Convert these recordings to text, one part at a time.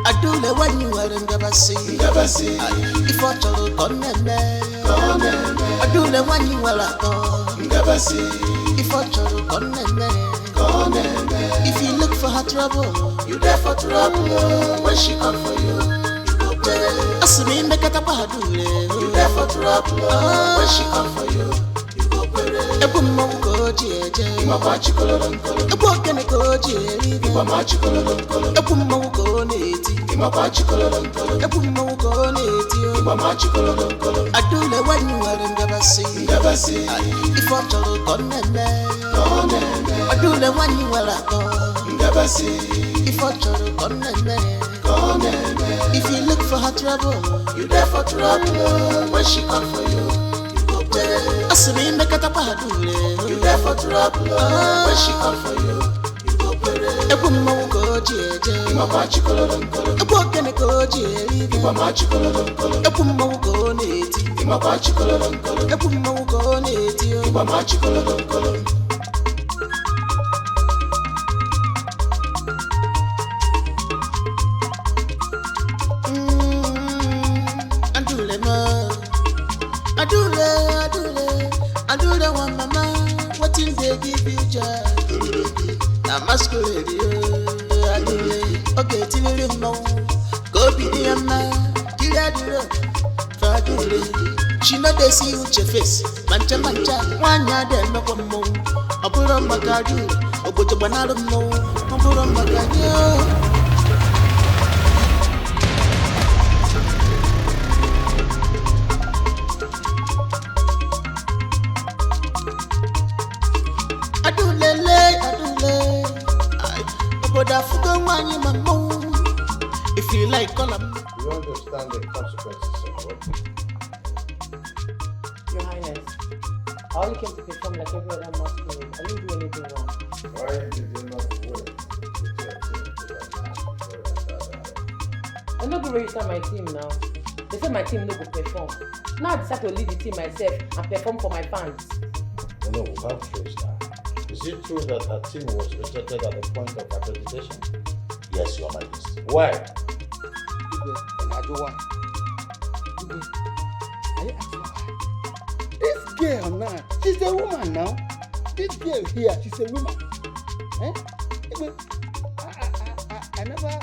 Adule when you are in Gabasi. If I told you, Adule when you are at Gabasi. If I told you, if you look for her trouble, you there for trouble. When she come for you, you go pray. Asumi make it up Adule. You there for trouble. When she come for you, you go pray. Ebu mongo jeje. Ima bachi kolon. Ebu kene ko jeje. Ima bachi kolon. Ebu mongo neti. Ima bachi kolon. Ebu mongo neti. Ima bachi kolon. Adule when you are in Gabasi. If I told you, Adule when you are at Gabasi. If I told you, if you look for her trouble, you there for trouble. When she come for you, you go pray. Asumi make it up Adule. You there for trouble. When she come for you, you go pray. Ebu mongo jeje. Ima bachi kolon. Ebu kene ko jeje. Ima bachi kolon. Ebu mongo neti. Ima bachi kolon. Ebu mongo neti. Ima bachi kolon. Adule one mama, what in they give you joy? Na masquerade, Adule, okay, till you know, go be the man, kill Adule, for Adule. She know they see with your face, mancha, one yard and no more. I put on my cardio, or put a banana more, I put on my cardio. If you like, call them. You understand the consequences of what? Your Highness, I only came to perform like every other masquerade. I didn't do anything wrong. Why did you not work with your team to that masquerade? I'm not going to register my team now. They said my team no go perform. Now I decide to lead the team myself and perform for my fans. No, without trace now. Is it true that her team was rejected at the point of accreditation? Yes, Your Majesty. Why? This girl now, she's a woman now. This girl here, she's a woman. I never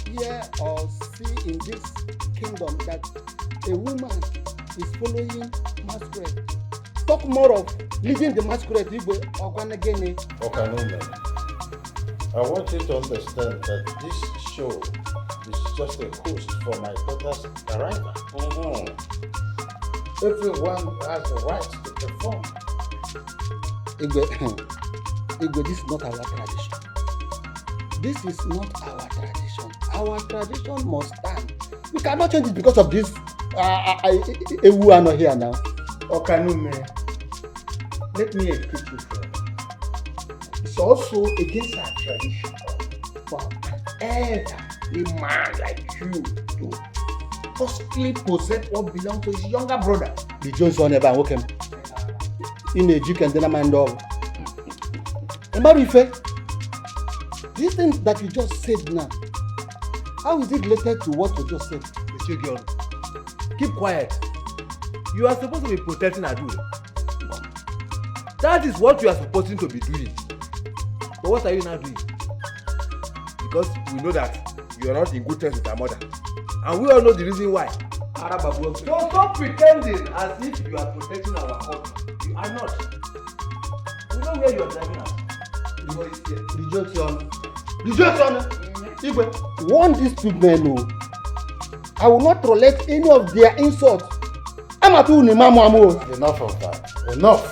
hear or see in this kingdom that a woman is following masquerade. Talk more of leading the masquerade. Okay, no, man. I want you to understand that this show is just a host for my daughter's arrival. Everyone has the right to perform. Igwe, this is not our tradition. This is not our tradition. Our tradition must stand. We cannot change it because of this. We are not here now. Okay, no, man. Let me educate you further. It's also against our tradition for an elderly man like you to forcibly possess what belongs to his younger brother. The Jones one ever woke him. In a juke and then a man dog. And Marife, this thing that you just said now, how is it related to what you just said? Monsieur Gion, keep quiet. You are supposed to be protecting Adule. That is what you are supposed to be doing. But what are you now doing? Because we know that you are not in good terms with our mother. And we all know the reason why. Arababu. So stop pretending as if you are protecting our culture. You are not. We know where you are driving us. Rejection. Igwe, warn these two men. Oh. I will not tolerate any of their insults. I'm at all Mamu. Enough of that. Enough.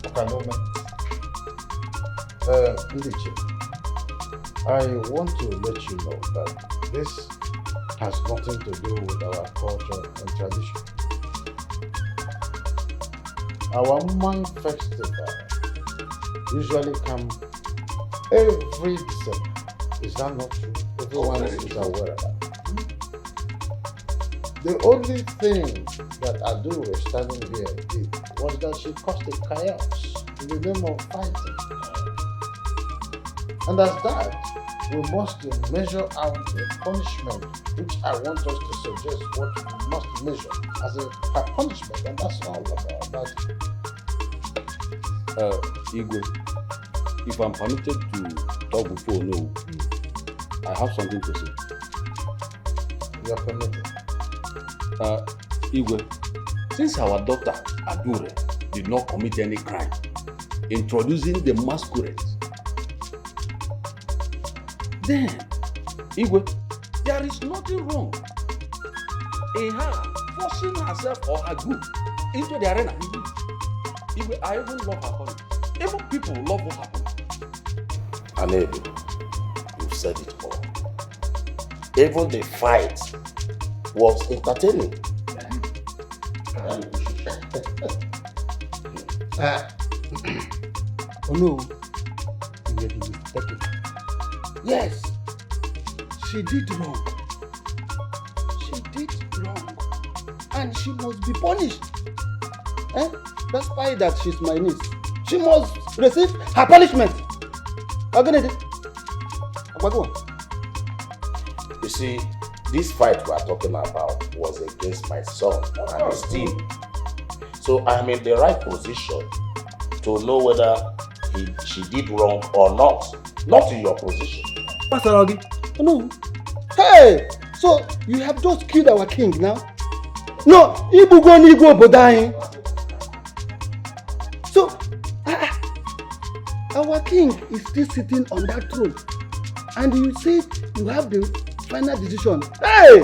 Okay, no man. Lizzy, I want to let you know that this has nothing to do with our culture and tradition. Our Man Festival usually comes every December. Is that not true? Everyone is aware of that. The only thing that Adu was standing here did was that she caused a chaos in the name of fighting. And as that, we must measure out a punishment, which I want us to suggest what we must measure as a punishment, and that's all about that. Igwe, if I'm permitted to talk before no, I have something to say. You are permitted. Igwe, since our daughter Adure did not commit any crime, introducing the masquerade, then, Igwe, there is nothing wrong in her forcing herself or her group into the arena. Igwe, I even love her family. Even people love what happened. Anedu, you've said it all. Even the fight was entertaining. Oh no, you may be mistaken. Yes, she did wrong. She did wrong. And she must be punished. Despite that she's my niece, she must receive her punishment. You see, this fight we are talking about was against my son and his team. So I'm in the right position to know whether she did wrong or not. Not in your position. Pastor Ogi. Oh no. Hey! So you have just killed our king now? No, Ibugo Nigo Bodai. So our king is still sitting on that throne. And you say you have the final decision. Hey!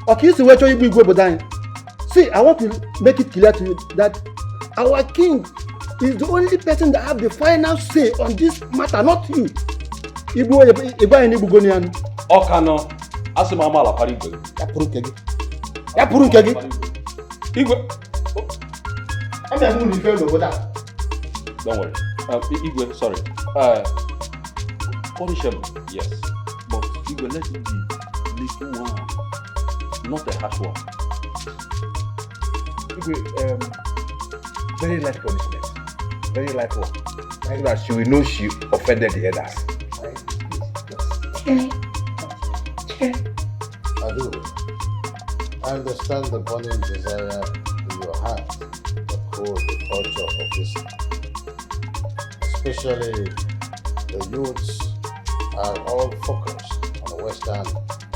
Okay, so where you go Bodai? See, I want to make it clear to you that our king is the only person that have the final say on this matter, not you. Ibu and Ibu Gonian. Okano, Asimama la Parigo. Yapurun kegi. Igwe. I'm not going to defend over that. Don't worry. Igwe, sorry. Punishable, yes. But Igwe, let it be little one, not a harsh one. Igwe, very light punishment. Very light one. So that she will know she offended the others. Adu, I understand the burning desire in your heart to uphold the culture of this land. Especially the youths are all focused on Western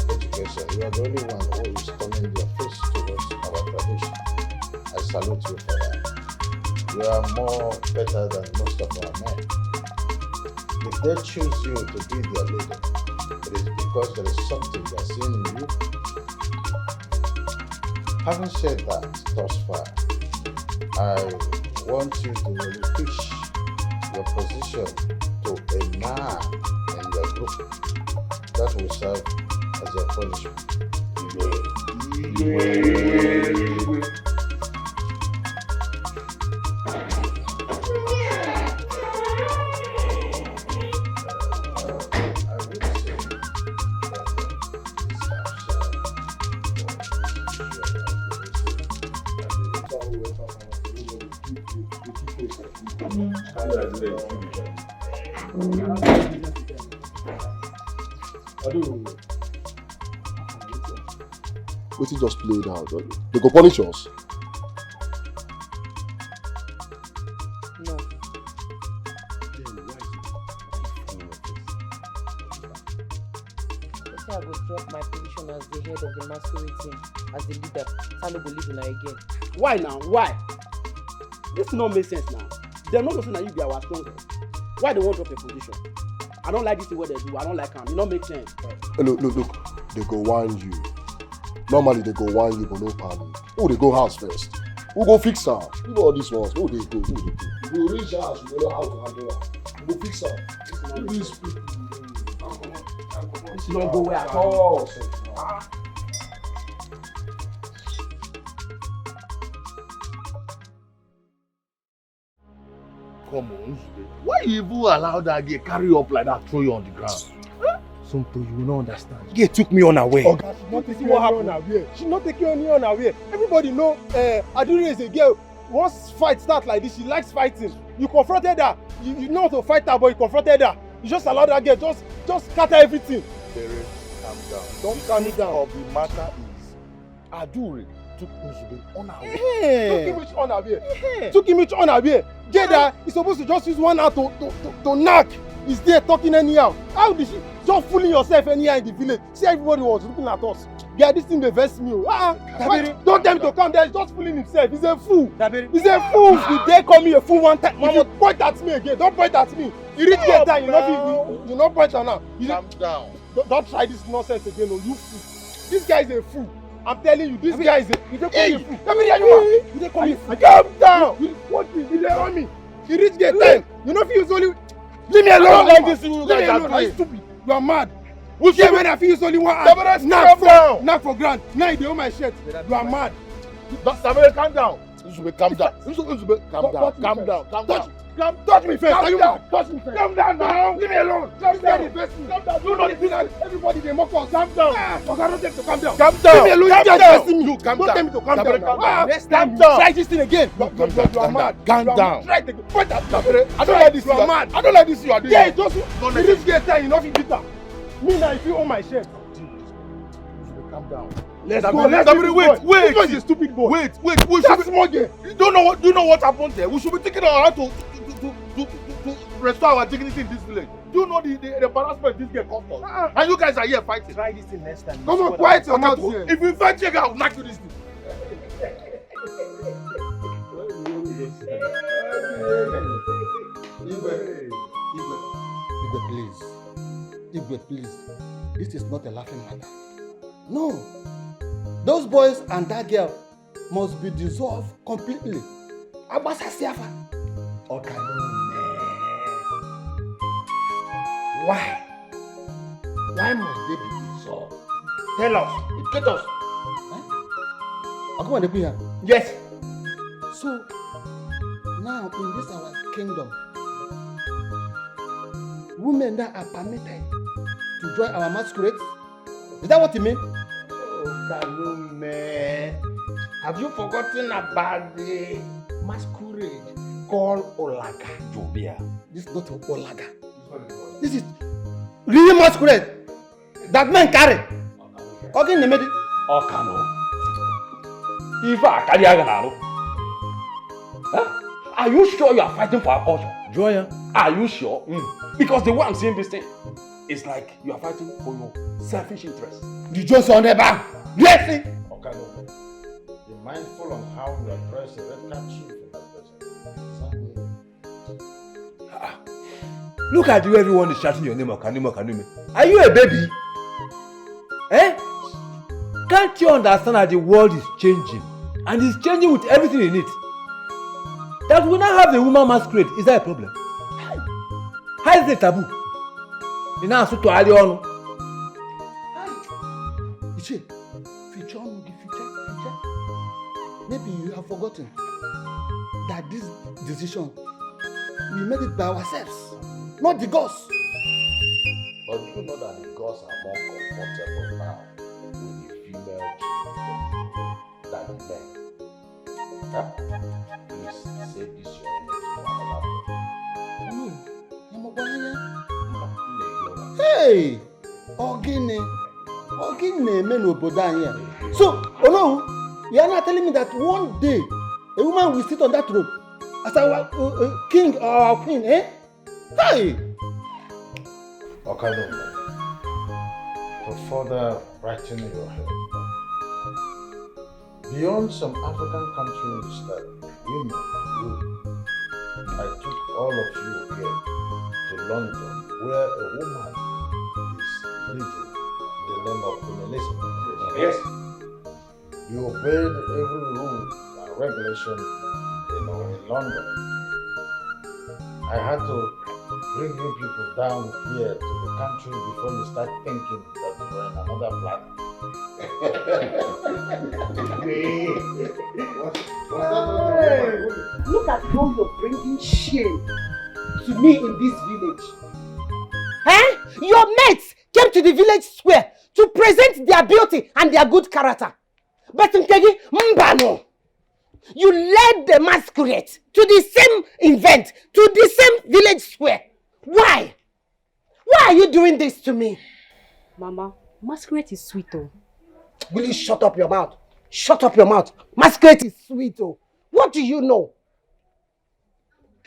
education. You are the only one who is turning your face towards our tradition. I salute you for that. You are more better than most of our men. If they choose you to be their leader, it is because there is something they are seeing in you. Having said that thus far, I want you to relinquish your position to a man in your group. That will serve as a punishment. What it just played out? They go punish us. No. I say I go drop my position as the head of the masquerade team. as the leader. I no go leave una again. Why now? Why? This no make sense now. They no know say na you be our strongest. Why they want drop a position? I don't like this thing what they do. I don't like them. It don't make sense. Look. They go whine you. Normally they go whine you, but no panic. Who they go house first? Who go fix her? You know all these ones. Who they go? You go reach house, you know how to handle her. You go fix her. These people. This don't go where at all. Come on, why you even allow that girl carry you up like that, throw you on the ground? Something you will not understand. Girl took me unaware. Oga, she not taking what happened. She not taking any unaware. Everybody know Aduri is a girl. Once fight start like this, she likes fighting. You confronted her. You know how to fight her, but you confronted her. You just allowed that girl just scatter everything. Bere, calm down. Don't calm me down. Of the matter is, Aduri took Uzube unaware. Took him which unaware? Took him which unaware? Jada is supposed to just use one hand to knock. Is there talking anyhow? How did she just fooling yourself anyhow in the village? See, everybody was looking at us. Yeah, this thing dey vex me. Don't tell me to come there. He's just fooling himself. He's a fool. He's a fool. You dare call me a fool one time? Mama, point at me again. Don't point at me. You reach get time. You not point at now. Calm down. Don't try this nonsense again. Oh, you fool. This guy is a fool. I'm telling you, this guy is a. You don't call me a fool. You don't call me a fool. Calm down. What you dey on me? You reach get time. You know if you use only. Leave me alone. I don't like this thing you guys are doing. Are you stupid? You are mad. Who's yeah, when I feel use only one hand. Knock for ground. Now you dey on my shirt. You are mad. Sabere, calm down. Uzube, calm down. Uzube, calm down. Calm down. Calm down. Touch me first. Calm down. Touch me first. Calm down now. Leave me alone. Calm down. Calm down. You know the business. Everybody dey mock us. Calm down. Oga, don't tell me to calm down. Calm down. Leave me alone. Calm down. You calm down. Don't tell me to calm down. Calm down. Try this thing again. You are mad. Calm down. Try to point at me. I don't like this. You are mad. I don't like this you are doing. Yeah, just you reach get time. You no fit beat her. Me now, if you own my shirt. Calm down. Let's go. Wait. This is a stupid boy. Wait. That's small girl. You don't know what happened there. We should be thinking on how to restore our dignity in this village. Do you know the embarrassment this girl caused us? And you guys are here fighting. Try this thing next time. Come on, quiet your mouth here. If you fight here, I'll knock you this thing. Igwe, please. This is not a laughing matter. No. Those boys and that girl must be dissolved completely. Abasa Siafa. Okay. Why? Why must they be dissolved? Tell us. Educate us. Come on, here. Yes. So, now in this our kingdom, women that are permitted to join our masquerades? Is that what you mean? Oh, Kalume. Have you forgotten about the masquerade called Olaga? Jobia. This is not Olaga. This is real masquerade that men carry. Okay, Nemedi. Okano. Iva Kaliaganaro. Are you sure you are fighting for our culture? Joya. Are you sure? Because the way I'm seeing this thing, it's like you are fighting for your selfish interest. You just on the back. Yes. Okay, no. Be mindful on how you address the red cap chief in that person. Look at you, everyone is shouting your name, Okanime. Are you a baby? Can't you understand that the world is changing? And it's changing with everything in it. That we now have a woman masquerade, is that a problem? How is it taboo? You now answer to Alion. Iche, future. Maybe you have forgotten that this decision, we made it by ourselves, not the gods. But you know that the gods are more comfortable now with the female chief than the men. Huh? Please say this your image to another. Hey! Ogine men obodo anyị. So, you are not telling me that one day a woman will sit on that throne as our king or our queen, eh? Hey! Okay, no. To further brighten your head, Beyond some African countries that women rule, I took all of you here to London, where a woman is leading the name of Queen Elizabeth. Yes. You obeyed every rule and regulation in London. I had to bring you people down here to the country before you start thinking that you were in another planet. Look at how you're bringing shame to me in this village. Eh? Your mates came to the village square to present their beauty and their good character. But Nkegi, Mbano, you led the masquerade to the same event, to the same village square. Why? Why are you doing this to me? Mama, masquerade is sweet though. Will you shut up your mouth? Shut up your mouth. Masquerade is sweet oh. What do you know?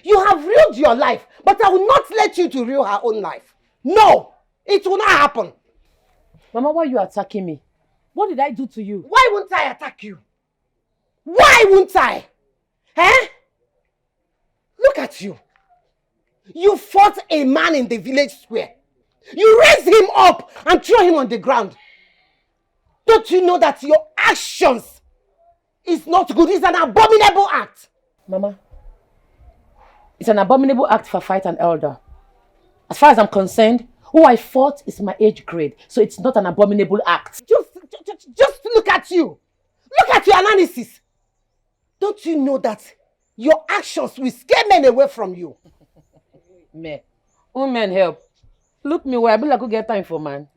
You have ruined your life, but I will not let you to ruin her own life. No, it will not happen. Mama, why are you attacking me? What did I do to you? Why won't I attack you? Why won't I? Eh? Look at you. You fought a man in the village square. You raised him up and threw him on the ground. Don't you know that your actions is not good? It's an abominable act. Mama, it's an abominable act for fight an elder. As far as I'm concerned, who I fought is my age grade, so it's not an abominable act. Just look at you. Look at your analysis. Don't you know that your actions will scare men away from you? Men. Women help. Look me where I be like, go get time for man.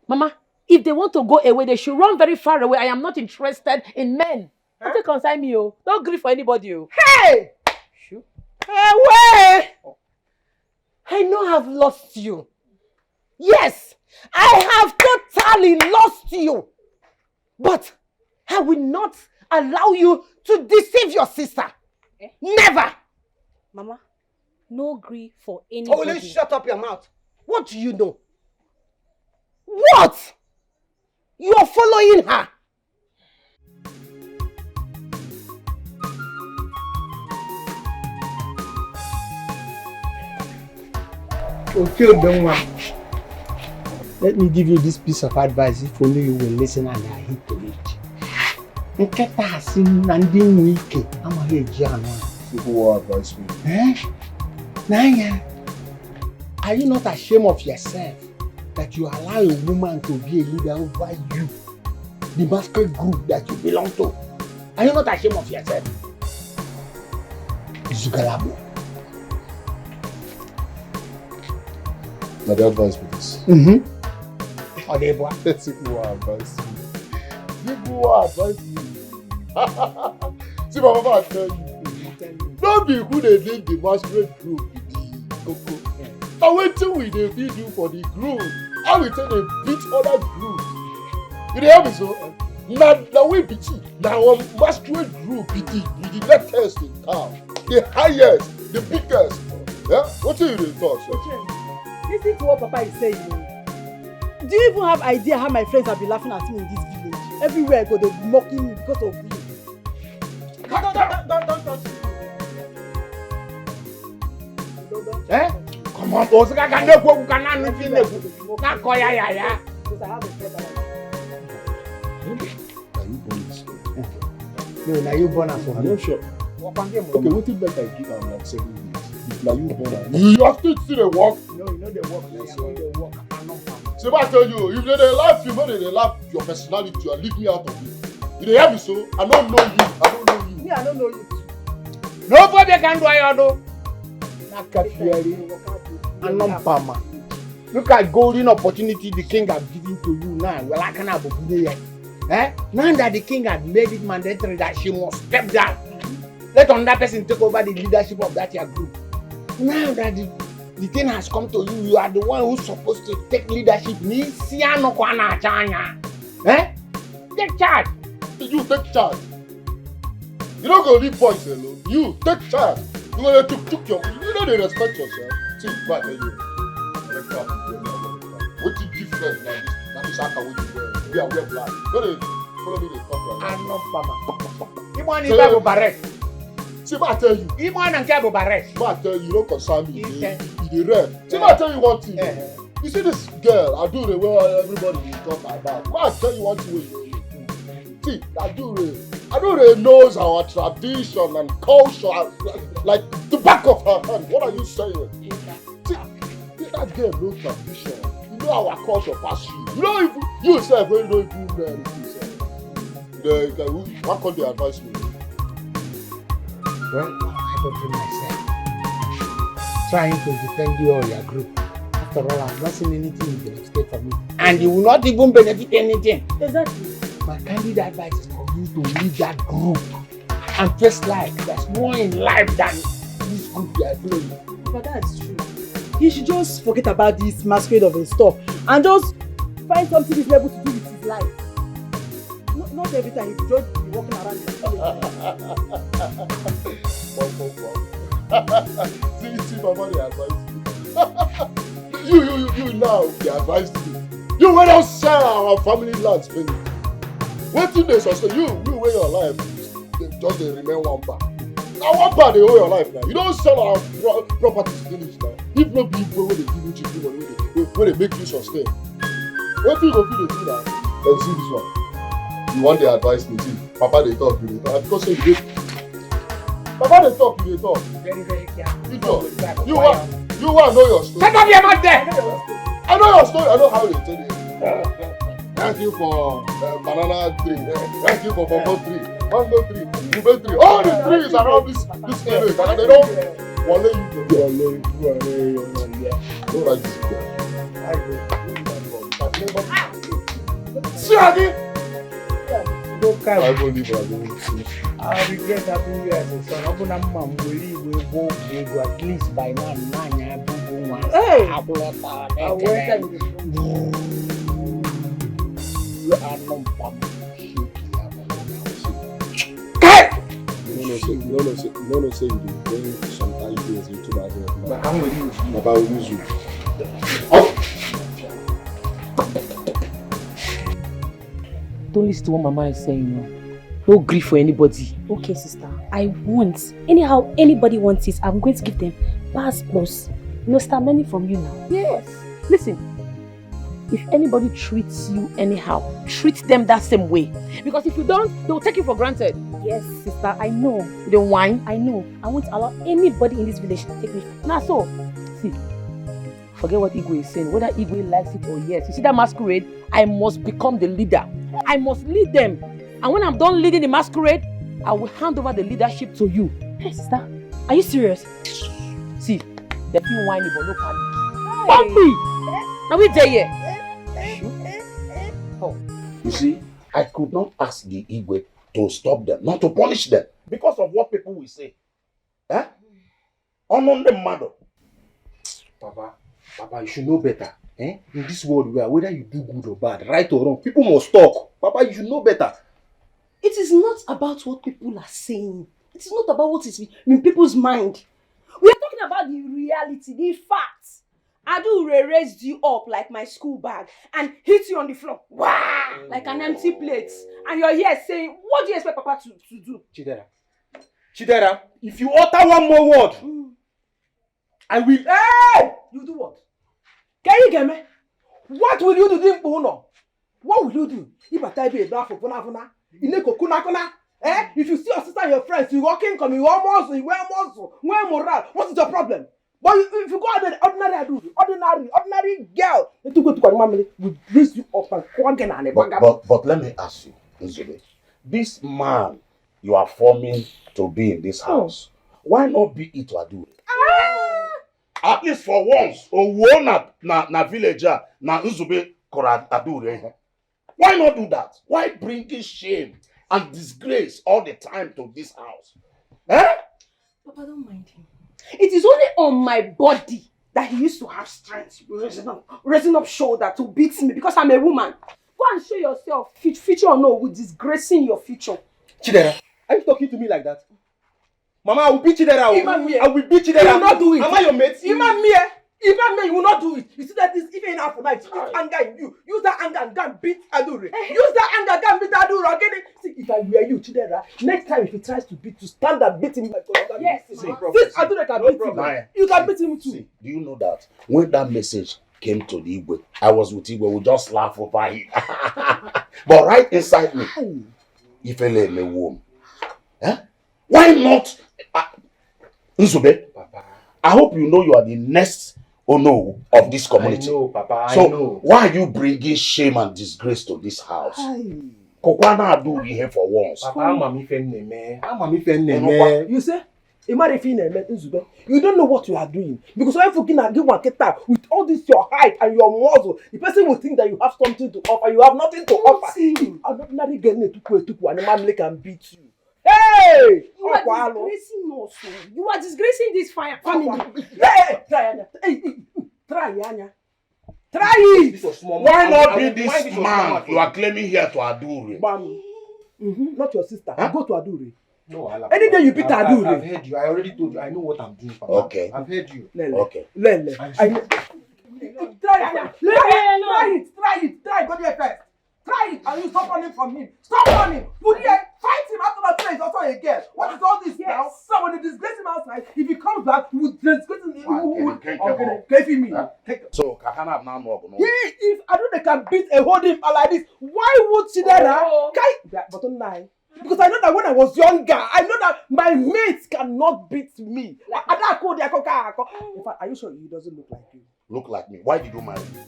Mama, if they want to go away, they should run very far away. I am not interested in men. Don't you consign me, oh. Don't grieve for anybody, oh. Hey! Shoot. Hey, wait! I know I've lost you. Yes, I have totally lost you. But I will not allow you to deceive your sister. Never. Mama, no grief for anybody. Only shut up your mouth. What do you know? What? You are following her. Okay, don't worry. Let me give you this piece of advice if only you will listen and adhere to it. Nketa hasi na ndi nwe ike amaghị eji anụ a. People will advise me. Nanya, are you not ashamed of yourself that you allow a woman to be a leader over you, the masquerade group that you belong to? Are you not ashamed of yourself? Zugalabo. Now they advise me this. Odebwa. People will advise me. People will advise me. See, my mama tell you. Don't be who they lead the masquerade group with the cocoa. And wait till we dey feed you for the group. How we tell they beat other groups. You dey hear me so? Now we beat you. Now our masquerade group be the latest in town. The highest, the biggest. Yeah? What do you dey talk, sir? Listen to what Papa is saying. Do you even have idea how my friends have been laughing at me in this village? Everywhere I go, they'll be mocking me because of you. Don't touch me. Eh? Come on, boss. I can't go. I can't go. Not go. Yeah. Because I have a friend that Are you born this way? No, now you born as I'm one. not sure. Okay, Okay, what if like I give am like 7 years? If now you born am. You have to see the work. No, you know they work. Yes, You know they work. See what I tell you, if they laugh you, when they laugh your personality, you leave me out of it. You dey hear me so? I don't know you. I don't know you. me, I don't know you. Nobody can do it, though. Nakafieri. Anompama. Look at golden opportunity the king has given to you now. Well, I cannot believe it. Eh? Now that the king has made it mandatory that she must step down, let another person take over the leadership of that your group. Now that the thing has come to you, you are the one who's supposed to take leadership. Eh? Take charge. You take charge. You don't go leave boys alone. You take charge. You gonna took your. You know they respect yourself. See, what I tell you. What you different like this? That is how we wear. We are wear black. Follow me, they talk like I'm not Pama. You want So- to go barret? See, I tell you. You want to go barret? I tell you, don't concern me. Okay. You the red. See, I tell you one thing. Eh. You see this girl, I do the way everybody will talk about. I tell you one thing. See, I do knows our tradition and culture like the back of her hand. What are you saying? See, that girl no tradition. You know our culture pass you. You know if you yourself when you know if you marry yourself. Why can't they advise me? Well, I don't do myself. Trying to defend you or your group. After all, I've not seen anything you can escape from me. And you will not even benefit anything. Exactly. My candid advice is for you to leave that group and face life. There's more in life than this group you are playing. But that's true. He should just forget about this masquerade of his stuff and just find something he's able to do with his life. Not every time he should just be walking around the See, Mama, they advise you. you now, they advise me. You will not sell our family lands, baby. What thing they sustain? You wear your life, just they remain one bar. Now one bar they owe your life now. You don't sell our properties finish now. If not people when they give you cheap money, when they make you sustain. What you go feel they do now? Let's see this one. You want the advice me, see. Papa they talk, you talk. Because say you dey. Papa they talk, you talk. Very, very careful. You talk. You want know your story. Shut up your mouth there! I know your story. I know how they tell you. Thank you for banana tree. Thank you for cocoa tree. Mango tree. Ube tree. All the trees around this village. And they don't wale you to wale. Don't like this girl. See again. Don't I care. go leave her. I regret having you as a son. Open up, mom. We go at least by now. Hey! I will No, say you did bring some ideas into my head. But I'm with you. About use you. Don't listen to what Mama is saying. No grief for anybody. Okay, sister. I won't. Anyhow, anybody wants it, I'm going to give them pass plus. No start money from you now. Yes. Listen, if anybody treats you anyhow, treat them that same way. Because if you don't, they will take you for granted. Yes, sister, I know. You don't whine. I know. I won't allow anybody in this village to take me. Now so, see, forget what Igwe is saying. Whether Igwe likes it or yes. You see that masquerade? I must become the leader. I must lead them. And when I'm done leading the masquerade, I will hand over the leadership to you. Hey, sister, are you serious? See, they feel whiny but no panic. Bumpy! Now we there here. Oh. You see, I could not ask the Igwe to stop them, not to punish them, because of what people will say. Eh? On the matter. Papa, you should know better. Eh? In this world where whether you do good or bad, right or wrong, people must talk. Papa, you should know better. It is not about what people are saying. It is not about what is in people's mind. We are talking about the reality, the facts. Adu raised you up like my school bag and hit you on the floor. Wow! Like an empty plate. And you're here saying, what do you expect Papa to do? Chidera, if you utter one more word, I will. Hey! You do what? Can you get me? What will you do? What will you do? If I tell you a for Funafuna, you need kuna. Eh? If you see your sister and your friends, you walking, come, you almost, you wear muscle, wear morale. What is your problem? But if you go out there, ordinary girl, they took to family, will raise you up and quagga and But let me ask you, Nzube, this man you are forming to be in this house, why not be it to Adu? At least for once, na villager, na Nzube kora Adu. Why not do that? Why bring this shame and disgrace all the time to this house? Eh? Papa, don't mind him. It is only on my body that he used to have strength, raising up shoulder to beat me because I'm a woman. Go and show yourself, future or no, with disgracing your future. Chidera, are you talking to me like that? Mama, I will beat Chidera. I will beat Chidera. You will not do it. Am I your mate? Imam me. Even me, you will not do it. You see that this even enough for night. Use anger in you. Use that anger and go and beat Adure. Use that anger and go and beat Adure. Again. See, if I were you, Chidera, next time if he tries to beat you, stand and beat him. Yes. Since Adure can beat him, you can beat him too. See, do you know that when that message came to the Igwe, I was with Igwe, we just laugh over it. But right inside me, if I let me warm, why not? Nzube, Papa, I hope you know you are the next Ono of this community. I know, Papa. So I know. why are you bringing shame and disgrace to this house? Kokwana do here for once. Papa, I'm a You say, you don't know what you are doing. Because when you give one keta with all this your height and your muscle, the person will think that you have something to offer. You have nothing to offer. I'm not marry getting to and the man can beat you. Hey! You are disgracing us. You are disgracing this family. Hey! Try, Anya. Try it! Why not be this man you are claiming here to Adure? Not your sister. Huh? Go to Adure. No, Any day you beat Adure. I've heard you. I already told you. I know what I'm doing, Papa. Okay. I've heard you. Okay. Lele. Try it. Go there first. Try it and you stop running from him. Stop running. Put here, fight him after that place also again. What is all this now? Somebody disgrace him outside. If he comes back, we will disgrace him. So Kahana now know. If I know they can beat a holding like this, why would Chidera? But online. Because I know that when I was younger, I know that my mates cannot beat me. In fact, are you sure he doesn't look like you? Look like me. Why did you marry me?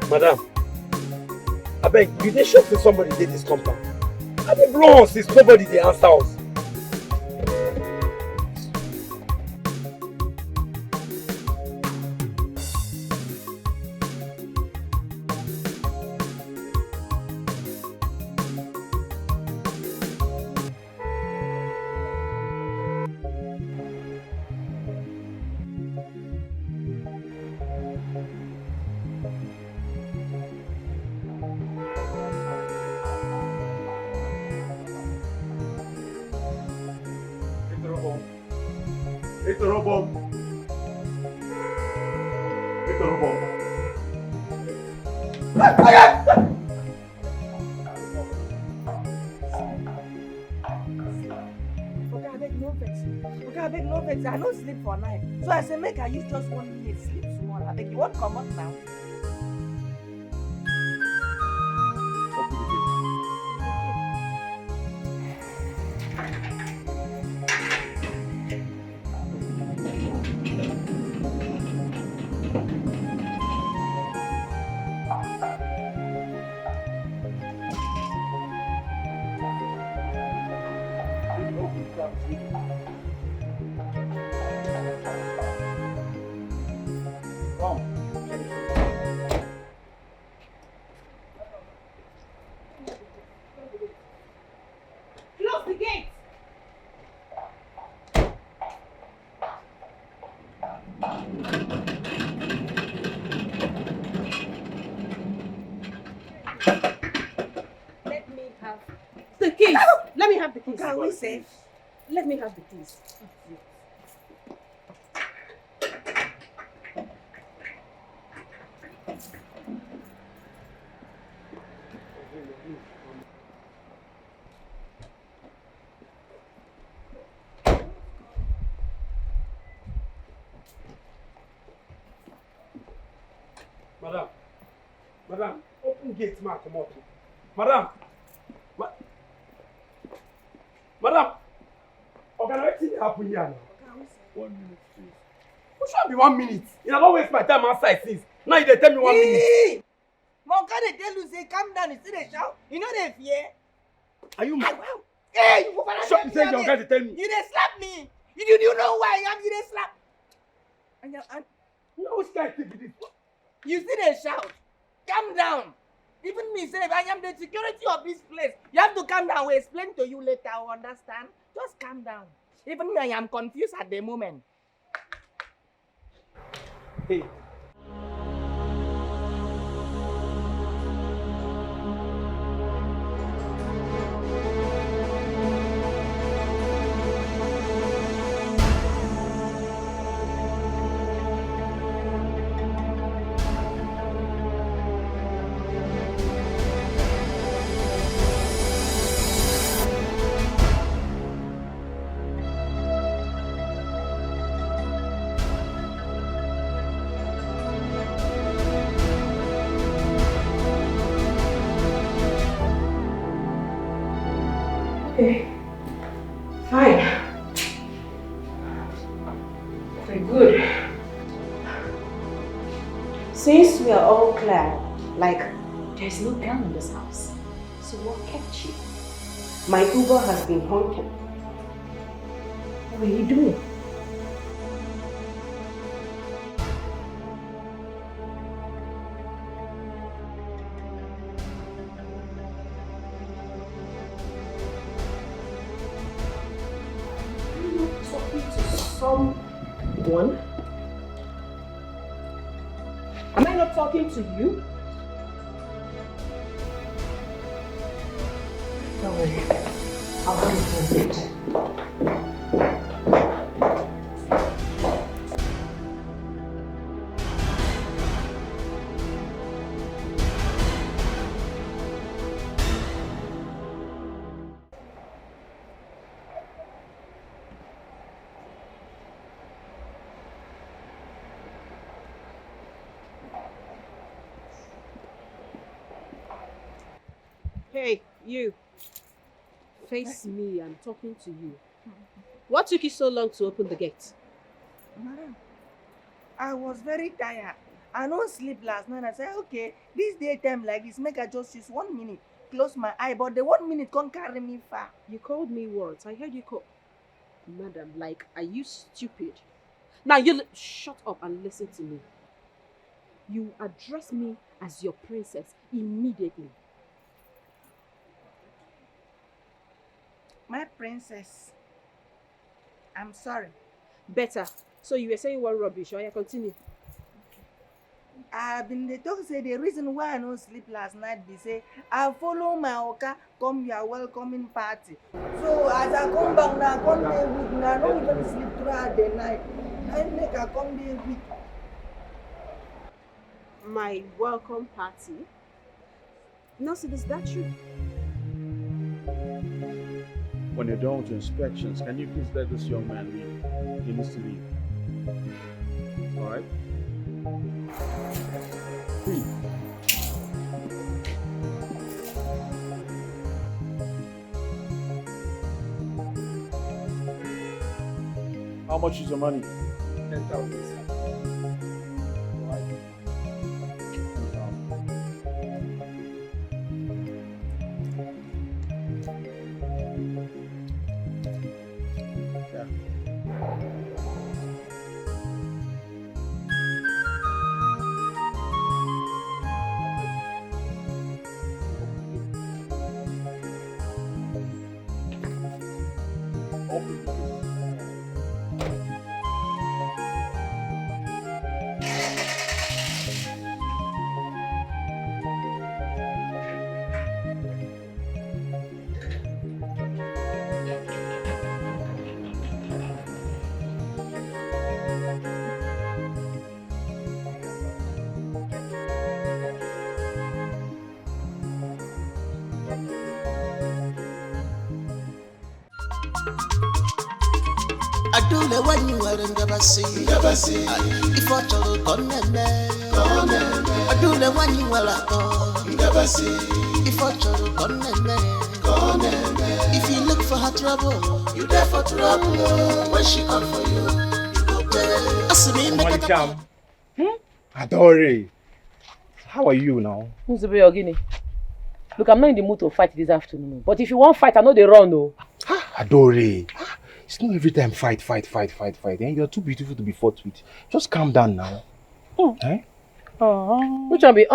Madam, I beg, you dey sure say somebody did this compound? I dey blow us since nobody dey answer us. I don't sleep for night. So I say make I use just 1 minute sleep small. I think you won't come out now. Can we save? Let me have the keys. Madam, open gate, ma, come out. Madam, Madam, wetin dey happen here now? 1 minute, please. Who should be 1 minute? You don't waste my time outside since. Now you dey tell me 1 minute. Mon God, they tell you say calm down, you see they shout. You know they fear. Are you mad? Hey, you go for that. You say your guy to tell me. You dey slap me. You know who I am. You dey slap. And no which guy take this. You see they shout. Calm down. Even me, say, I am the security of this place. You have to calm down. We'll explain to you later, understand? Just calm down. Even me, I am confused at the moment. Hey. Okay. Fine. Very good. Since we are all clear, like there's no girl in this house, so what kept you? My Uber has been honking. What were you doing? Someone? Am I not talking to you? Don't worry. I'll come home later. Hey, you. Face me, I'm talking to you. What took you so long to open the gate? Madam, I was very tired. I don't sleep last night. I said, okay, this daytime like this, make I just use 1 minute, close my eye, but the 1 minute can't carry me far. You called me words. I heard you call. Madam, like, are you stupid? Now you shut up and listen to me. You address me as your princess immediately. My princess, I'm sorry. Better. So you were saying what rubbish, or you continue? I've been the talk say the reason why I don't sleep last night be say I follow my oka come your welcoming party. So as I come back now, I come there week now, I don't even sleep throughout the night. I make I come there week. My welcome party? No, so is that true? When you're done with your inspections, can you please let this young man leave? He needs to leave. Alright? Please. How much is your money? 10,000. Adule when you were in Gabasi, if I told Conene, Adule when you were at Gabasi, if I told Conene, if you look for her trouble, you there for trouble. When she come for you, you go pay. Asumi make it up. Adore, how are you now? Who's the Ogini? Look, I'm not in the mood to fight this afternoon. But if you want fight, I know they run, no. Adore. It's not every time fight. Eh? You're too beautiful to be fought with. Just calm down now. Eh? Which one be?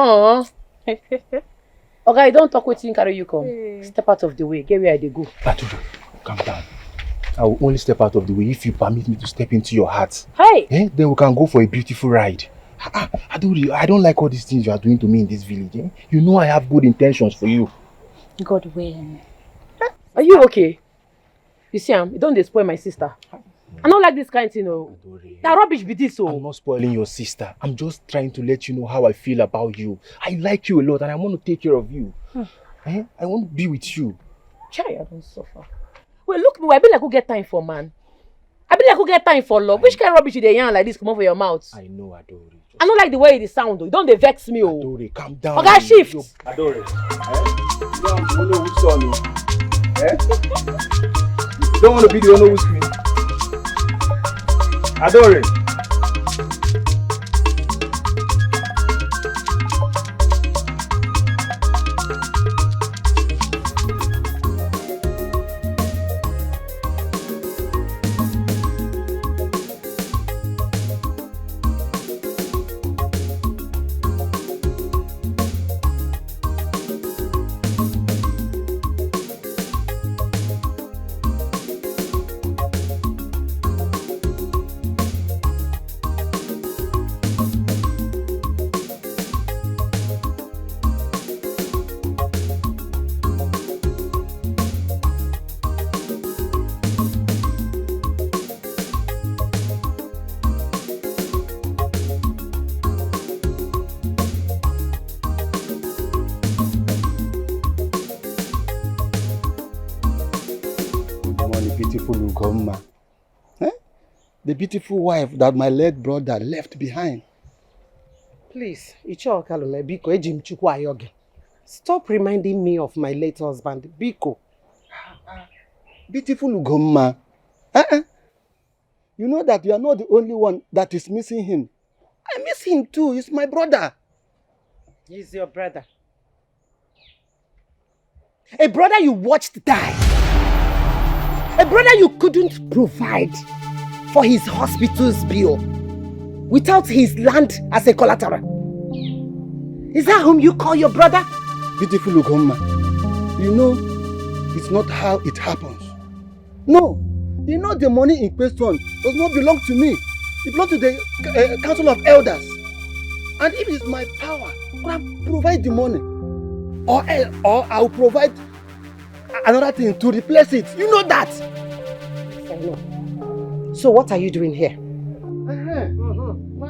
Okay, don't talk with you, carry you come. Step out of the way. Get where they go. Atujo, calm down. I will only step out of the way if you permit me to step into your heart. Hey! Then we can go for a beautiful ride. I don't like all these things you are doing to me in this village. You know I have good intentions for you. God willing. Are you okay? You see, you don't spoil my sister. I don't like this kind of thing, no. That rubbish be this, I'm not spoiling your sister. I'm just trying to let you know how I feel about you. I like you a lot and I want to take care of you. I want to be with you. Chai, I don't suffer. Well, look me, I be like who get time for man. I be like who get time for love. Which kind of rubbish you dey yarn like this come over your mouth? I know, Adore. I don't like the way it sound though. Don't they vex me, oh. Adore, calm down. Okay, shift. Adore. You don't know which son, You don't want to be the one who's scream. Adore. The beautiful wife that my late brother left behind. Please, stop reminding me of my late husband, Biko. Beautiful Ugomma. You know that you are not the only one that is missing him. I miss him too. He's my brother. He's your brother. A brother you watched die. A brother you couldn't provide for his hospital's bill without his land as a collateral. Is that whom you call your brother? Beautiful Ugomma, you know, it's not how it happens. No, you know the money in question does not belong to me. It belongs to the Council of Elders. And if it's my power, I can provide the money. Or I'll provide another thing to replace it. You know that. I know. So what are you doing here? Why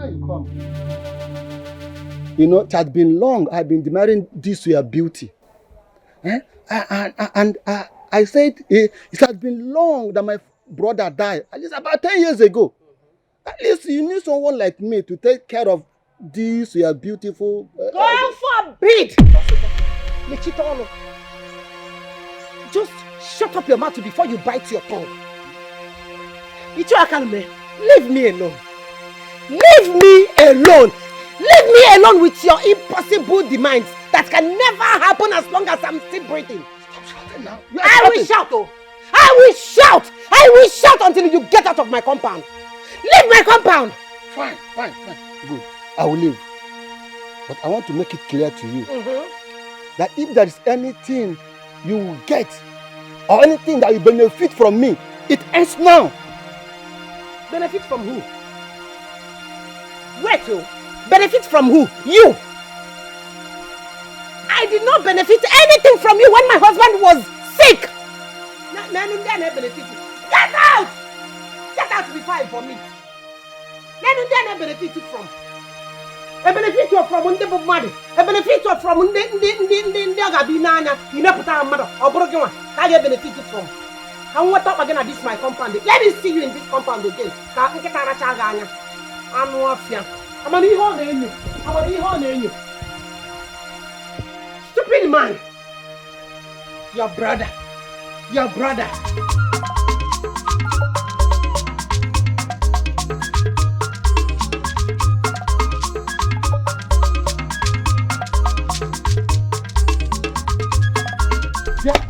you come? You know, it has been long I've been admiring this your beauty. And I said it has been long that my brother died. At least about 10 years ago. At least you need someone like me to take care of this your beautiful... God forbid! Just shut up your mouth before you bite your tongue. Leave me alone. Leave me alone. Leave me alone with your impossible demands that can never happen as long as I'm still breathing. Stop shouting now. I will shout, oh. I will shout. I will shout until you get out of my compound. Leave my compound. Fine. Good. I will leave. But I want to make it clear to you that if there is anything you will get or anything that you benefit from me, it ends now. Benefit from who? Wait, oh. Benefit from who? You! I did not benefit anything from you when my husband was sick! Get out! Get out before I vomit! I benefit from. I benefit from the money. I benefit from the Gabinana. You never put a mother or broken one. I get benefit from. I want up again at this my compound. Let me see you in this compound again. I'm Wafia. I'm an evil name. I'm an evil name. Stupid man. Your brother. Your brother.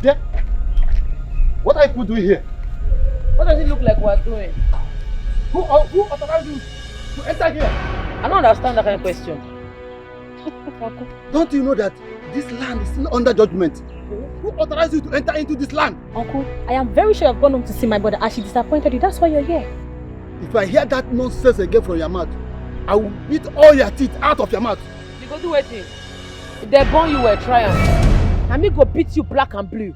Yeah. What are you doing here? What does it look like we're doing? Who authorized you to enter here? I don't understand that kind of question. Don't you know that This land is still under judgment. Who authorized you to enter into this land? Uncle, I am very sure I've gone home to see my brother as she disappointed you. That's why you're here. If I hear that nonsense again from your mouth, I will beat all your teeth out of your mouth. You go do anything. If they born you were triumph. And me go beat you black and blue.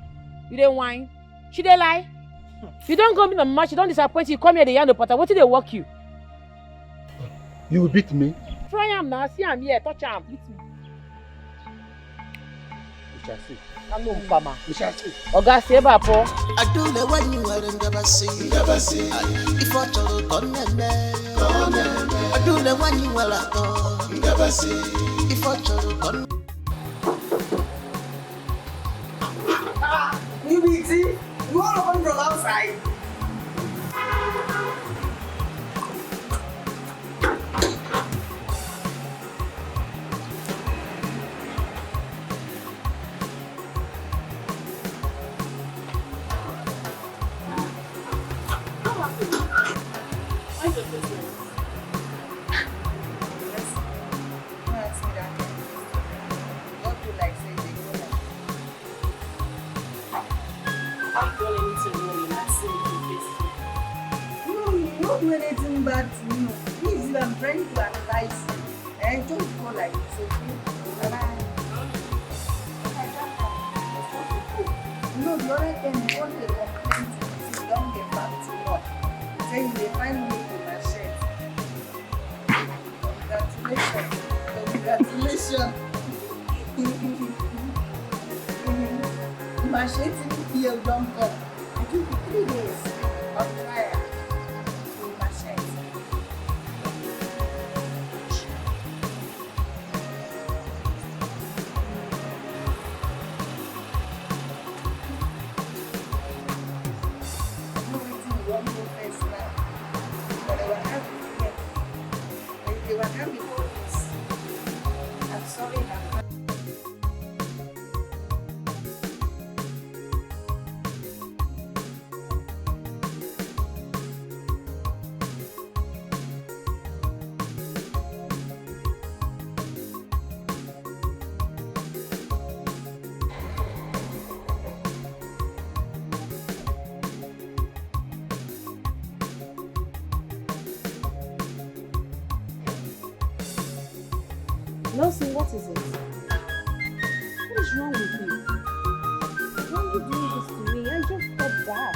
You dey whine? She dey lie? You don't go meet my mama, she don't disappoint you. Come here, the yarn the potter. What did they work you? You will beat me? Try am now. See am here. Touch am. Beat me. We shall see. I know Mpama. We shall see. Oga say ba po. Adule when you are in Gabasi. If I told you come Adule when you are at Gabasi. If I told you come. You busy? You all come from outside. Do anything bad to me. Please, if I'm trying to advise you, and don't go like this, okay? Bye-bye. No, the other time, before they complain to me, you don't get back to work. Say you will find me to my shirt. Congratulations. Congratulations. My shirt here don't come. I give you 3 days of trial. Nelson, what is it? What is wrong with you? Why are you doing this to me? I just got back.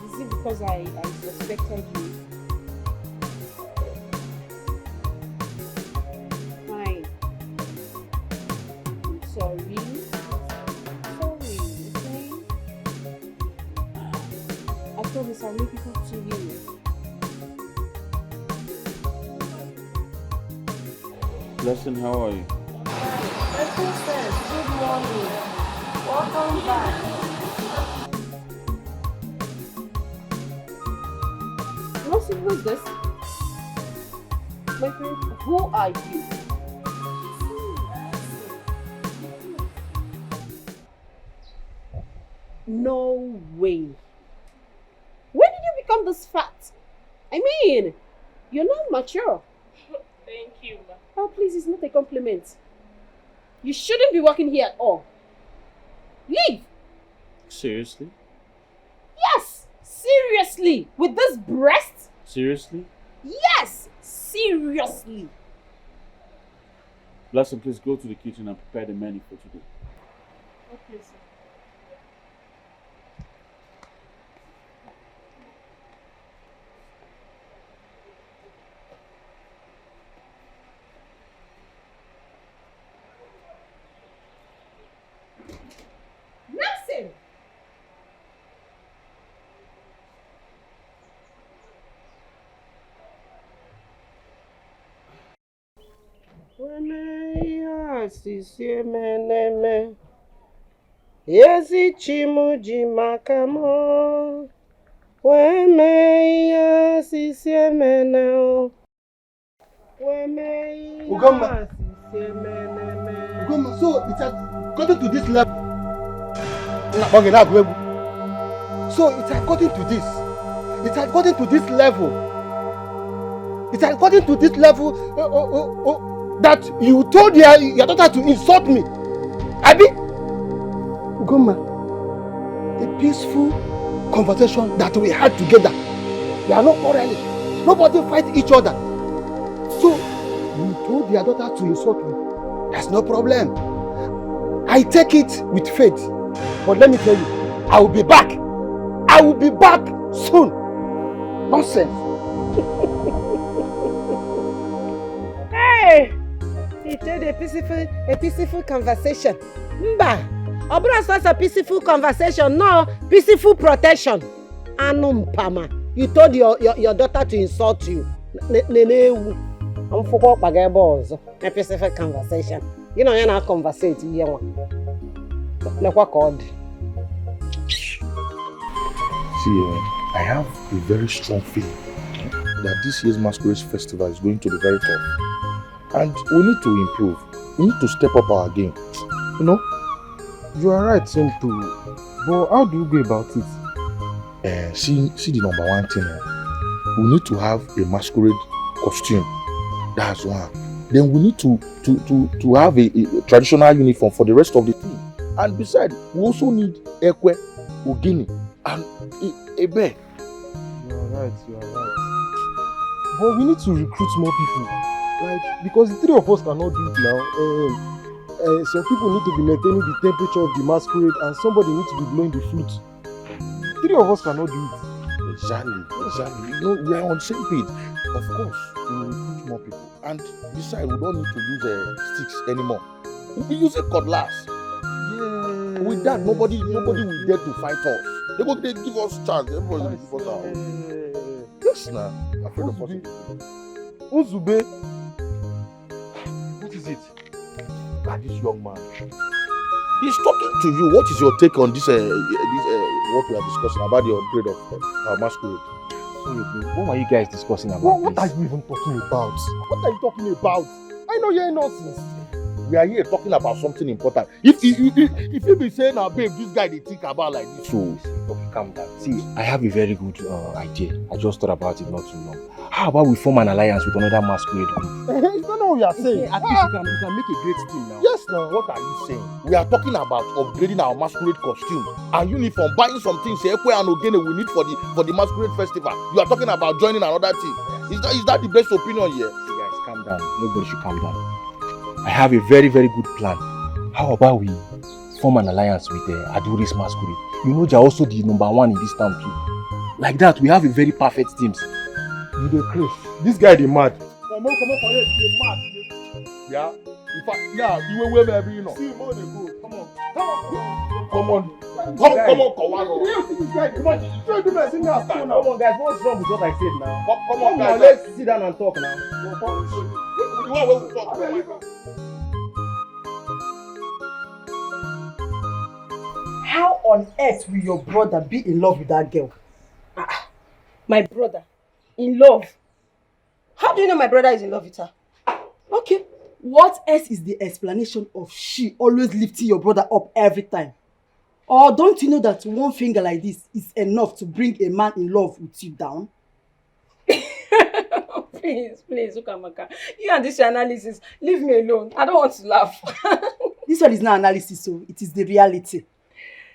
Is it because I suspected you? Fine. I'm sorry. Sorry, okay? I promise I'll make it up to you. Blessing, how are you? My princess, good morning. Welcome back. Nelson, who is this? My friend, who are you? No way. When did you become this fat? I mean, you're not mature. Thank you, ma. Oh, please, it's not a compliment. You shouldn't be working here at all. Leave! Seriously? Yes! Seriously! With this breast? Seriously? Yes! Seriously! Blessing, please go to the kitchen and prepare the menu for today. Okay, sir. Nelson! Yezi chimuji makamo Wemeya sisiemene Ugomma. Ugomma, so it has gotten to this level. So it has gotten to this. It has gotten to this level It's according to this level that you told your daughter to insult me. Abi? Ugoma, the peaceful conversation that we had together. We are not quarreling. Nobody fight each other. So, you told your daughter to insult me. That's no problem. I take it with faith. But let me tell you, I will be back. I will be back soon. Nonsense. Hey! He told a peaceful conversation. Mba! Obra starts a peaceful conversation, no peaceful protection. Anumpama. You told your daughter to insult you. I'm for a peaceful conversation. You know, you're not conversating here. Like what called? See, I have a very strong feeling that this year's Masquerade Festival is going to be very tough. And we need to improve. We need to step up our game. You know, you are right, Simple. But how do you go about it? See the number one thing. We need to have a masquerade costume. That's one. Then we need to have a traditional uniform for the rest of the team. And besides, we also need ekwe, ogini, and a bear. You are right. But we need to recruit more people. Because the three of us cannot do it now. Some people need to be maintaining the temperature of the masquerade and somebody needs to be blowing the flute. Three of us cannot do it. Exactly. You know, we are on the same page. Of course, we will recruit more people. And besides, we don't need to use sticks anymore. We'll be using cutlass. Yeah. With that, nobody will dare to fight us. They give us chance. Everybody will give us our own. Yes, now. Afraid of us. Uzube. What is it? Look at this young man. He's talking to you. What is your take on this? What we are discussing about the upgrade of masquerade? What were you guys discussing about? What are you even talking about? What are you talking about? I know you're nonsense. We are here talking about something important. If you be saying, "Now, babe, this guy they think about like this," so okay, calm down. See, I have a very good idea. I just thought about it not too long. How about we form an alliance with another masquerade group? You don't know what you are saying. At least you can make a great team now. Yes, now. What are you saying? We are talking about upgrading our masquerade costume and uniform, buying some things, ekwe and ogene we need for the masquerade festival. You are talking about joining another team. Is that the best opinion here? See, guys, calm down. Nobody should calm down. I have a very, very good plan. How about we form an alliance with Aduri's masquerade? You know they're also the number one in this town too. Like that, we have a very perfect team. You the Chris. This guy the mad. Come on, for you, you mad. Yeah. In fact, yeah, you will wear every, you know. See, more than good. Come on. Come on, guys. What's wrong with what I said now? Come on, guys. Let's sit down and talk now. How on earth will your brother be in love with that girl? My brother? In love? How do you know my brother is in love with her? Okay. What else is the explanation of she always lifting your brother up every time? Or don't you know that one finger like this is enough to bring a man in love with you down? Please, Ukamaka. You and this analysis, leave me alone. I don't want to laugh. This one is not analysis, so it is the reality.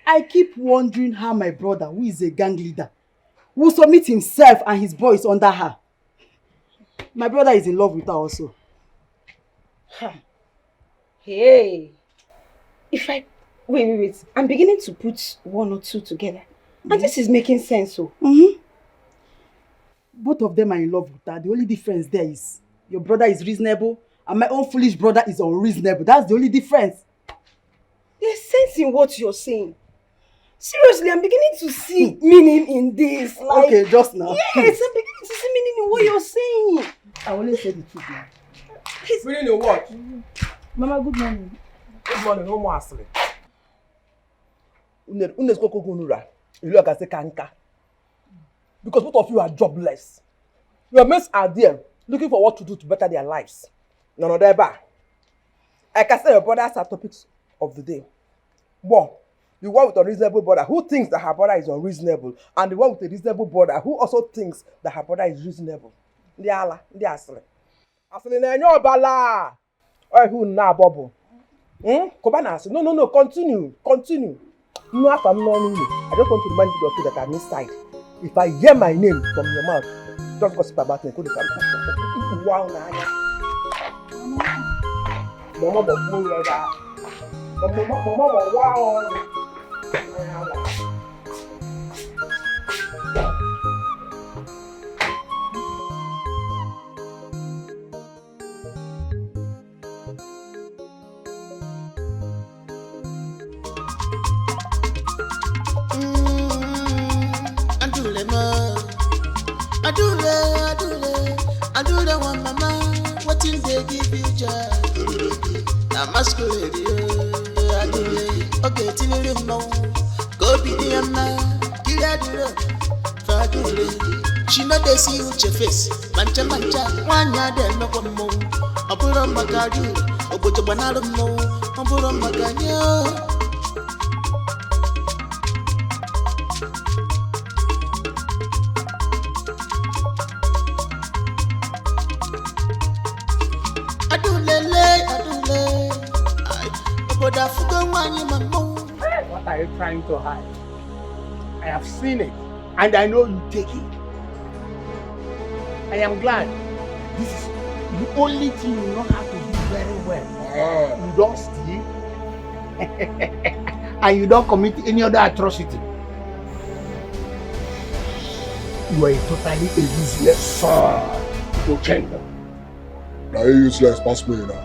I keep wondering how my brother, who is a gang leader, will submit himself and his boys under her. My brother is in love with her also. Hey. Wait. I'm beginning to put one or two together. And this is making sense, so. Both of them are in love with her. The only difference there is your brother is reasonable and my own foolish brother is unreasonable. That's the only difference. There's sense in what you're saying. Seriously, I'm beginning to see meaning in this. Like, okay, just now. Yes, I'm beginning to see meaning in what you're saying. I only said the truth now. Meaning in what? Mama, good morning. Good morning, no more asleep. You look as a kanka. Because both of you are jobless. Your mates are there looking for what to do to better their lives. None of them are. I can say your brothers are topics of the day. One, the one with a reasonable brother who thinks that her brother is unreasonable, and the one with a reasonable brother who also thinks that her brother is reasonable. ndị ala, ndị asịrị. Asịrị na-enye ọbala. Oh, who na bubble? Kụba na asị. No, continue. No, after I'm not in. I just want to remind you that I'm inside. If I hear my name from your mouth, just gossip about me. Wow, Mama, wow. Adule one mama, what in they give you joy? Na masquerade, adule, okay, till you know. Go be the man, kill adule, fadule. She know they see you your face, mancha, one yard and no one more. I put on my gaju, or put a banana more, I put on my gaju. What are you trying to hide? I have seen it, and I know you take it. I am glad. This is the only thing you know how to do very well. You don't steal, and you don't commit any other atrocity. You are a totally useless son to change them. Now you useless, pass me now.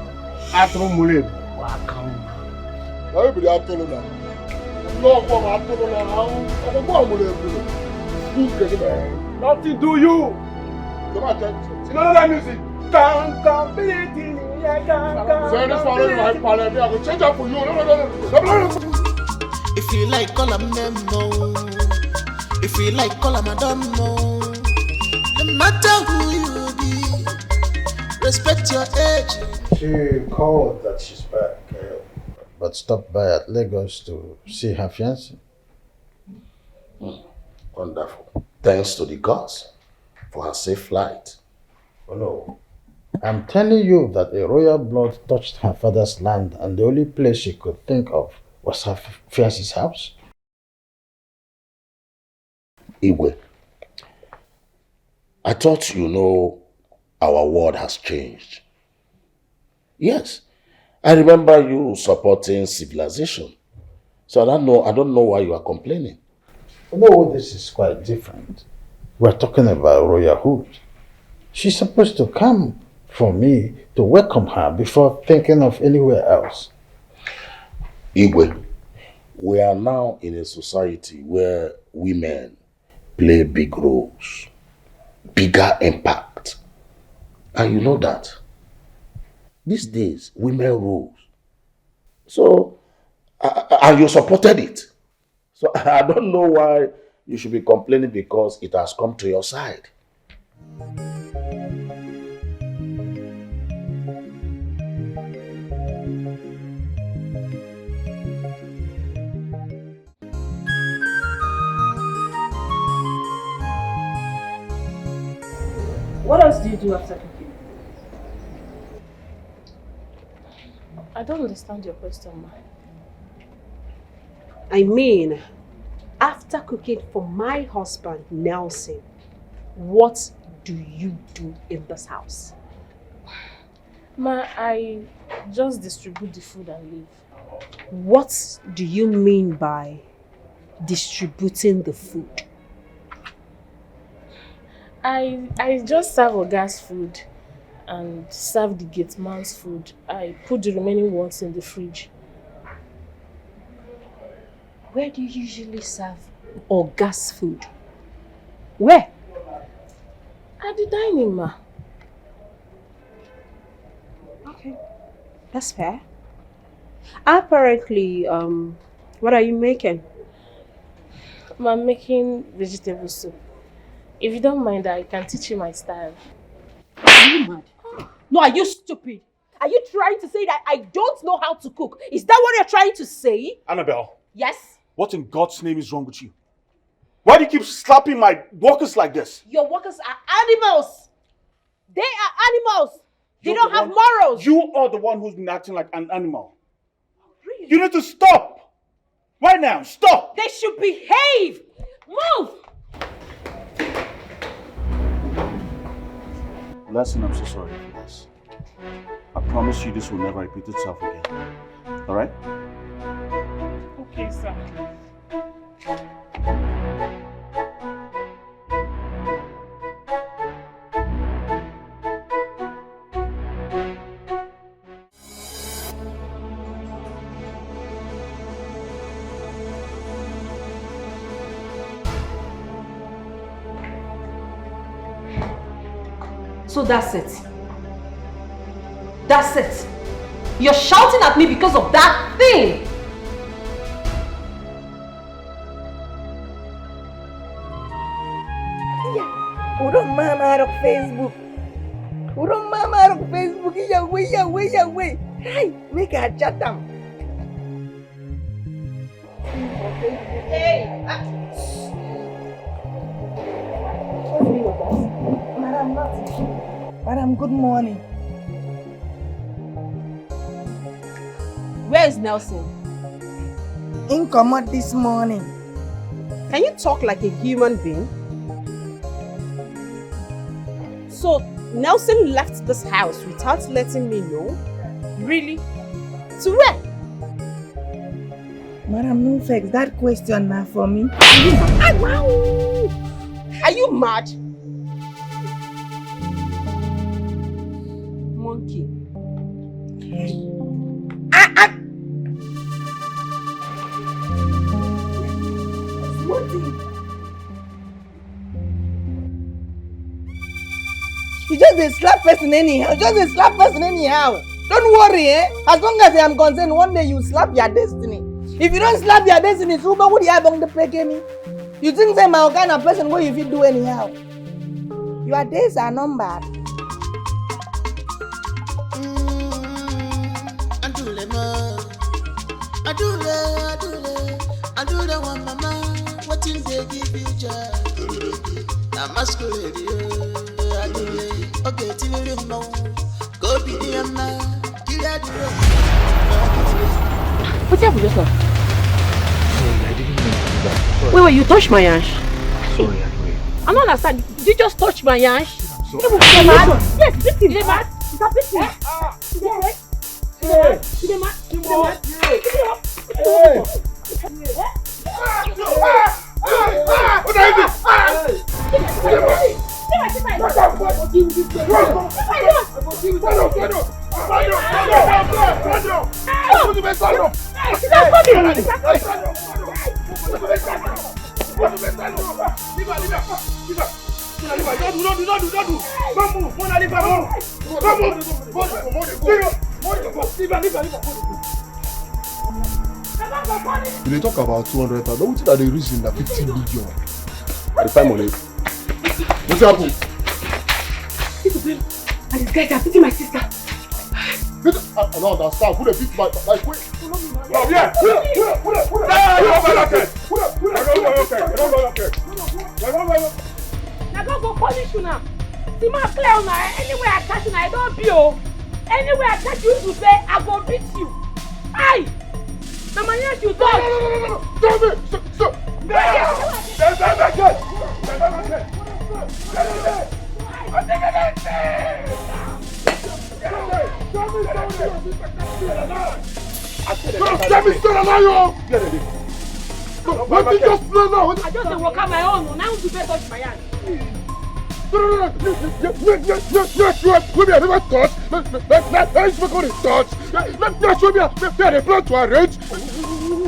Atro Muleb, welcome. Now you be the actor now. No, come actor now. I'm going Muleb. Nothing do you. Come on, tell you know that music. Can't say this one is my palette. I will change up for you. No. If you like, call a memo. If you like, call a madam. No matter who you be, respect your age. She called that she's back, but stopped by at Lagos to see her fiancé. Wonderful. Thanks to the gods for her safe flight. Oh no. I'm telling you that a royal blood touched her father's land, and the only place she could think of was her fiancé's house. Igwe, I thought you know our world has changed. Yes, I remember you supporting civilization. So I don't know why you are complaining. No, this is quite different. We're talking about royalhood. She's supposed to come for me to welcome her before thinking of anywhere else. Igwe, we are now in a society where women play big roles, bigger impact. And you know that. These days, women rule. So, and you supported it. So I don't know why you should be complaining because it has come to your side. What else do you do after cooking? I don't understand your question, ma. I mean, after cooking for my husband, Nelson, what do you do in this house? Ma, I just distribute the food and leave. What do you mean by distributing the food? I just serve Oga's food and serve the gate man's food. I put the remaining ones in the fridge. Where do you usually serve Oga's food? Where? At the dining, ma. Okay, that's fair. Apparently, what are you making? I'm making vegetable soup. If you don't mind, I can teach you my style. Are you mad? No, are you stupid? Are you trying to say that I don't know how to cook? Is that what you're trying to say? Annabelle. Yes? What in God's name is wrong with you? Why do you keep slapping my workers like this? Your workers are animals. They are animals. They don't have morals. You are the one who's been acting like an animal. Really? You need to stop. Right now, stop. They should behave. Move. Lesson, I'm so sorry for this. I promise you this will never repeat itself again. Alright? Okay, sir. So that's it. That's it. You're shouting at me because of that thing. Urong mama of Facebook. Urong mama of Facebook. Yaway. Hey, make a chat them. Hey. Madam, good morning. Where is Nelson? In commode this morning. Can you talk like a human being? So, Nelson left this house without letting me know? Really? To where? Madam, no vex. That question now for me. Are you mad? Monkey. You just a slap person anyhow. Don't worry, eh? As long as I am concerned, one day you slap your destiny. If you don't slap your destiny, so what would you have on the play me? You think I'm a kind of person where you feel do anyhow? Your days are numbered. Adule one mama, what things they give you joy? Na masquerade, adule, okay, till you know, go be the man, kill that What's up with yourself? Sorry, I didn't mean to do that. Sorry. Wait, you touched my ash. Sorry, Adwe. I don't understand. Did you just touch my ash? I'm You sorry. mad? Yes, listen. You mad? Is that listen? You mad? You mad? They talk about 200,000. Don't think that the reason that 50 million. The time on it. What's happened? And these guys are beating my sister. I don't understand. Who they beat my quick? Oh, yeah. Now go punish you now. See my play now. Anywhere I catch you now, I don't beat you. Anywhere I catch you to say, I go beat you. Aye. The man you touch. No. Stop it. Stop. What did you just play now? I just walk out my own. Now you better touch my hand. No. Maybe I never touch. Let's go to touch. Let's show me a plan to arrange.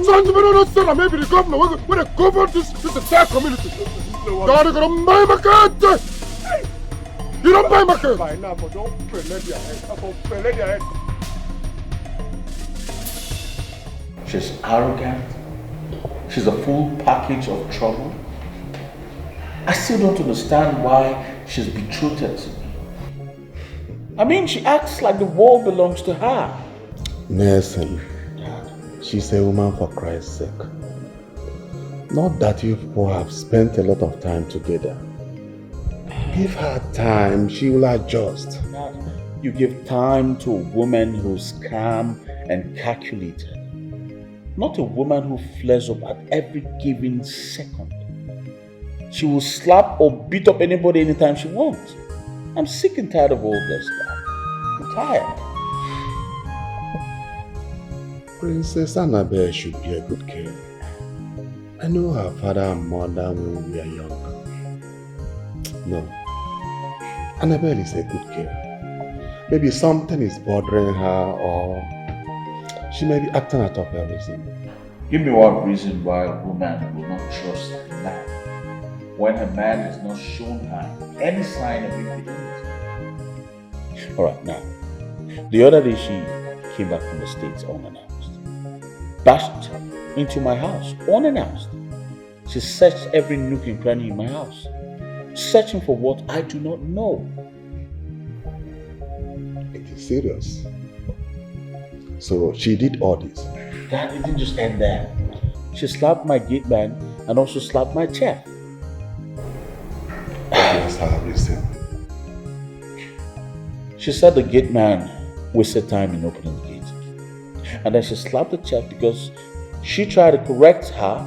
So don't say that maybe the governor will govern this entire community. God, you're gonna buy my cat. You don't buy my cat. By now, but don't let your head. She's arrogant. She's a full package of trouble. I still don't understand why she's betrothed to me. I mean, she acts like the world belongs to her. Nelson, she's a woman for Christ's sake. Not that you people have spent a lot of time together. Give her time, she will adjust. You give time to a woman who's calm and calculated, not a woman who flares up at every given second. She will slap or beat up anybody anytime she wants. I'm sick and tired of all this stuff. I'm tired. Princess Annabelle should be a good girl. I know her father and mother when we were young. No. Annabelle is a good girl. Maybe something is bothering her or she may be acting out of her reason. Give me one reason why a woman will not trust a man when a man has not shown her any sign of infidelity. Alright, now, the other day she came back from the States unannounced. Bashed into my house unannounced. She searched every nook and cranny in my house, searching for what I do not know. It is serious. So she did all this. That didn't just end there. She slapped my gate man and also slapped my chair. That's her reason. She said the gate man wasted time in opening the gate. And then she slapped the chef because she tried to correct her,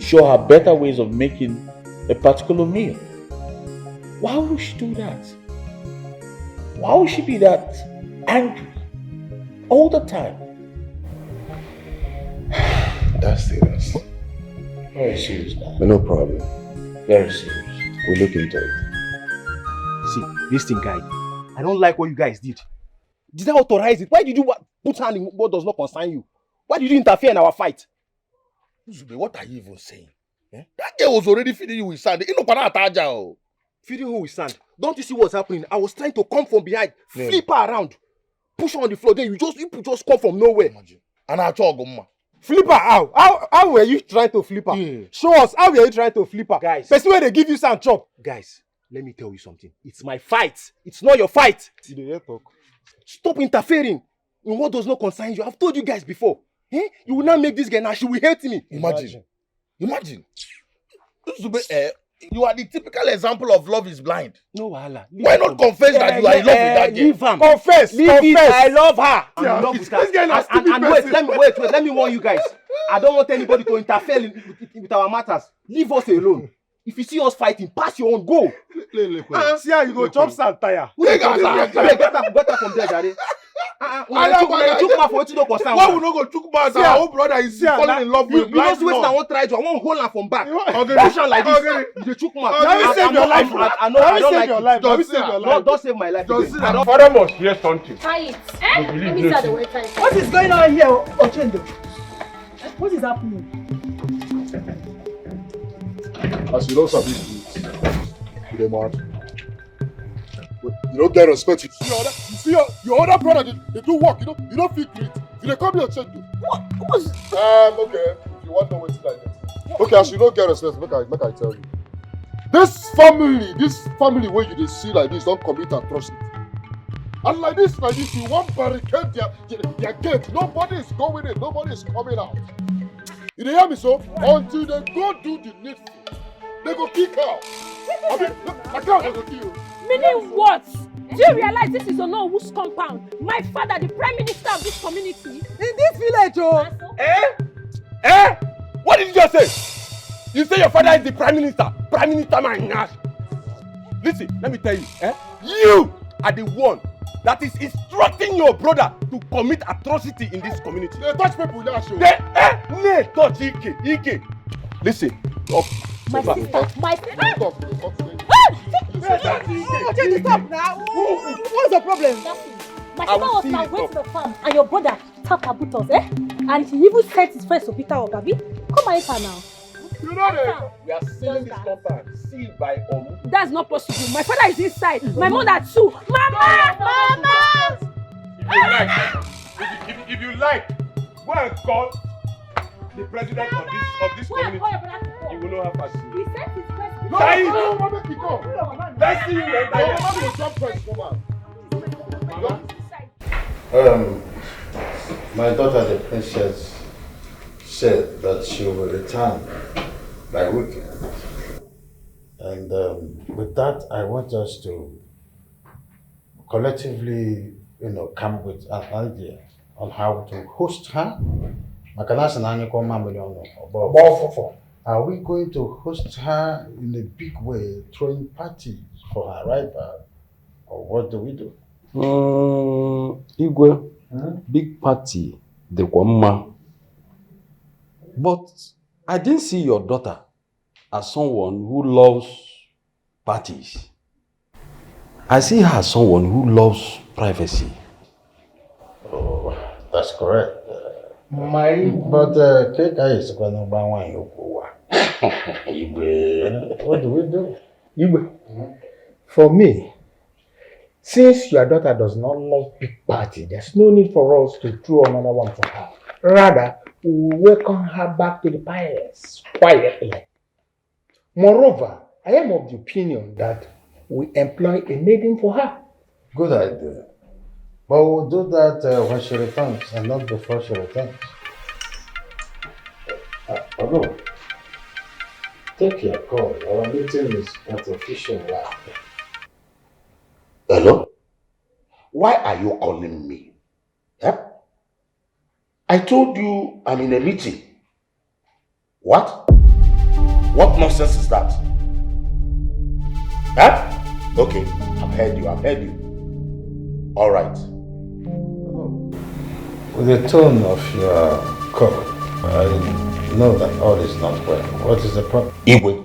show her better ways of making a particular meal. Why would she do that? Why would she be that angry all the time? That's serious. Very serious now. No problem. Very serious. We'll look into it. See, listen, guy. I don't like what you guys did. Did I authorize it? Why did you put hand in what does not concern you? Why did you interfere in our fight? Zube, what are you even saying? Eh? That girl was already feeding you with sand. Feeding her with sand? Don't you see what's happening? I was trying to come from behind, flip her around, push her on the floor, then you just come from nowhere. Imagine. And I talk, Flip her how? How were you trying to flip her? Yeah. Show us, how were you trying to flip her? Guys. Person where they give you sand chop. Guys, let me tell you something. It's my fight. It's not your fight. Stop interfering in what does not concern you. I've told you guys before. Eh? You will not make this girl now. She will hate me. Imagine. You are the typical example of love is blind. No, wahala. Why not confess that you are in love with that girl? Leave her. Confess. I love her. I'm in love with her. And wait, let me warn you guys. I don't want anybody to interfere with our matters. Leave us alone. If you see us fighting, pass your own, go. See how you go chop sand tire. Get her from there, Jare. Why we no go chook mouth? Our own brother is falling in love with blind man. You just wait, I won't try to. I won't hold her from back. Push her like this. You chook mouth. Don't save your life. I don't like it. Don't save my life. Father must hear something. Try it. Let me start the way time. What is going on here, Ochendo? What is happening? As you don't sabi you man. You don't get respect. You see your other brother, they do work, you don't feel great. They come here and check you. What was okay. If you want to know what's like that. Okay, as you don't get respect, make I tell you. This family where you see like this don't commit atrocity. And like this, you want barricade their gate. Nobody is going in, nobody is coming out. You hear me so? Until they go do the needful. They go kick out. I can't go kill you. Meaning what? Do you realize this is Onowu's compound? My father, the prime minister of this community. In this village, oh. What did you just say? You say your father is the prime minister? Prime minister, my gosh. Listen, let me tell you. You are the one that is instructing your brother to commit atrocity in this community. They touch people, they show. They touch Ike. Listen. My sister. Stop now. What's the problem? My sister was now going to the farm and your brother tapped her buttons, And he even sent his friends to beat her up, Abi. Come and her now. You know that we are sealing this compound, sealed by Omu. That's not possible. My father is inside. My mother too. Mama! If you like, go and call the president of this community. You will know how fast he is. He sent his friends. Let's see you My daughter, the princess, said that she will return by weekend. And with that, I want us to collectively, come with an idea on how to host her. Are we going to host her in a big way, throwing parties for her arrival, or what do we do? Igwe, big party, the Kwamma. But I didn't see your daughter as someone who loves parties. I see her as someone who loves privacy. Oh, that's correct. But Keka is going to buy one. What do we do? Igwe, for me, since your daughter does not love big party, there's no need for us to throw another one for her. Rather, we welcome her back to the palace quietly. Moreover, I am of the opinion that we employ a maiden for her. Good idea. But we'll do that when she returns and not before she returns. Hello. Take your call. Our meeting is at official now. Hello? Why are you calling me? Huh? I told you I'm in a meeting. What? What nonsense is that? Huh? Okay, I've heard you. All right. With the tone of your call, I know that all is not well. What is the problem? Igwe,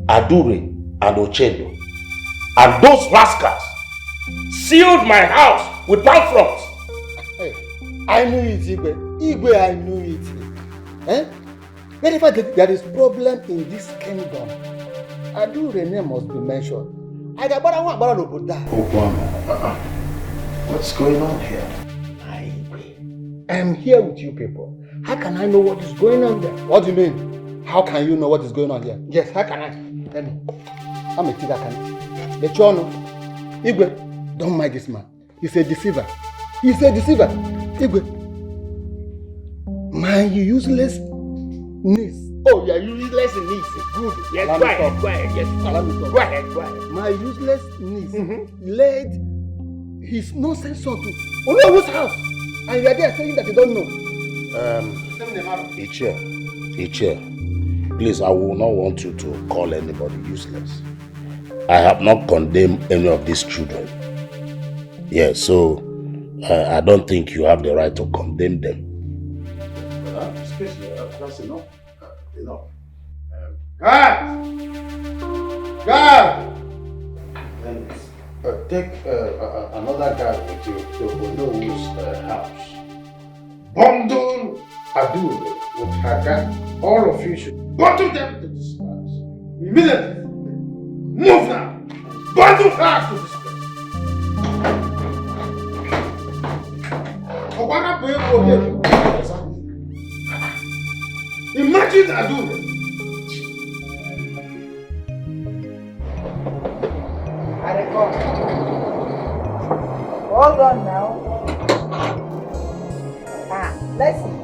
Adure, and Ochendo, and those rascals sealed my house with palm fronds. Hey, I knew it, Igwe. Igwe, I knew it. Eh? Whenever there is problem in this kingdom, Adure name must be mentioned. What's going on here? I am here with you people. How can I know what is going on there? What do you mean? How can you know what is going on here? Yes, how can I? Tell me. I'm a Tiga Can. Lechono. Igwe, don't mind this man. He's a deceiver. Igwe. My useless niece. Oh, you're useless niece. Good. Yes, go ahead. Yes, go ahead. My useless niece led his nonsense son to Olowo's house. And you are there saying that you don't know. Ichie, please, I will not want you to call anybody useless. I have not condemned any of these children. Yeah, so I don't think you have the right to condemn them. That's enough. God! Then take another guy with you to Onowo's house. Bundle Adure with her gang. All of you should bundle them to this place. Immediately. Move now. Bundle her to this place. Imagine Adure. Hold on now. Let's see.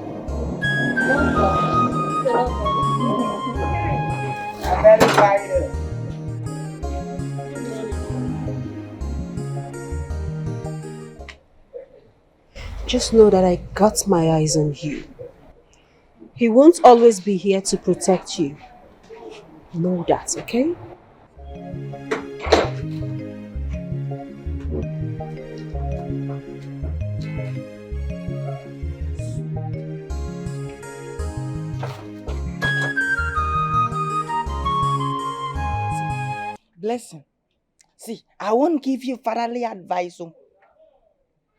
I'm very tired. Just know that I got my eyes on you. He won't always be here to protect you. Know that, okay? Blessing. See, I won't give you fatherly advice.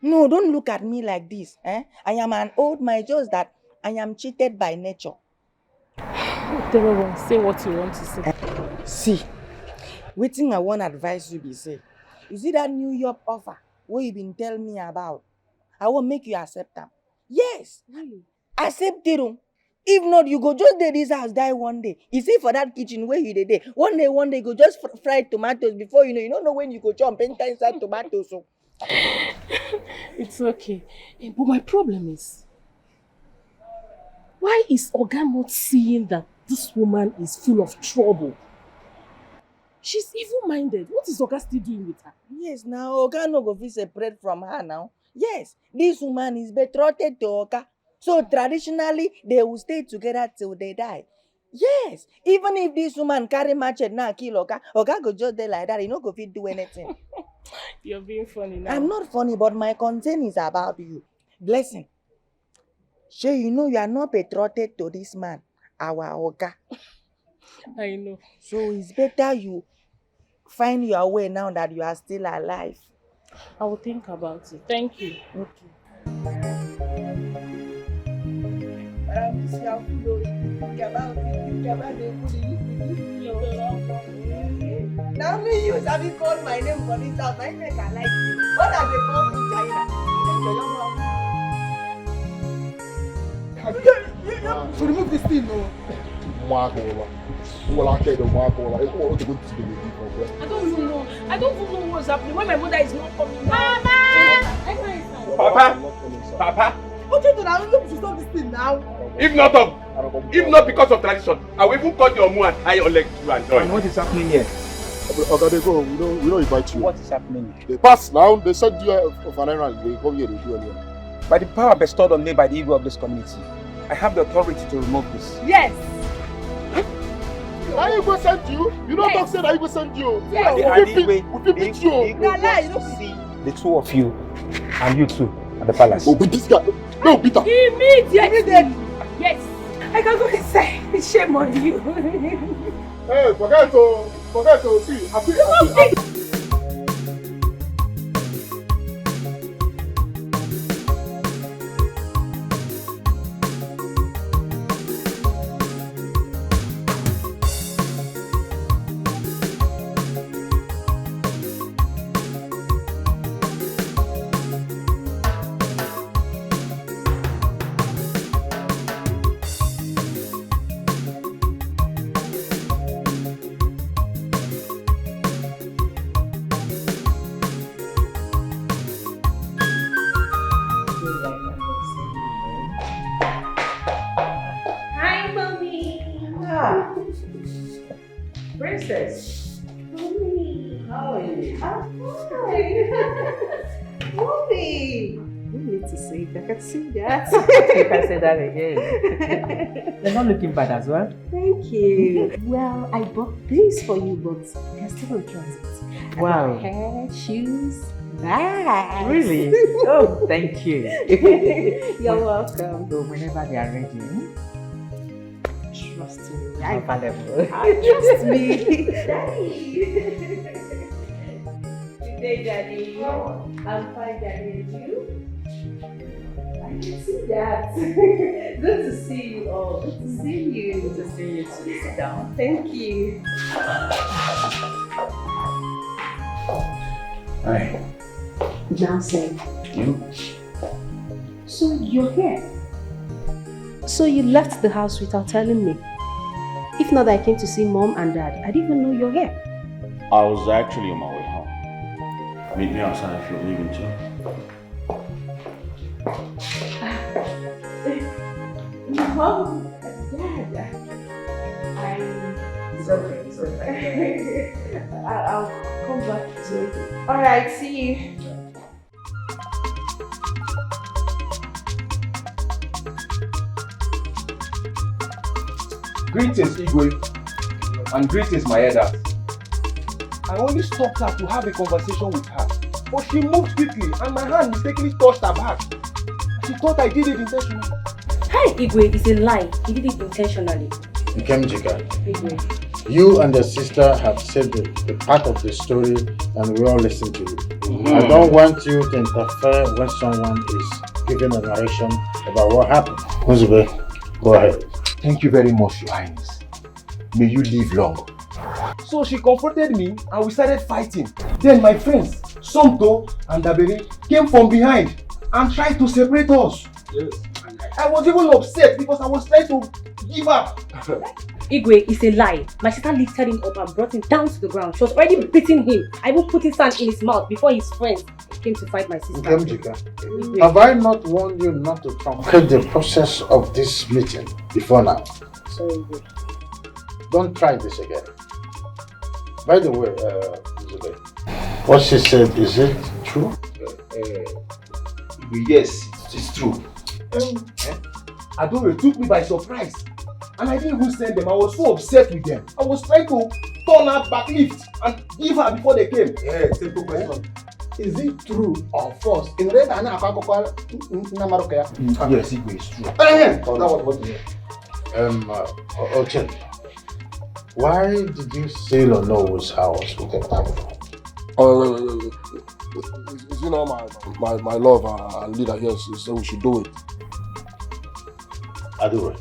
No, don't look at me like this. I am an old man, just that I am cheated by nature. Say what you want to say. See, waiting I want advice you be say. You see that New York offer what you been telling me about? I will make you accept them. Yes. Really? Accept it. If not, you go just dey this house die one day. You see for that kitchen where you dey. One day you go just fry tomatoes before you don't know when you go jump enter inside tomatoes. So. It's okay. But my problem is, why is Oga not seeing that this woman is full of trouble? She's evil-minded. What is Oga still doing with her? Yes, now Oga no go fit separate from her now. Yes, this woman is betrothed to Oga. So traditionally, they will stay together till they die. Yes, even if this woman carry machete now kill Oga, Oga go just there like that. He no go fit do anything. You're being funny now. I'm not funny, but my concern is about you. Blessing. Sure, you know you are not betrothed to this man, our Oga. I know. So it's better you find your way now that you are still alive. I will think about it. Thank you. Okay. This your food, oh, think about it. Think about the food you now me you have called my name for this house. I make I like you. What does they call in China? So remove this thing, no. Marcola. Well, I can't do Marcola. It's all to go to the baby. I don't even know. I don't even know what's happening. When my mother is not coming. Mama! Papa! What you do now? Look to stop this thing now. If not because of tradition, I will even cut your mouth and tie your leg to and join. And what is happening here? Okay, they go. We don't invite you. What is happening? They pass now. They send you of an errand. They come here. They do anything. By the power bestowed on me by the Igwe of this community, I have the authority to remove this. Yes. I Igwe send you. You don't talk say that Igwe send you. Yes. We beat you. The two of you and you two at the palace. Oh, but this guy. No, Peter. Immediately. Yes. I can go inside. Shame on you. Hey, forget to see. Happy. Princess. Mommy. How are you? I'm fine. Mommy. You need to say it. I can see that. You can say that again. You're not looking bad as well. Thank you. Well, I bought these for you, but they're still in transit. Wow. Hair, shoes, bags. Really? Oh, thank you. You're welcome. So whenever they are ready, trust me. I'm available. Trust me. Daddy. Good day, Daddy. I'm fine, Daddy. And you? I can see that. Good to see you all. Good to see you. Good to see you too. Sit down. Thank you. Hi. Johnson. You? So you're here? So you left the house without telling me? If not that I came to see Mom and Dad, I didn't even know you're here. I was actually on my way home. Meet me outside if you're leaving too. Mom and Dad. It's okay. It's okay. I'll come back to you. Alright, see you. Greetings, Igwe, and greetings, my elders. I only stopped her to have a conversation with her, but she moved quickly and my hand mistakenly touched her back. She thought I did it intentionally. Hi, Igwe, it's a lie. He did it intentionally. Nkemjika, Igwe. you and your sister have said the part of the story and we all listen to you. I don't want you to interfere when someone is giving a narration about what happened. Uzube, go ahead. Thank you very much, Your Highness. May you live long. So she confronted me and we started fighting. Then my friends, Somto and Dabere, came from behind and tried to separate us. Yes. I was even upset because I was trying to give up. Igwe, it's a lie. My sister lifted him up and brought him down to the ground. She was already beating him. I even put his hand in his mouth before his friends came to fight my sister. Nkemjika, have I not warned you not to truncate the process of this meeting before now? Sorry, Igwe. Don't try this again. By the way, Elizabeth, what she said, is it true? Yes, it's true. Adore took me by surprise. And I didn't even send them. I was so upset with them. I was trying to turn her back lift and give her before they came. Yeah, simple question. Is it true or false? In red and Yes, it is true. That was what you Ochen, why did you sail on Noah's house with a camera? You know, my love and leader here so we should do it. I do it.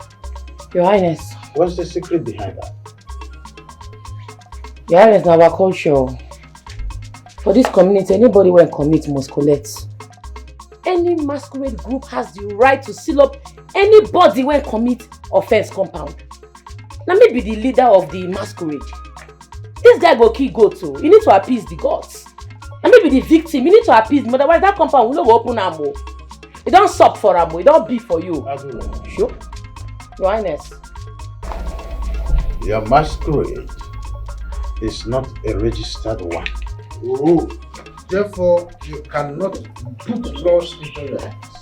Your Highness. What's the secret behind that? Your Highness, now our culture. For this community, anybody when commit must collect. Any masquerade group has the right to seal up anybody when commit offense compound. Now maybe the leader of the masquerade. This guy go kill goat too. You need to appease the gods. And maybe the victim, you need to appease them. Otherwise that compound will not go open ammo. It don't sup for ammo, it don't be for you. Sure? Your Highness. Your masquerade is not a registered one. Oh, therefore you cannot put laws into your hands.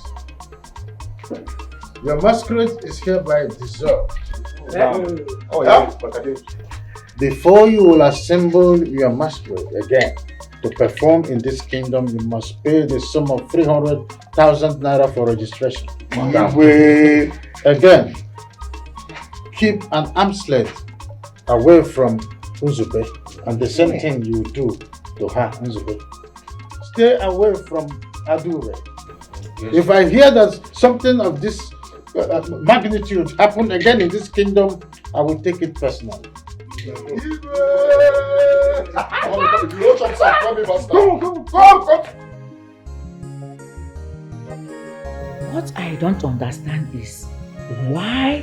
Your masquerade is hereby dissolved. Before you will assemble your masquerade again to perform in this kingdom, you must pay the sum of 300,000 naira for registration. Again, keep an arm's length away from Nzube, and the same thing you do to her, Nzube. Stay away from Adure. Yes. If I hear that something of this magnitude happen again in this kingdom, I will take it personally. What I don't understand is why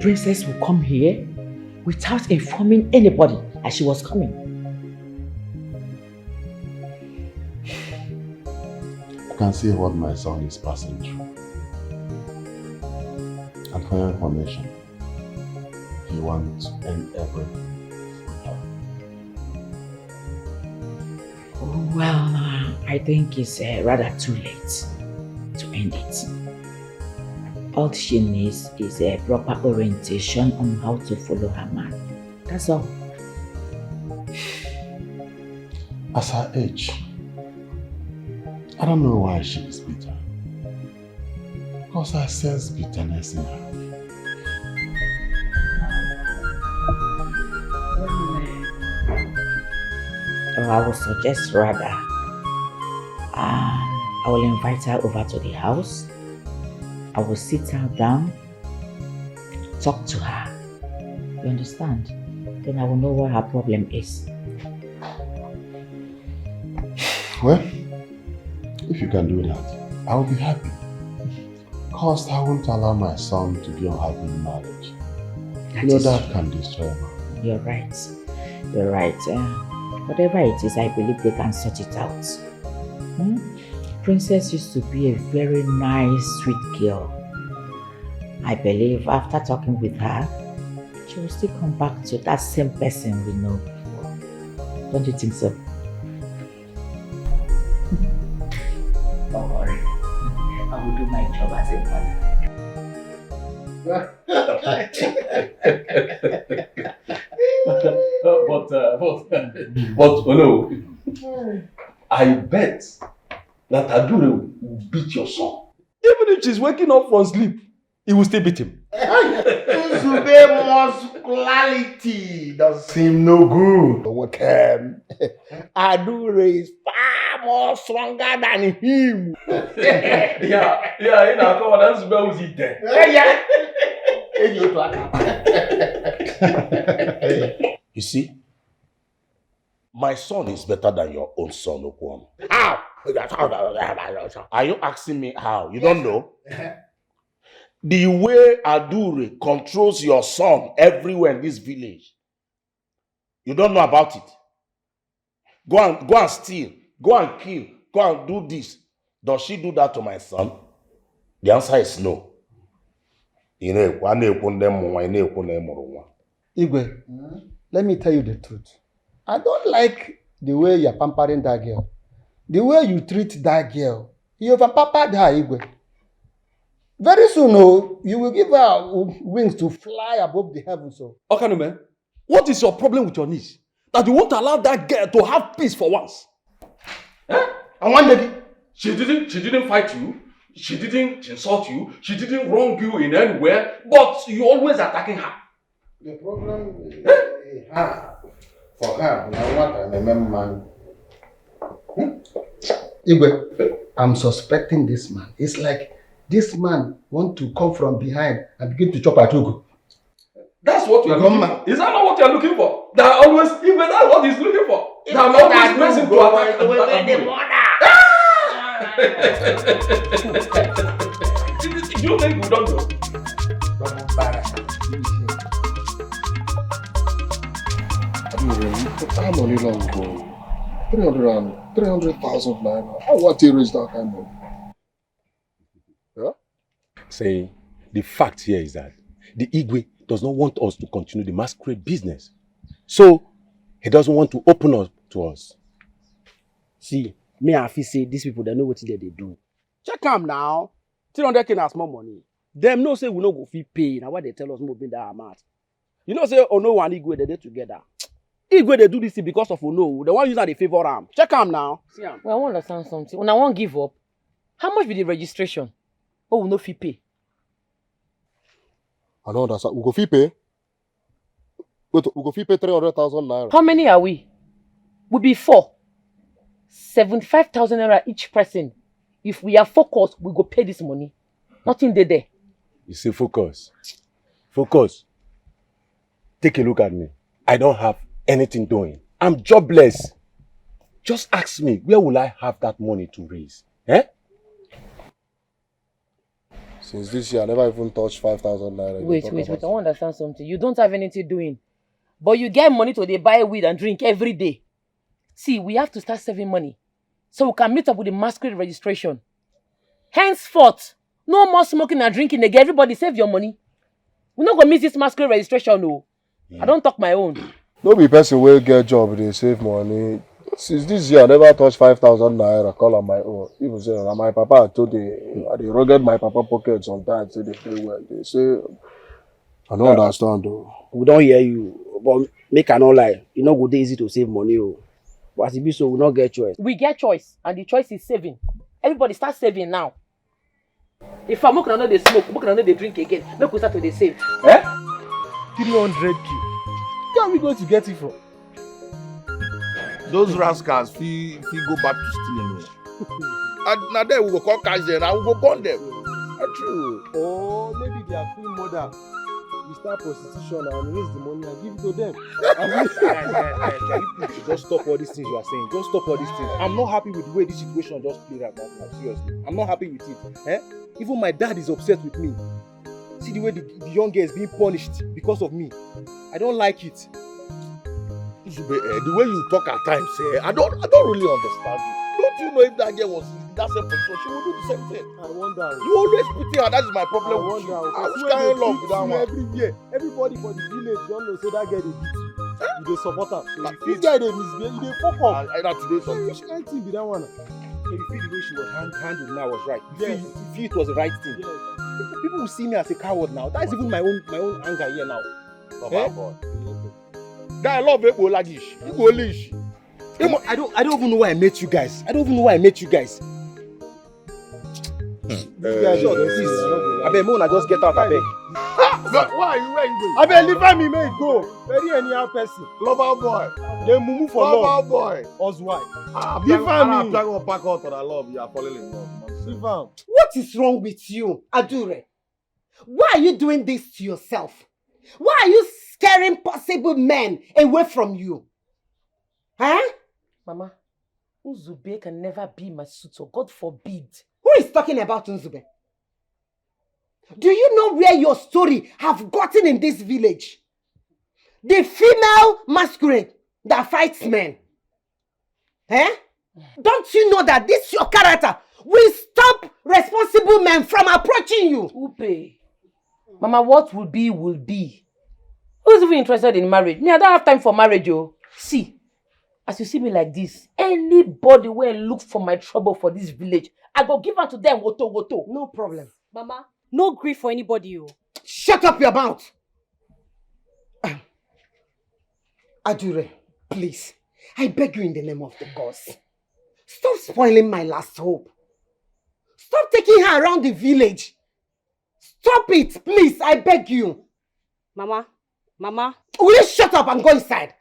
Princess will come here without informing anybody as she was coming. You can see what my son is passing through. And for your information, he wants to end everything with her. Well, I think it's rather too late to end it. All she needs is a proper orientation on how to follow her man. That's all. As her age, I don't know why she is bitter. Because I sense bitterness in her. I would suggest rather I will invite her over to the house. I will sit her down, talk to her. You understand? Then I will know what her problem is. Well, if you can do that, I will be happy. Because I won't allow my son to be unhappy in marriage. That can destroy her. You're right. You're right. Whatever it is, I believe they can sort it out. Princess used to be a very nice, sweet girl. I believe after talking with her, she will still come back to that same person we know before. Don't you think so? Don't worry. I will do my job as a mother. But no, I bet that Adure will beat your son. Even if she's waking up from sleep, he will still beat him. Nzube muscularity does seem no good. Adure is far more stronger than him. yeah, you know, come on, Nzube was it there. You see, my son is better than your own son, Okwon. How? Are you asking me how? You don't know? The way Adure controls your son everywhere in this village, you don't know about it. Go and steal, go and kill, go and do this. Does she do that to my son? The answer is no. Igwe, let me tell you the truth. I don't like the way you're pampering that girl. The way you treat that girl. You have pampered her, Igwe. Very soon, oh, you will give her wings to fly above the heavens. So. Okanume, what is your problem with your niece? That you won't allow that girl to have peace for once? Eh? And one lady, she didn't fight you, she didn't insult you, she didn't wrong you in anywhere, but you always attacking her. The problem is for her, I want to remember man. Igwe, I'm suspecting this man. It's like this man want to come from behind and begin to chop at Ugu. That's what you are looking for. Is that not what you are looking for? That always, even that's what he's looking for. That I'm always pressing to attack the Do you think we don't know? How money long ago? 300,000 naira. I want to raise that kind of money. Yeah? Say, the fact here is that the Igwe does not want us to continue the masquerade business. So, he doesn't want to open up to us. See, me and Afi say these people, they know what they do. Check them now. 300k na small money. Them no say we no go fit pay. Now why they tell us more than that amount? You know say Ono and Igwe they together. Igwe they do this thing because of Ono. The one using the favor am. Check them now. See am. Well, I want to understand something. When I won't give up, how much be the registration? Oh, we no fit pay. I don't understand. We go fit pay? Wait, we go fit pay 300,000 naira. How many are we? We be 4. 75,000 naira each person. If we are focused, we go pay this money. Nothing there. You say focus. Focus. Take a look at me. I don't have anything doing. I'm jobless. Just ask me, where will I have that money to raise? Eh? Since this year, I never even touched 5,000 naira. Wait. I want to understand something. You don't have anything doing. But you get money to buy weed and drink every day. See, we have to start saving money. So we can meet up with the masquerade registration. Henceforth, no more smoking and drinking again. Everybody save your money. We're not going to miss this masquerade registration, no. I don't talk my own. No be person will get job, they save money. Since this year, I never touched 5,000 naira, call on my own. Even say, my papa told they rugged my papa pocket sometimes, say they pay well. They say, I don't understand though. We don't hear you, but make I not lie. It's not good easy to save money. But as it be so, we not get choice. We get choice, and the choice is saving. Everybody start saving now. If I'm not going to smoke, I'm not going to drink again. Make we start to save. Eh? 300k. Where are we going to get it from? Those rascals feel go back to stealing. And now then we go call catch them and we go burn them. That's true. Oh, maybe their queen mother will start prostitution and raise the money and give it to them. You just stop all these things you are saying. Just stop all these things. I'm not happy with the way this situation just played out. Seriously, I'm not happy with it. Eh? Even my dad is upset with me. See the way the young girl is being punished because of me. I don't like it. The way you talk at times, I don't really understand you. Don't you know if that girl was in that same position, she would do the same thing? I wonder. You always pity her. That is my problem with you. I was carrying love with that one. Every year, everybody for the village don't know say that girl dey beat you. You dey support her. This guy dey misbehave. You dey fuck up. That today something. Which kind thing be that one? So you feel the way she was handled now was right. You feel it was the right thing. People will see me as a coward now. That's even my own anger here now. Guy, I love it. I don't even know why I met you guys. I beg, Mona, just get out. I beg. Where are you going? I beg, leave me, may go. Very anyhow person. Lover boy. They move for love. Lover boy. Huswife. Leave me. I'm trying to pack out for I love. You are falling in love. Leave him. What is wrong with you, Adure? Why are you doing this to yourself? Why are you scaring possible men away from you? Huh? Mama, Nzube can never be my suitor. God forbid. Who is talking about Nzube? Do you know where your story have gotten in this village? The female masquerade that fights men. Eh? Don't you know that this your character will stop responsible men from approaching you? Upe. Mama, what will be, will be. Who's even interested in marriage? Me, I don't have time for marriage, oh. See, as you see me like this, anybody will look for my trouble for this village, I go give her to them, woto. No problem. Mama, no grief for anybody. Shut up your mouth! Adure, please, I beg you in the name of the gods. Stop spoiling my last hope. Stop taking her around the village. Stop it, please, I beg you. Mama. Will you shut up and go inside?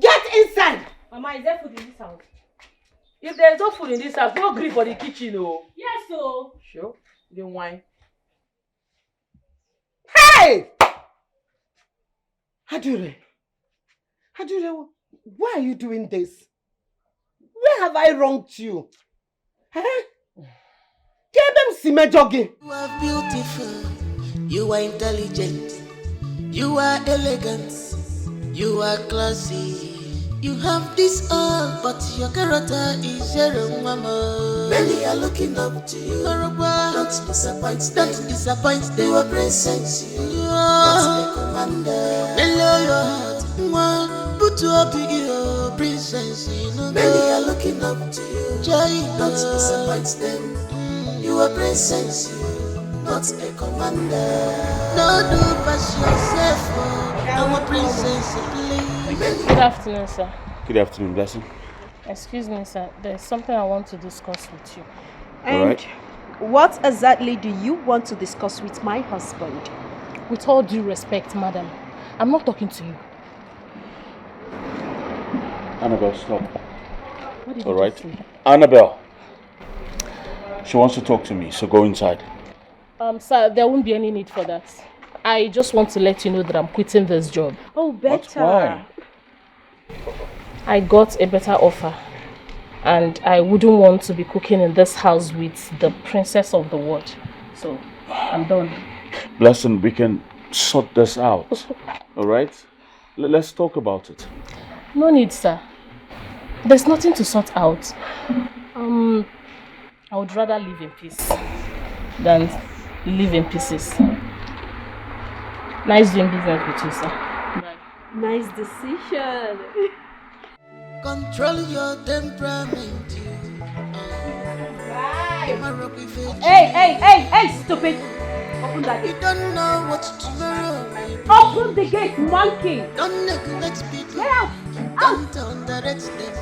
Get inside! Mama, is there food in this house? If there's no food in this house, no grief for the kitchen, oh. Yes, so. Sure, the wine. Hey! Adure, why are you doing this? Where have I wronged you? Huh? Get them simejogi. You are beautiful, you are intelligent, you are elegant, you are classy. You have this all, but your character is zero, mama. Many are looking up to you. Don't disappoint them. You are princess, you are the commander. Mellow your heart, put you up to your princess. Many are looking up to you. Don't disappoint them. You are princess, not a commander. No, do pass yourself. I'm a princess, please. Good afternoon, sir. Good afternoon, Blessing. Excuse me, sir. There's something I want to discuss with you. And what exactly do you want to discuss with my husband? With all due respect, madam, I'm not talking to you. Annabelle, stop. What did All you right. just say? Annabelle. She wants to talk to me, so go inside. Sir, there won't be any need for that. I just want to let you know that I'm quitting this job. Oh, better. Why? I got a better offer. And I wouldn't want to be cooking in this house with the princess of the world. So, I'm done. Blessing, we can sort this out. All right? Let's talk about it. No need, sir. There's nothing to sort out. I would rather live in peace than live in pieces. Nice doing business with you, sir. Bye. Nice decision. Control your temperament. Hey, stupid. Open that gate. You don't know what tomorrow. Open the gate, monkey. Don't neglect people. Get out. Don't underrate them.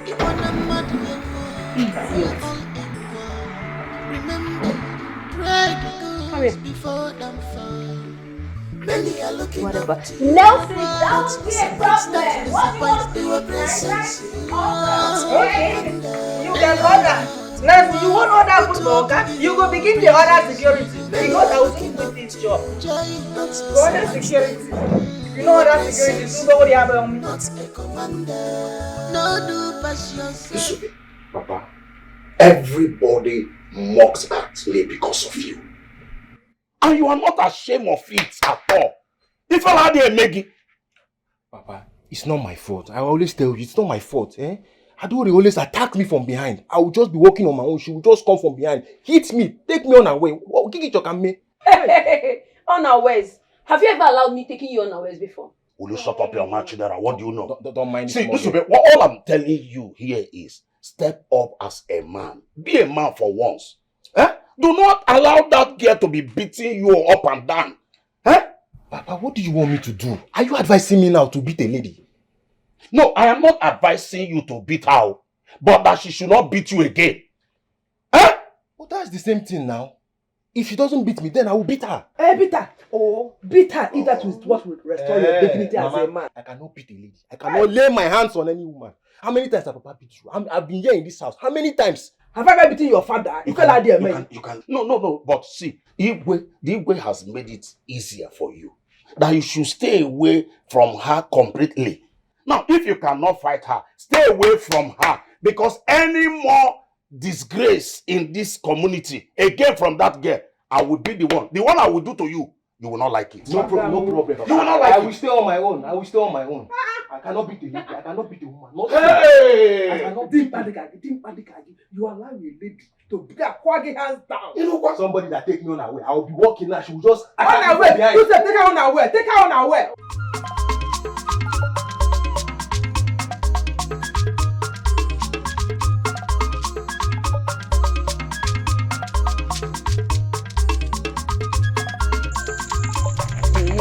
You wanna mad Idiot. Remember, pride goes before them fall. Many are looking Whatever. up to you. Nelson, that would be a problem. What Disappoint they were princess. Okay, you can order. Now, you won't order food for Oga. You go begin the order security. Because I will soon quit this job. Go order security. You know order security. So nobody have on me. No do pass yourself. Listen, Papa, everybody mocks Atile because of you. And you are not ashamed of it at all. If I had a Maggie. Papa, it's not my fault. I always tell you, it's not my fault. Adore always attack me from behind. I will just be walking on my own. She will just come from behind, hit me, take me on her way. Hey, unawares. Have you ever allowed me taking you unawares before? Will you shut up your mouth, Chidera? What do you know? Don't mind. See, listen, all I'm telling you here is step up as a man. Be a man for once. Do not allow that girl to be beating you up and down. Papa, what do you want me to do? Are you advising me now to beat a lady? No, I am not advising you to beat her, but that she should not beat you again. Well, that's the same thing now. If she doesn't beat me, then I will beat her. Beat her. Oh, beat her. If that is what will restore your dignity as a man. I cannot beat a lady. I cannot lay my hands on any woman. How many times have Papa beat you? I've been here in this house. How many times? Have I ever beaten your father? You can't there, man. You can. No. But see, the Igwe has made it easier for you. That you should stay away from her completely. Now, if you cannot fight her, stay away from her. Because any more disgrace in this community, again from that girl, I will be the one. The one I will do to you, you will not like it. No problem. You will not like it. I will stay on my own. I cannot beat the lady. I cannot beat the woman. Hey! I cannot beat you allow a lady to beat her quaggy hands down. You know what? Somebody that take me on her way. I will be walking now. She will just on her way. You said take her on her way. Take her on her way.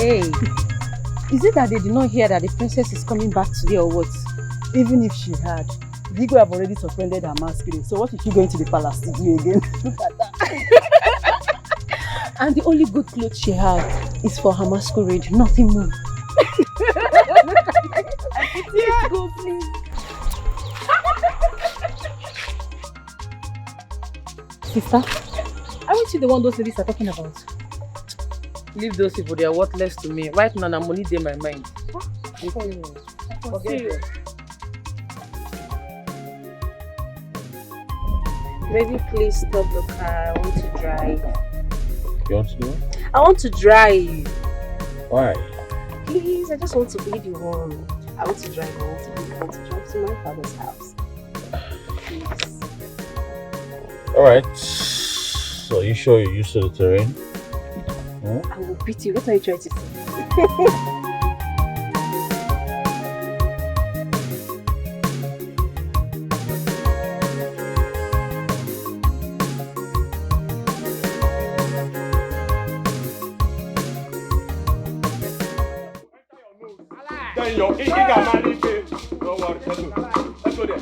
Hey, is it that they did not hear that the princess is coming back today or what? Even if she had, Vigo have already suspended her masquerade. So what is she going to the palace to do again? Look at that. And the only good clothes she has is for her masquerade, nothing more. Let's go, please. Sister, aren't you the one those ladies are talking about? Leave those people, they are worthless to me. Right now, I'm only in my mind. Forget them. Maybe please stop the car. I want to drive. You want to do it? I want to drive. Why? Please, I just want to be the one. I want to drive. I want to drive to my father's house. Please. Alright. So you sure you're used to the terrain? I will beat you. What are you trying to say? Then your don't worry, let's go there.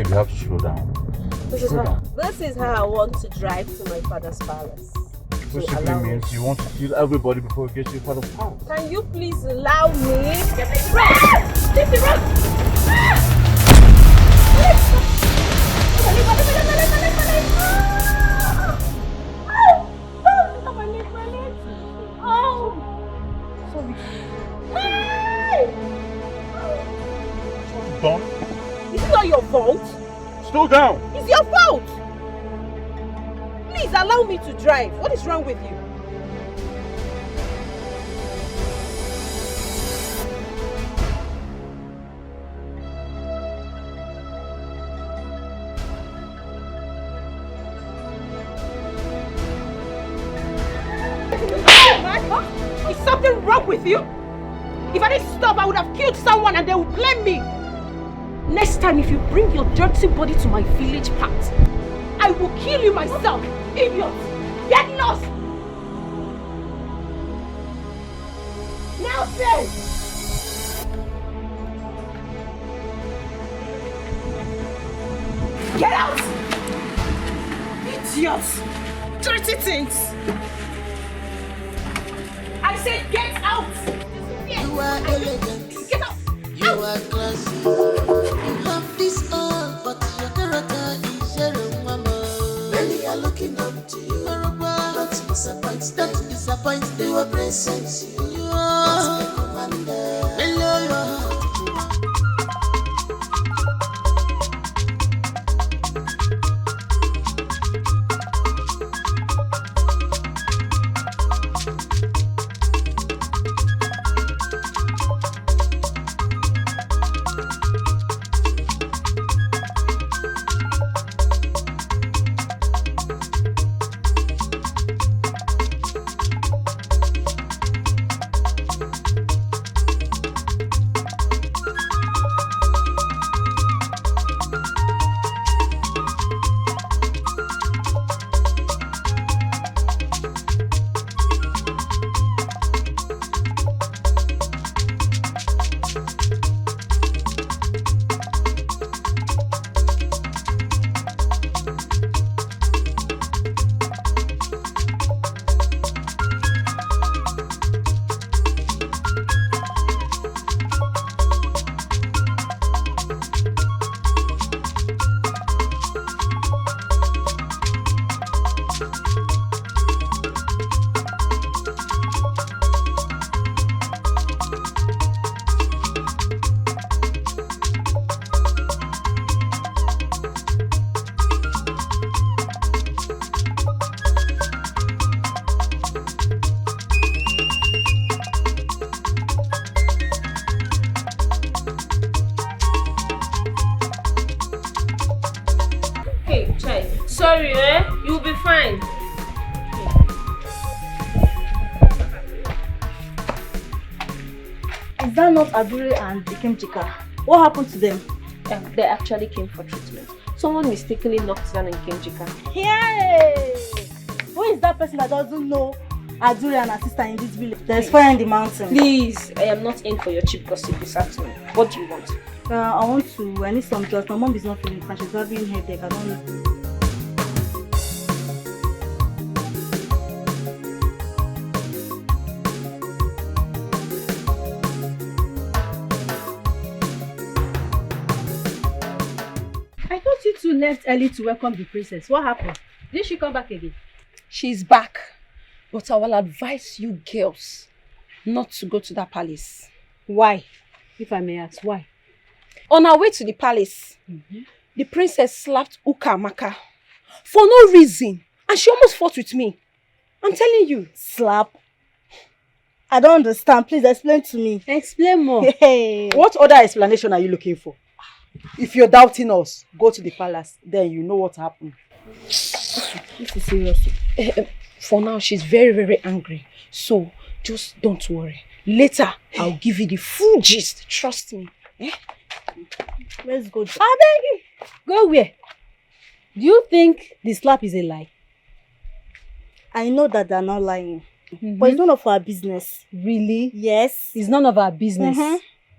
You have to slow down. This is how I want to drive to my father's palace. Which simply means you want to kill everybody before you get to your father's house. Can you please allow me? Take the road! Done? Is it not your fault? Slow down! It's your fault! Please allow me to drive. What is wrong with you? Is something wrong with you? If I didn't stop, I would have killed someone and they would blame me. Next time, if you bring your dirty body to my village path, I will kill you myself, idiot! Get lost! Now then! Get out! Idiots! Dirty things! I said get out! You are elegant. Get out! You are classy. You have this all, but your character is your mama. Many are looking up to you. Don't disappoint them. They will present you. You are the commander. Hello, worry, eh? You'll be fine. Is that not Adure and Ikem Chika? What happened to them? They actually came for treatment. Someone mistakenly knocked down Ikem Chika. Yay! Who is that person that doesn't know Adure and her sister in this village? There's fire in the mountain. Please, I am not in for your cheap gossip this afternoon. What do you want? I need some drugs. My mom is not feeling fine. She's having headache. I don't know. I thought you two left early to welcome the princess. What happened? Did she come back again? She's back. But I will advise you girls not to go to that palace. Why? If I may ask, why? On our way to the palace, the princess slapped Ukamaka for no reason. And she almost fought with me. I'm telling you. Slap? I don't understand. Please explain to me. Explain more. Hey. What other explanation are you looking for? If you're doubting us, go to the palace. Then you know what happened. This is serious. For now, she's very, very angry. So, just don't worry. Later, I'll give you the full gist. Trust me. Eh? Let's go. I beg you. Go where? Do you think the slap is a lie? I know that they're not lying. But it's none of our business. Really? Yes. It's none of our business.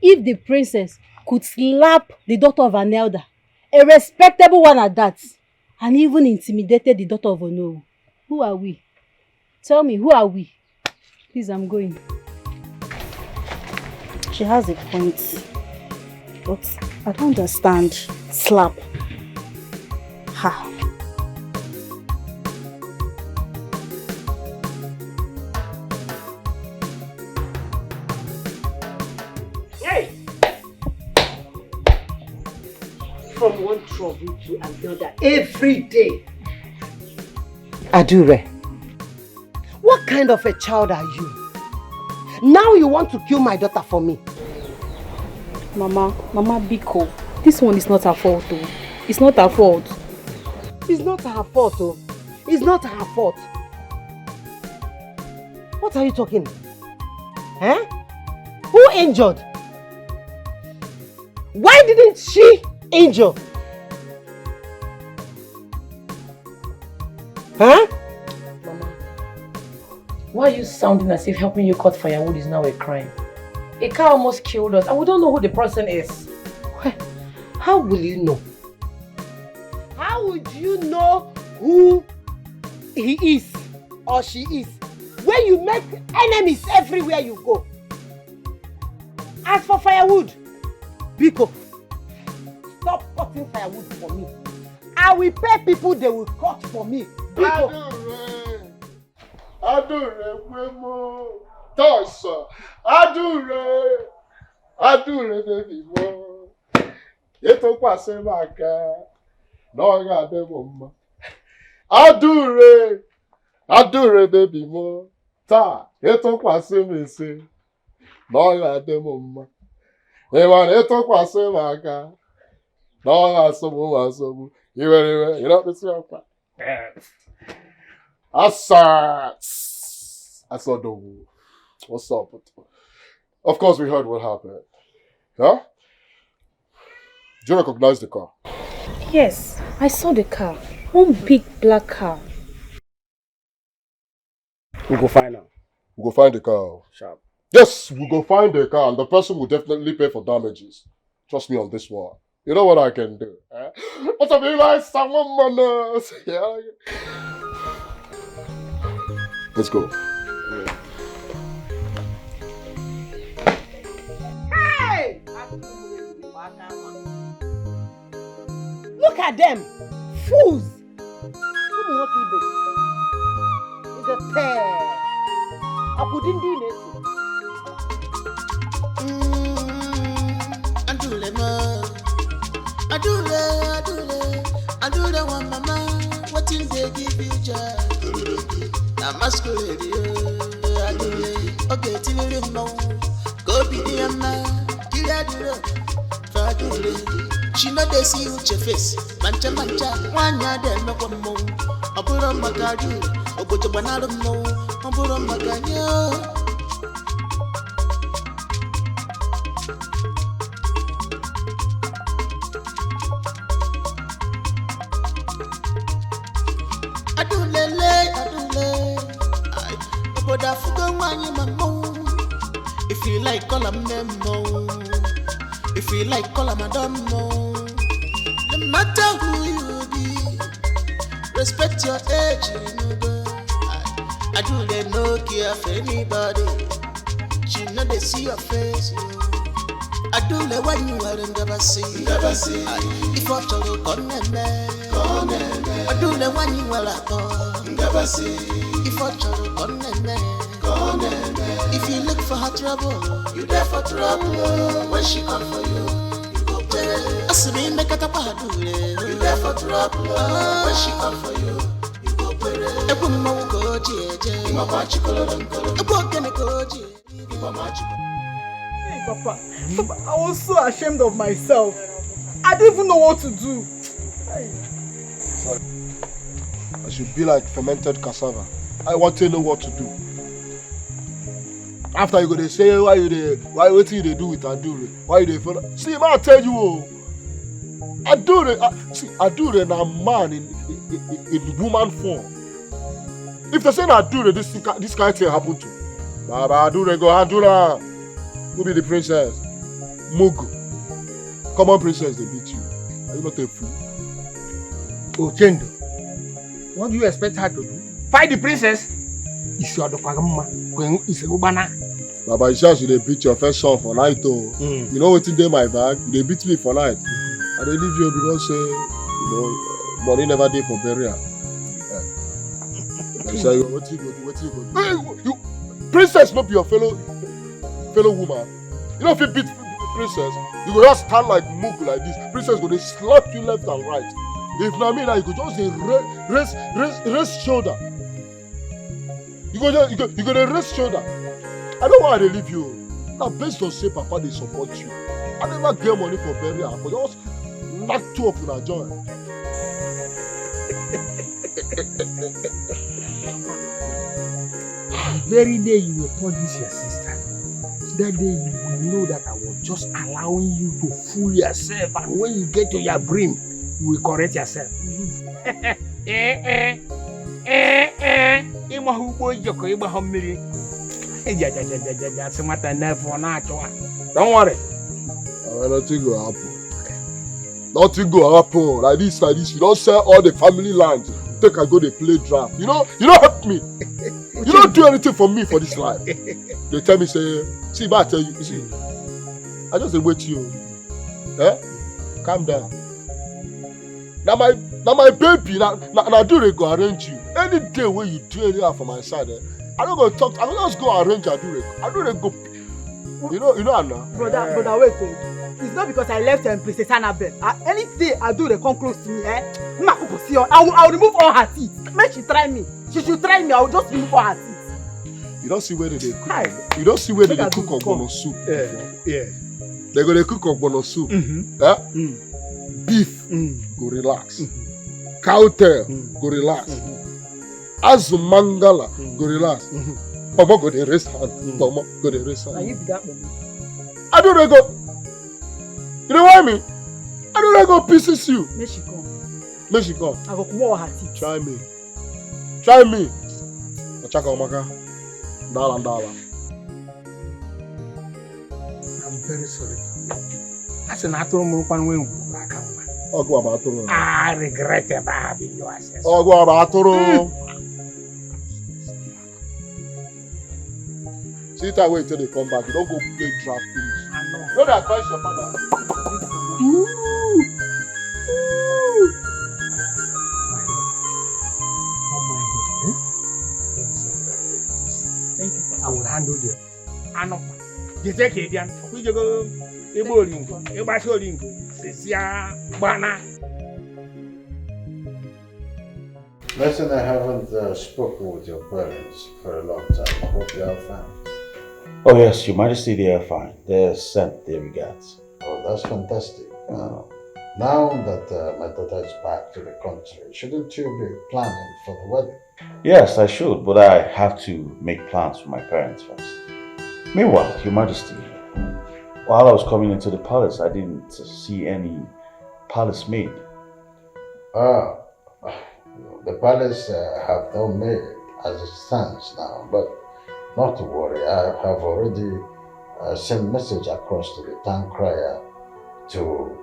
If the princess could slap the daughter of an elder, a respectable one at that, and even intimidated the daughter of Ono, who are we? Tell me, who are we? Please, I'm going. She has a point. But I don't understand. Slap. Ha. Hey! From one trouble to another every day. Adure, what kind of a child are you? Now you want to kill my daughter for me? Mama Biko, this one is not her fault though. It's not her fault. It's not her fault oh. It's not her fault. What are you talking? Eh? Who injured? Why didn't she injure? Huh? Mama, why are you sounding as if helping you cut firewood is now a crime? A car almost killed us and we don't know who the person is. How will you know? How would you know who he is or she is when you make enemies everywhere you go? As for firewood, Biko, stop cutting firewood for me. I will pay people they will cut for me. Biko. Adure, Wemo, Tosa, Adure, baby, mo. Yeto kwase maka, no ga de mama. Adure, baby, mo. Ta, yeto kwase me se, no ga de mama. Ewan yeto kwase maka, no ga sobu. You know this one. Asa Dogu. What's up? Of course, we heard what happened. Huh? Do you recognize the car? Yes, I saw the car. One big black car. We'll go find her. We'll go find the car. Sharp. Yes, we'll go find the car and the person will definitely pay for damages. Trust me on this one. You know what I can do. Eh? What's up, Eli? Someone manners. Yeah. Let's go. Hey! Look at them! Fools! It's a pair. I couldn't do it. Adule one mama, what in they give you joy? Na masquerade, Adule, okay, till you know. Go be the man, kill Adule, Fadule. She know they see uche face. Mancha wanya de no mo. Oburo magaju, obojo banalo mo. Oburo maganyo. Adule. Oboda fugo wanyi mamo. If you like, call them Nemo. If you like, call them Madame. No matter who you be, respect your age. I do they no care for anybody. She know they see your face. I do the one you are never see. If I tell you come I do the one you are never see. If I tell you come if you look for her trouble, you there for trouble. When she come for you, you go pay. Asumi make it up you there for trouble. When she come for you, you go pay. Ebu mama go jeje, mama chikolo donkolo. Ebu kene go jeje, mama chikolo. Hey, Papa, I was so ashamed of myself. I didn't even know what to do. Sorry. I should be like fermented cassava. I want to know what to do. After you go, they say, why what you they do with Adure? Why you they follow? See, man, I tell you, Adure na man in woman form. If they say Adure, this kind of thing happen to. Baba Adure go Adura. Who be the princess? Mugu. Common princess, they beat you. Are you not a fool? Oh, Chendo, what do you expect her to do? Fight the princess? Is your Kwagama? Is a Ubana? Baba, you sure they beat your first son for night, though. You know what's in there, my bag? They beat me for night. And they leave you because, money never did for burial. I say, what you go do? Hey, you, princess, not be your fellow woman. You know, if you beat princess, you go just stand like Mook like this. Princess go they slap you left and right. If not me, now you could just raise shoulder. You go to rest shoulder. I don't want to leave you. Now based on say Papa they support you. I never get money for burial. I just knock two up with a joint. The very day you will tell this your sister, that day you will know that I was just allowing you to fool yourself, and when you get to your brim, you will correct yourself. Don't worry. Nothing will happen. Nothing will happen. Like this. You don't sell all the family land. Take I go to play draft. You don't help me. You don't do anything for me for this life. They tell me, say, see, but I tell you, see, I just wait you. Calm down. Now my baby, now do they go arrange you. Any day when you do anything for my side, I don't go talk. I don't just go arrange Adure go. You know Anna. Brother, wait. It's not because I left Princess Annabelle. Any day Adure come close to me, I will remove all her teeth. Make she try me. She should try me. I will just remove all her teeth. You don't see where they cook. You don't see where they cook ogbono soup. Yeah. They go they cook ogbono soup. Beef go relax. Cow tail go relax. Azu mangala go relax. Mama go dey raise hand. Mama go dey raise hand. And you be that moment. I don't go. You know what I mean? I don't go pieces you. Make she come. I go come all her teeth. Try me. Ochaka omaka. Dala. I'm very sorry. I said not to move one way back. Go about to. I regret having you access. Go about to. See that way till they come back. You don't go play draft finish. I know. Don't advise your mother. Thank you. I will handle this. I know. You take it, Jan. We go. Listen, I haven't spoken with your parents for a long time. I hope they are fine. Oh yes, Your Majesty, they are fine. They're sent their regards. Oh, that's fantastic. Now that my daughter is back to the country, shouldn't you be planning for the wedding? Yes, I should, but I have to make plans for my parents first. Meanwhile, Your Majesty, while I was coming into the palace, I didn't see any palace maid. The palace have no maid as it stands now, but not to worry. I have already sent message across to the town crier to,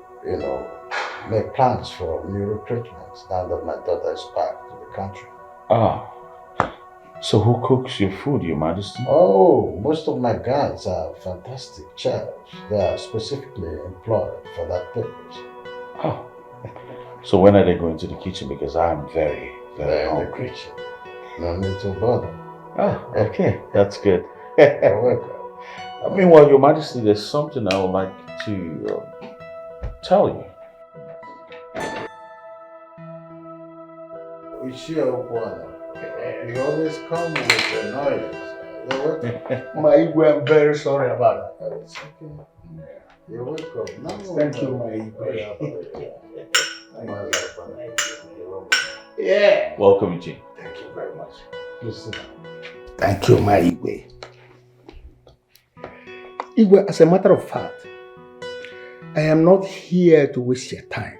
make plans for new recruitments now that my daughter is back to the country. So who cooks your food, Your Majesty? Oh, most of my guards are fantastic chefs. They are specifically employed for that purpose. So when are they going to the kitchen? Because I'm very, very They're in the hungry. kitchen. No need to bother. Okay, that's good. You're welcome. Meanwhile, Your Majesty, there's something I would like to tell you. You always come with the noise. You're welcome. My Igwe, I'm very sorry about that. It's okay. You're welcome. No, Thank you, my Igwe. Yeah. Welcome, Eugene. Thank you very much. Please sit down. Thank you, my Igwe. Igwe, as a matter of fact, I am not here to waste your time.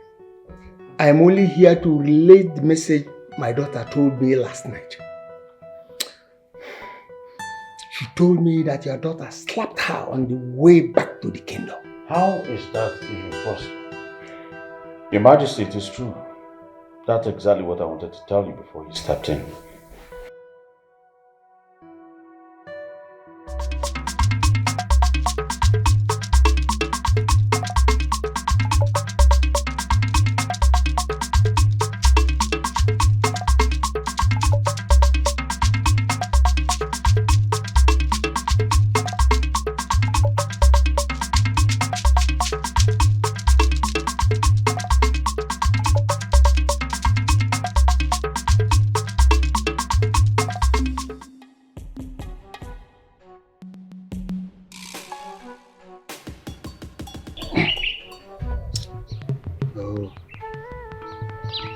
I am only here to relay the message my daughter told me last night. She told me that your daughter slapped her on the way back to the kingdom. How is that even possible? Your Majesty, it is true. That's exactly what I wanted to tell you before you stepped in.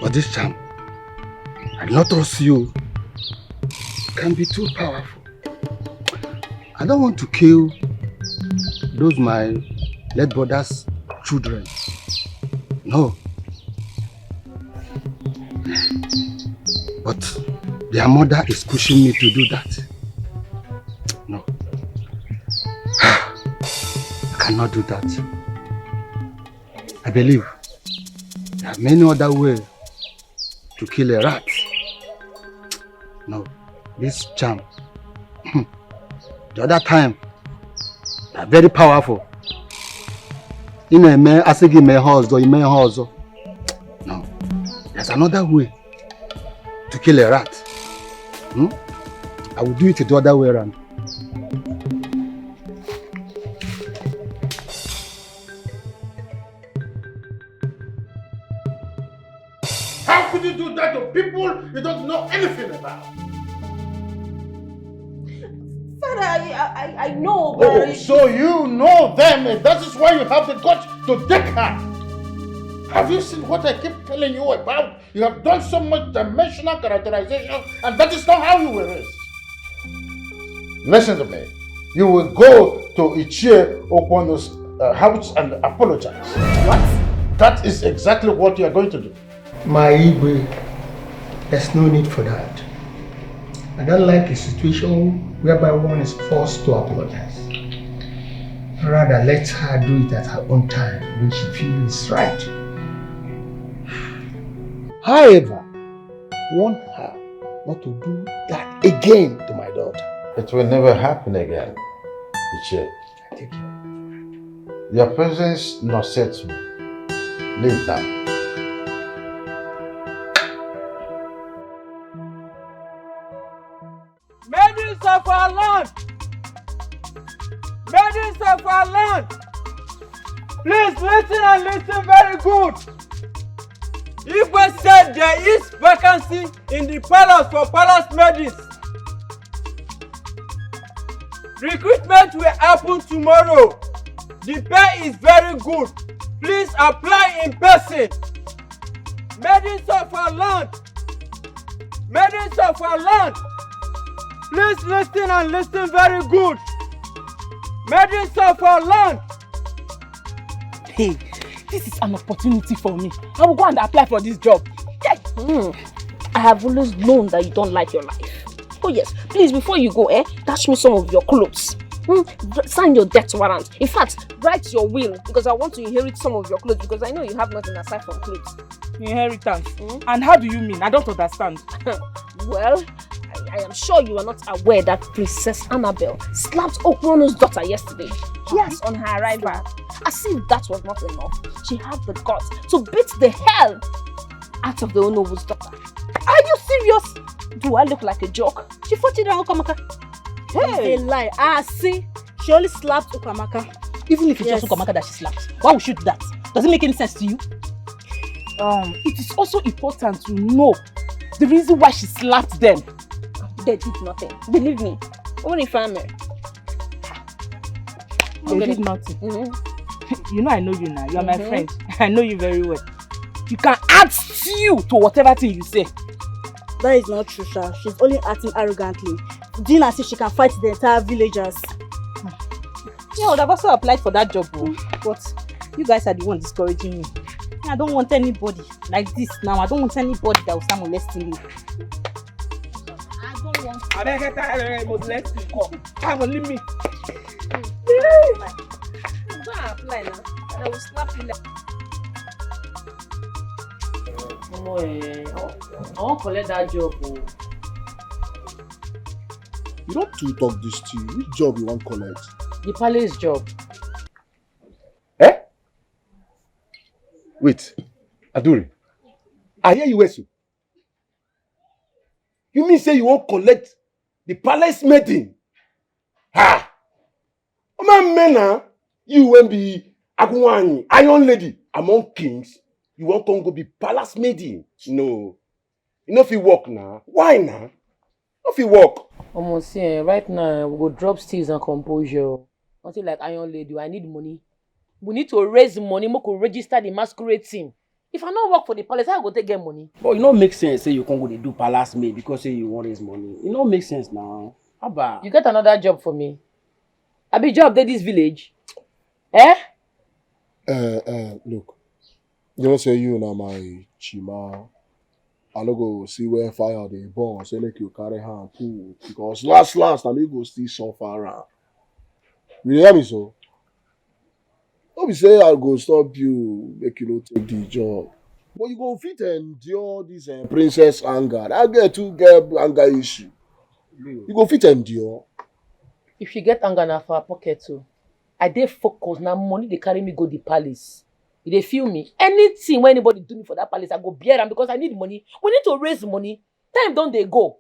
But this charm, I do not trust you, can be too powerful. I don't want to kill those my late brother's children. No. But their mother is pushing me to do that. No. I cannot do that. I believe there are many other ways to kill a rat. No, this charm, the other time, they are very powerful. In a man, asking him a horse or in a horse. No, there's another way to kill a rat. I will do it the other way around. How could you do that to people you don't know anything about? Father, I know, but... Oh, so you know them, and that is why you have the guts to take her. Have you seen what I keep telling you about? You have done so much dimensional characterization, and that is not how you were raised. Listen to me. You will go to Ichie Okwono's house and apologize. What? That is exactly what you are going to do. My Igwe, there's no need for that. I don't like a situation whereby one is forced to apologize. Rather, let her do it at her own time when she feels right. However, warn her not to do that again to my daughter. It will never happen again, Ichie. Take care. Your presence upsets me. Leave now. Maidens of our land! Maidens of our land! Please listen and listen very good. Igwe said there is vacancy in the palace for palace maidens. Recruitment will happen tomorrow. The pay is very good. please apply in person. Maidens of our land. Maidens of our land. Please listen and listen very good. Maidens of our land. Hey, this is an opportunity for me. I will go and apply for this job. I have always known that you don't like your life. Oh yes, please, before you go, dash me some of your clothes. Sign your death warrant. In fact, write your will because I want to inherit some of your clothes because I know you have nothing aside from clothes. Inheritance? And how do you mean? I don't understand. Well, I am sure you are not aware that Princess Annabelle slapped Okrono's daughter yesterday. Yes, on her arrival. As if that was not enough, she had the guts to beat the hell out of the Onobu's daughter. Are you serious? Do I look like a joke? She fought it on Okamaka. Hey! It's a lie. See, she only slapped Okamaka. Even if it's just Okamaka that she slapped, why would she do that? Does it make any sense to you? It is also important to know the reason why she slapped them. They did nothing. Believe me. Only family. They did nothing. You know I know you now. You are my friend. I know you very well. You can add stew to whatever thing you say. That is not true, Sha. She's only acting arrogantly. Doing as if she can fight the entire villagers. Yeah, I would have also applied for that job, but you guys are the one discouraging me. I don't want anybody like this now. I don't want anybody that will start molesting me. I don't want. I beg you, molest me. Come on, leave me. Go and apply now. I will slap you like. I won't collect that job. You don't too talk this to you. Which job you want collect? The palace job. Wait, Aduri, I hear you, Wesu. You mean say you won't collect the palace maiden? Ha! Oh man, you won't be Agunwani, Iron Lady among kings. You won't come go be palace maiden? No. You know if you work now. Why now? If you work. Almost right now we go drop steals and composure. Until like Iron Lady, I need money. We need to raise money. We could register the masquerade team. If I not work for the palace, I go take get money. But it don't make sense. Say you can't go to do palace maid because say you want raise money. It don't make sense now. How about? You get another job for me. I be job there this village. Look. You know say you now my chima. I no go see where fire they burn. Say like you carry hand pull because last I me go still suffer around. You hear me so? Don't be say I go stop you, make you not take the job. But you go fit endure this princess anger. I get to get anger issue. You go fit endure. If you get anger now for a pocket too, I dey focus now. Money they carry me go the palace. They feel me. Anything when anybody do me for that palace, I go bear them because I need money. We need to raise money. Time don't they go?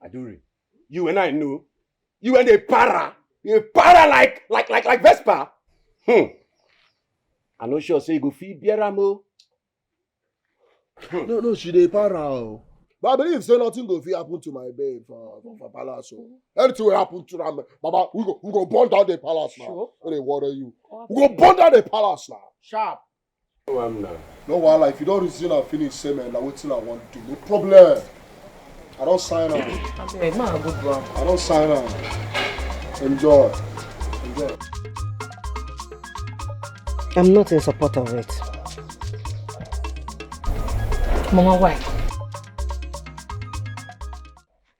Aduri, you and I know. You and a para. You para like Vespa. I'm not sure say you go feed Bieramo. No, she dey para. But I believe say nothing go fit happen to my babe for palace. So anything will happen to them. Baba, we go burn down the palace now. Sure. They worry you. We go burn down the palace now. Sharp. No, I'm not. No, while if you don't reason and finish same and wait till I want to do. No problem. I don't sign on. I don't sign on. Enjoy. I'm not in support of it. Mama, why?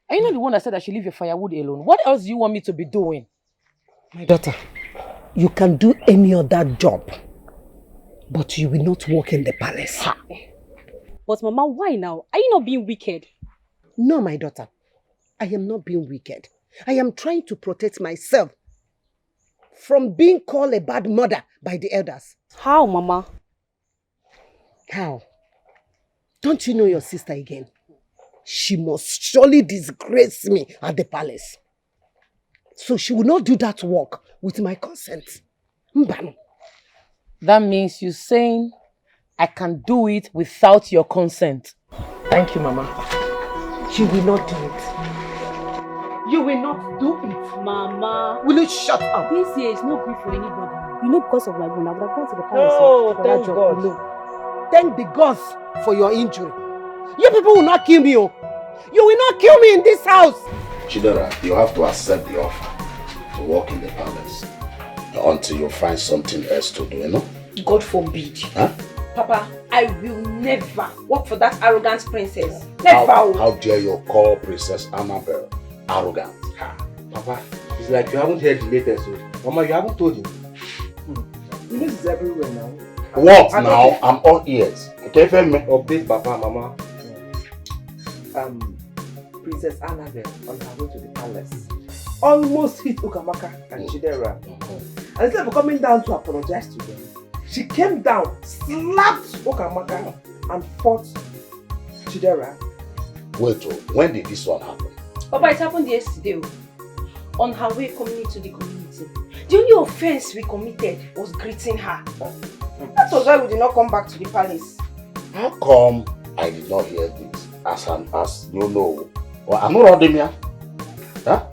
Are you not the one that said I should leave your firewood alone? What else do you want me to be doing? My daughter, you can do any other job, but you will not work in the palace. But Mama, why now? Are you not being wicked? No, my daughter. I am not being wicked. I am trying to protect myself from being called a bad mother by the elders. How, Mama? How? Don't you know your sister again? She must surely disgrace me at the palace. So she will not do that work with my consent. Mbano. That means you're saying I can do it without your consent. Thank you, Mama. She will not do it. You will not do it. Mama. Will you shut up? This year is no good for anybody. You know, because of my bone, I would have gone to the palace. Oh, for thank that job. God. No. Thank the gods for your injury. You people will not kill me. Oh. You will not kill me in this house. Chidera, you have to accept the offer to work in the palace until you find something else to do, you know? God forbid. Huh? Papa, I will never work for that arrogant princess. Never. How dare you call Princess Annabelle arrogant? Papa, it's like you haven't heard the latest. Mama, you haven't told him. This is everywhere now. What now? I'm all ears. Okay, tell me. Update Papa, Mama. Princess Annabelle on her way to the palace almost hit Ukamaka and Chidera. And instead of coming down to apologize to them, she came down, slapped Ukamaka and fought Chidera. Wait, when did this one happen? Papa, it happened yesterday. On her way coming into the community. The only offense we committed was greeting her. That was why we did not come back to the palace. How come I did not hear this as you know? Well, I'm not running here. Huh?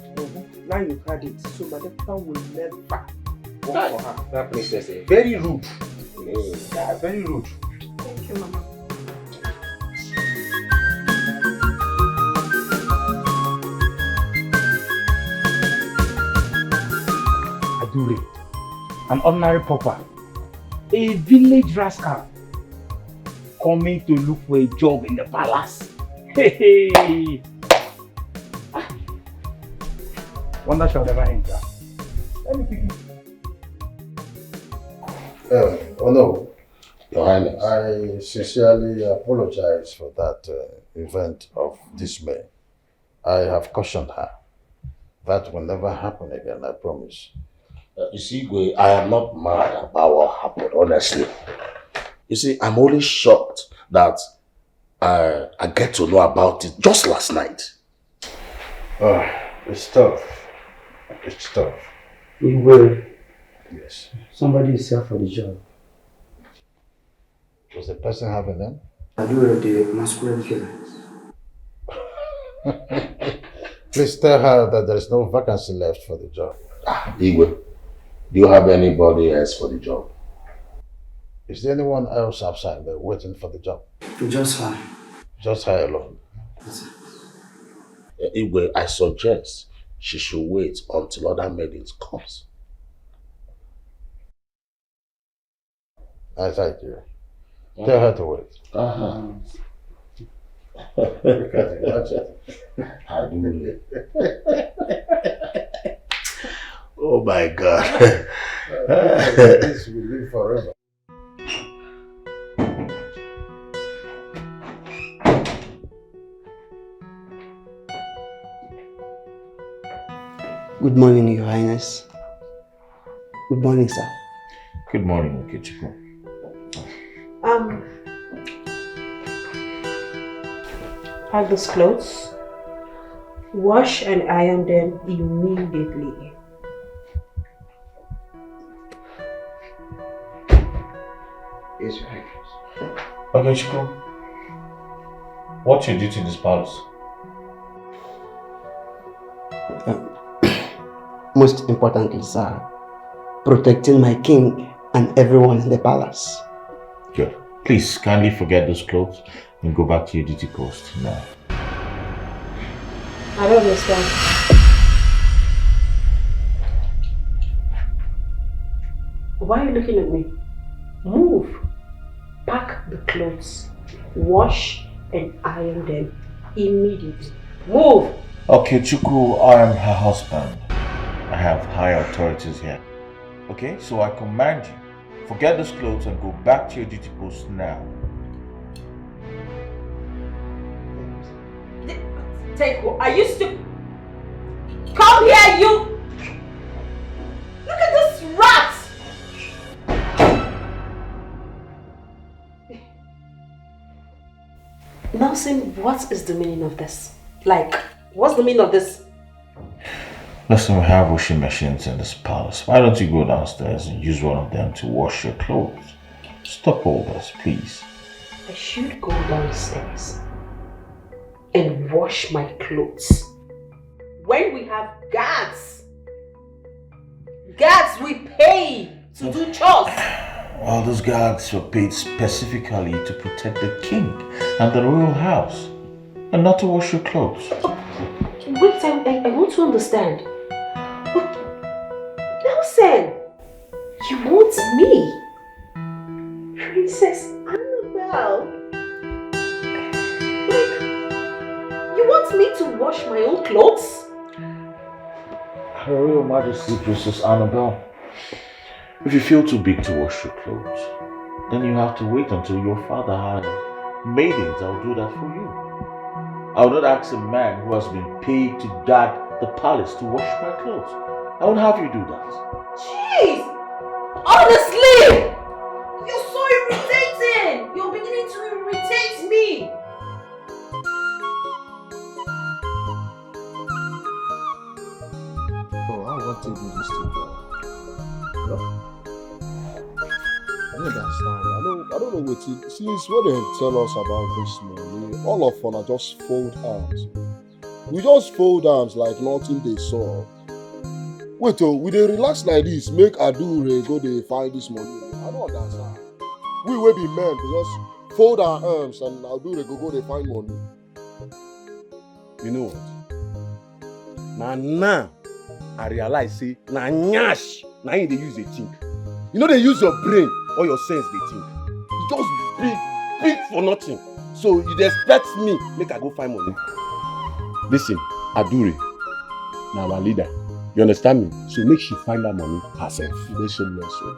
Now you've heard it, so my doctor will never work for her. That princess is very rude. Yeah, very rude. Thank you, Mama. Adure, an ordinary pauper, a village rascal, coming to look for a job in the palace. Hey! Wonder shall never enter. Let me pick it. Oh no, Your Highness. I sincerely apologize for that event of dismay. I have cautioned her. That will never happen again, I promise. You see, I am not mad about what happened, honestly. You see, I'm only shocked that I get to know about it just last night. Oh, it's tough. It's tough. You will. Yes. Somebody is here for the job. Does the person have a name? Adure, the masquerade killer. Please tell her that there is no vacancy left for the job. Igwe, do you have anybody else for the job? Is there anyone else outside there waiting for the job? Just her. Just her alone. Igwe, I suggest she should wait until other maidens comes. I thank you. Tell her to wait. Look at it, watch it. Oh my God. This will live forever. Good morning, Your Highness. Good morning, sir. Good morning, Okechukwu. Have these clothes, wash and iron them immediately. Yes, Your Highness. Okechukwu, what's your duty in this palace? Most importantly, sir, protecting my king and everyone in the palace. Good. Please kindly forget those clothes and go back to your duty post now. I don't understand. Why are you looking at me? Move. Pack the clothes, wash and iron them immediately. Move. Okechukwu, I am her husband. I have high authorities here. Okay, so I command you, forget those clothes and go back to your duty post now. Take, are you stupid? Come here, you! Look at this rat! Nelson, what is the meaning of this? Like, what's the meaning of this? Listen, we have washing machines in this palace. Why don't you go downstairs and use one of them to wash your clothes? Stop all this, please. I should go downstairs and wash my clothes. when we have guards. Guards we pay to do chores. All those guards were paid specifically to protect the king and the royal house, and not to wash your clothes. Wait, I want to understand. Nelson, you want me? Princess Annabelle? Like, you want me to wash my own clothes? Her Royal Majesty, Princess Annabelle, if you feel too big to wash your clothes, then you have to wait until your father has maidens that will do that for you. I will not ask a man who has been paid to guard the palace to wash my clothes. I won't have you do that. Jeez! Honestly! You're so irritating! You're beginning to irritate me! Oh, I want to do this thing, bro. You know? I don't understand. I don't know what it. Since when they tell us about this money, all of us are just fold arms. We just fold arms like nothing they saw. Wait, we dey relax like this, make Adure go dey find this money. I don't understand. We will be men, we just fold our arms and Adure go dey find money. You know what? Now I realize say na nyash na him dey use dey think. You know they use your brain or your sense dey think. You just big for nothing. So you dey expect me make I go find money. Listen, Adure, na our leader. You understand me? So make she find that money herself. You dey shameless, so.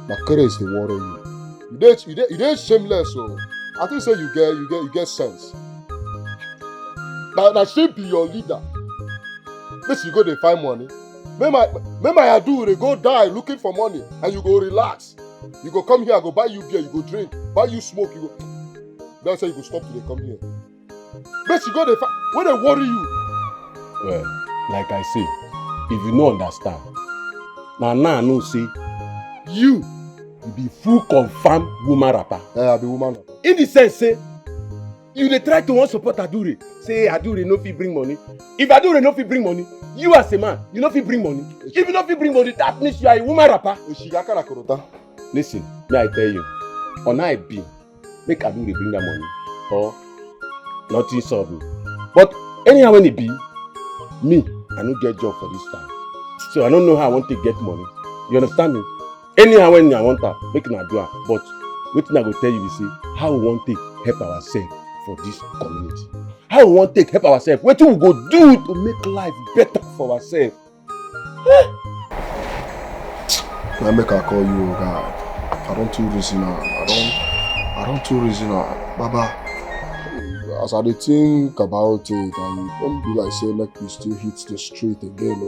Na craze dey worry you. You dey shameless, so. I think say you get sense. Now she be your leader. Make you go dey find money. Make my Adure go die looking for money and you go relax. You go come here, I go buy you beer, you go drink, buy you smoke, you go. That's say you go stop to dey come here. Make you go dey find. When they worry you. Well, like I say, if you no understand, now I know say you be full confirmed woman rapper. Yeah, I be woman rapper. In the sense, say you dey try to want support Adure. Say Adure no fit bring money. If Adure no fit bring money, you as a man, you no fit bring money. If you no fit bring money, that means you are a woman rapper. Listen, may I tell you, on I be, make Adure bring that money, or nothing solve me. But anyhow when it be, me, I no get job for this time. So I don't know how I want to get money. You understand me? Anyhow when I want that, make una do it. But wetin I go tell you is say how we want to help ourselves for this community. How we want to help ourselves. Wetin we go do to make life better for ourselves. I make I call you, God. I don't too reason now. I don't too reason now. Baba, as I dey think about it, I don't be like say make we still hit the street again.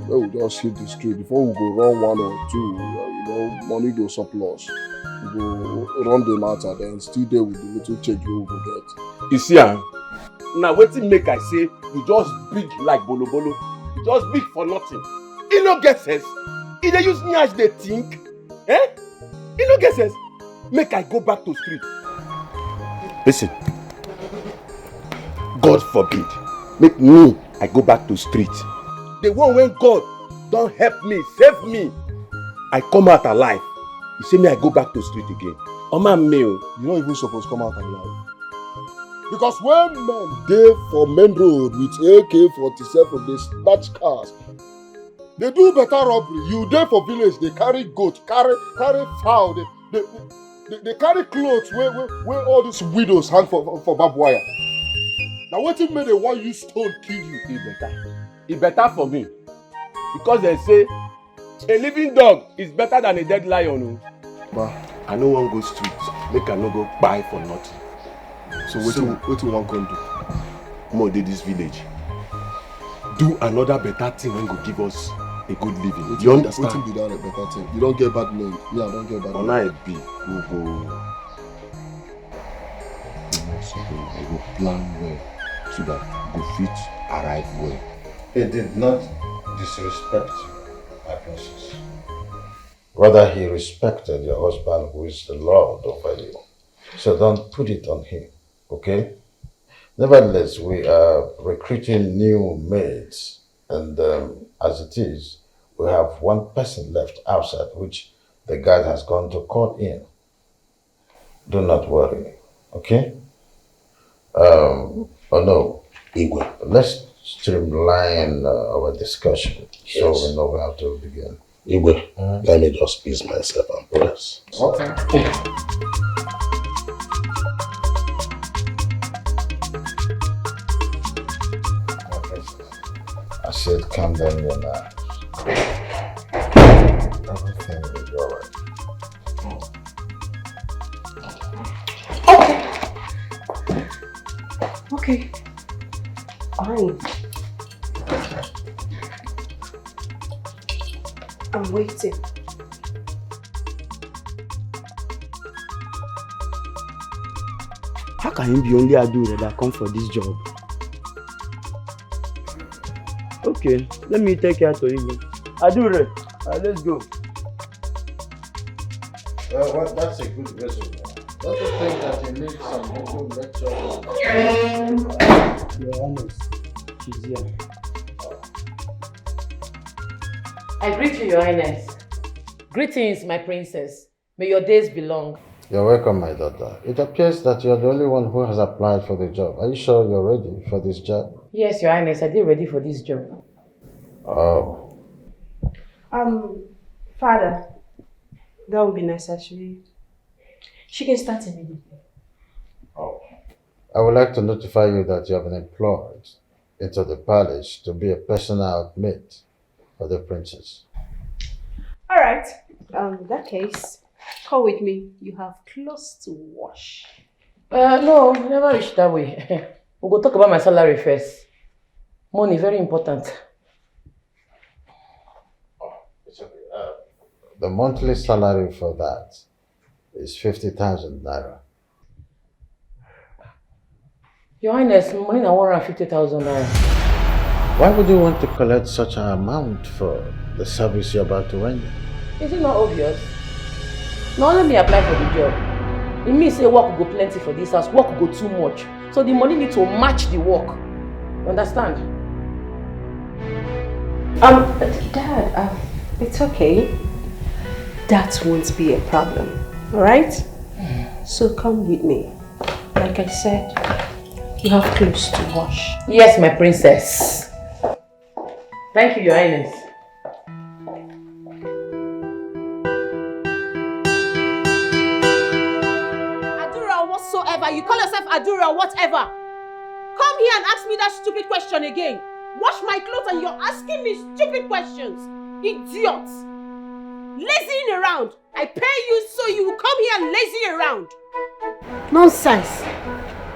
Or we just hit the street before we go run one or two. Money go surplus. We go run the matter, then still there with the little change we go get. You see, now wetin make I say you just big like bolo bolo. You just big for nothing. You no get sense. If they use nyash they think, you no get sense. Make I go back to street. Listen. God forbid, make me, I go back to street. The one when God don't help me, save me, I come out alive. You see me, I go back to street again. Oma male, you don't even supposed to come out alive. Because when men dey for main road with AK-47, they snatch cars. They do better robbery. You dey for village, they carry goat, carry fowl, they carry clothes where all these widows hang for barbed wire. Now wetin make they want use stone kill you? It better for me. Because they say a living dog is better than a dead lion. But I no wan go street, make I no go buy for nothing. So wetin you wan come do? More dey this village. Do another better thing wey go give us a good living. You understand? Wetin be that better thing? You don't get bad name. Me, I don't get bad name. Ona be we go plan well so that go fit arrive well. He did not disrespect you, my princess. Rather, he respected your husband, who is the Lord over you. So don't put it on him, okay? Nevertheless, we are recruiting new maids, and as it is, we have one person left outside, which the guy has gone to court in. Do not worry, okay? Oh no, Igwe, let's streamline our discussion so we know how to begin. Igwe, let me just ease myself and press. Okay. I said calm down your nerves. Everything will be alright. Okay. Fine. I'm waiting. How can you be only Adure that come for this job? Okay, let me take care to you. Adure, let's go. Well, that's a good resume. Don't you think that you need some good lecture? You're honest. She's here. I greet you, Your Highness. Greetings, my princess. May your days be long. You're welcome, my daughter. It appears that you're the only one who has applied for the job. Are you sure you're ready for this job? Yes, Your Highness, I did ready for this job. Oh. Father, that would be necessary. She can start immediately. I would like to notify you that you have been employed into the palace to be a personal mate for the princess. Alright. In that case, come with me. You have clothes to wash. No, never reach that way. We'll go talk about my salary first. Money, very important. The monthly salary for that is 50,000 naira. Your Highness, money na 150,000 naira. Why would you want to collect such an amount for the service you're about to render? Is it not obvious? Now let me apply for the job. It means say work will go plenty for this house, work will go too much. So the money need to match the work. You understand? Dad, it's okay. That won't be a problem. Alright? So come with me. Like I said, you have clothes to wash. Yes, my princess. Thank you, Your Highness. Adura whatsoever. You call yourself Adura whatever. Come here and ask me that stupid question again. Wash my clothes and you're asking me stupid questions. Idiot. Lazying around. I pay you so you will come here and lazy around. Nonsense.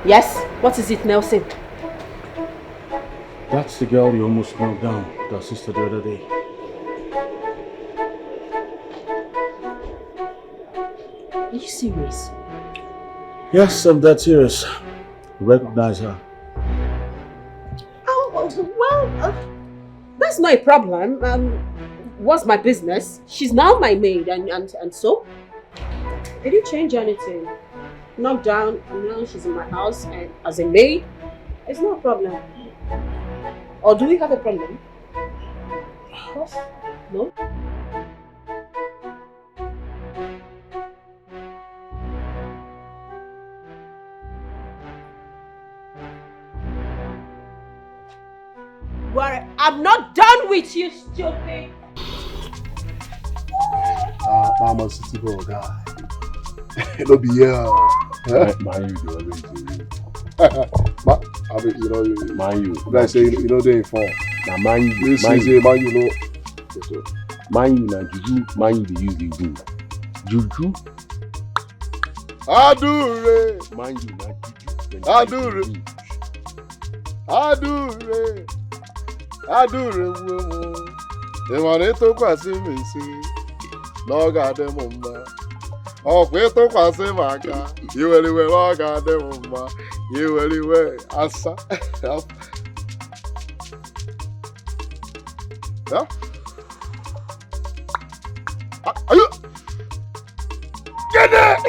Yes? What is it, Nelson? That's the girl you almost knocked down, the sister the other day. Are you serious? Yes, I'm that serious. Recognize her. That's not a problem. What's my business? She's now my maid and so? Did you change anything? Knocked down, she's in my house and as a maid? It's not a problem. Or do we have a problem? Of course. No? Well, I'm not done with you, stupid! I'm a city boy guy. It'll be here. Man, you do always do. I mean, you know, man, you. Like say, you know, they inform. Now, man, you. This is a man, you know. Man, you, now, juju, man, you, the use the do. Juju. Adure. Man, you, now, juju. Adure. Adure. Adure. Ìwọ̀n tó kwà sí mi sí lọ́gà dé mo mọ́. Ọ̀pẹ tó kwà sí màkà ìwẹ̀lìwẹ̀ lọ́gà dé mo mọ́. Ìwẹ̀lìwẹ̀ àṣà. Are you? Get it!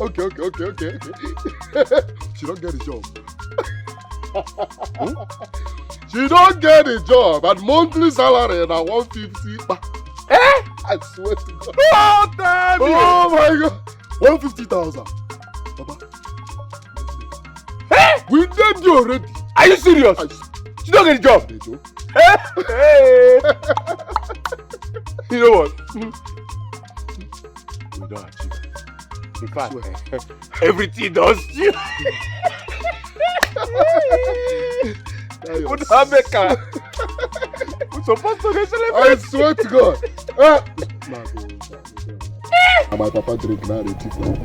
Okay. She don't get a job. She don't get a job and monthly salary na 150. I swear to God. Oh my God. 150,000. Papa. We did you already. Are you serious? She don't get a job. Hey. You know what? We don't achieve it. In fact, everything does you. Would have a car. We're supposed to get celebrated. I swear to God. And my papa drink now, they tip now.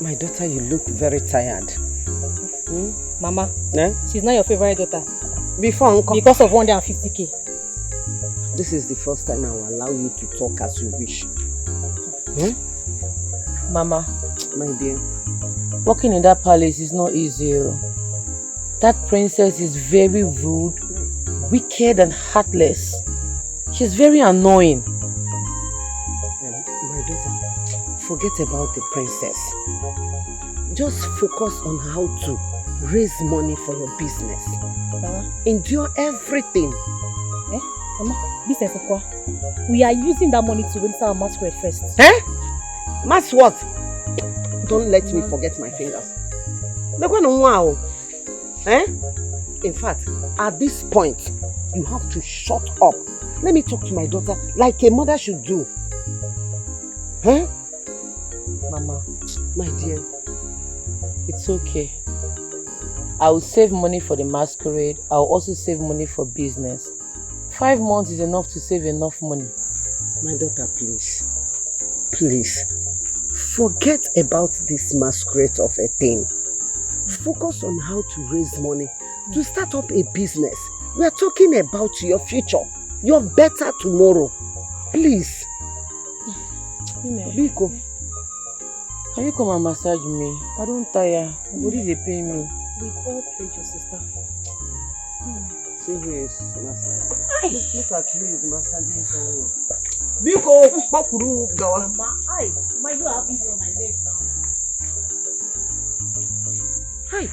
My daughter, you look very tired. Mama, Eh? she's not your favorite daughter. Before Uncle. Because of 150k. This is the first time I will allow you to talk as you wish. Mama, my dear, working in that palace is not easy. That princess is very rude, wicked and heartless. She's very annoying. My daughter, forget about the princess. Just focus on how to raise money for your business. Endure everything. Mama, business of what? We are using that money to register our masquerade first. Mas what? Don't let me forget my fingers. Wow. In fact, at this point, you have to shut up. Let me talk to my daughter like a mother should do. Mama, my dear, it's okay. I will save money for the masquerade. I will also save money for business. 5 months is enough to save enough money. My daughter, please. Please. Forget about this masquerade of a thing. Focus on how to raise money to start up a business. We are talking about your future. Your better tomorrow. Please. Biko, can you come and massage me? I don't tire. Body they pay me. With all pleasure, sister. See who is massaging. Look at who is massaging someone. Biko, Bakuru, Gawa. Mama, my you have been on my leg now. Hi.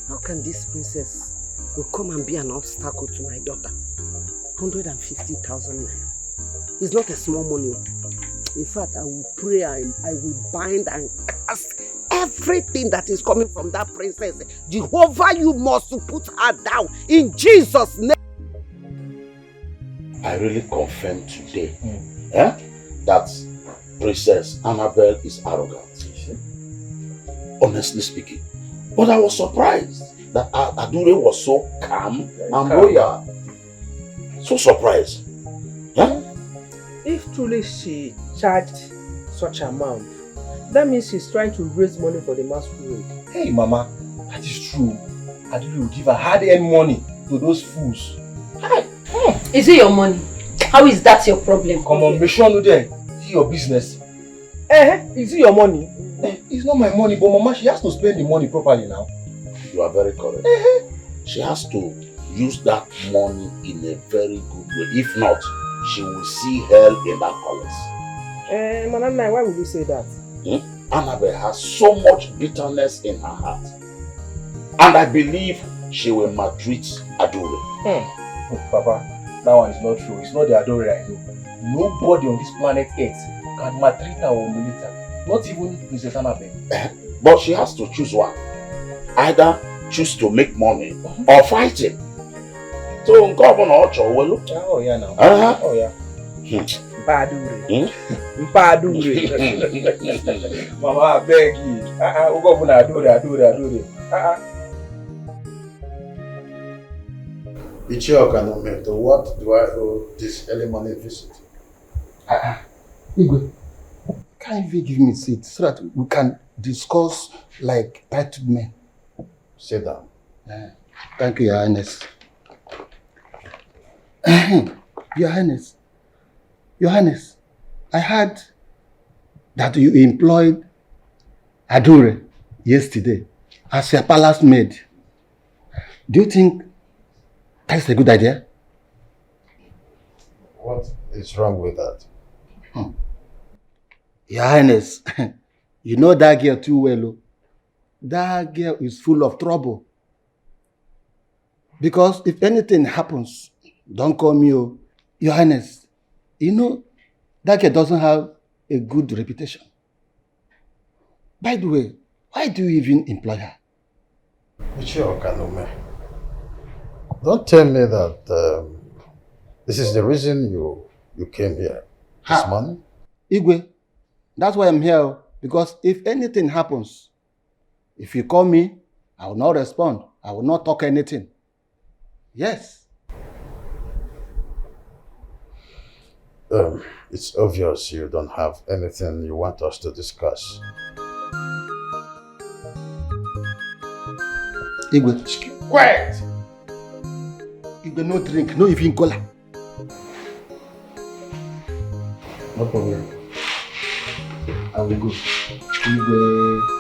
How can this princess will come and be an obstacle to my daughter? 150,000 naira. It's not a small money. In fact, I will pray, I will bind and cast everything that is coming from that princess. Jehovah, you must put her down in Jesus' name. I really confirm today that Princess Annabelle is arrogant. Honestly speaking. But I was surprised that Adure was so calm and loyal. So surprised. If truly she charged such amount, that means she's trying to raise money for the masquerade. Hey, Mama, that is true. Adure will give her hard-earned money to those fools. Is it your money? How is that your problem? Come on, make sure no there. It's your business. Is it your money? It's not my money, but Mama, she has to spend the money properly now. You are very correct. She has to use that money in a very good way. If not, she will see hell in that palace. Manana, why would you say that? Annabelle has so much bitterness in her heart. And I believe she will maltreat Adure. Papa, that one is not true. It's not the Adore I know. Nobody on this planet Earth can maltreat her or humiliate her. Not even Princess Annabelle. But she has to choose one. Either choose to make money or fight it. So, Governor Ocho will. Oh, yeah, now. Oh, yeah. Mpadure. Mama, I beg you. Governor Adore. Ichioka no Mento, what do I owe this early morning visit? Igwe, can you even give me a seat so that we can discuss like titled men? Sit down. Thank you, Your Highness. Your Highness. Your Highness, I heard that you employed Adure yesterday as your palace maid. Do you think that's a good idea? What is wrong with that? Your Highness, you know that girl too well. Oh. That girl is full of trouble. Because if anything happens, don't call me, oh. Your Highness, you know, that girl doesn't have a good reputation. By the way, why do you even employ her? Don't tell me that this is the reason you came here this morning. Igwe, that's why I'm here. Because if anything happens, if you call me, I will not respond. I will not talk anything. Yes. It's obvious you don't have anything you want us to discuss. Igwe, quiet! Igwe, no drink, no even cola. No problem. I will go. Igwe.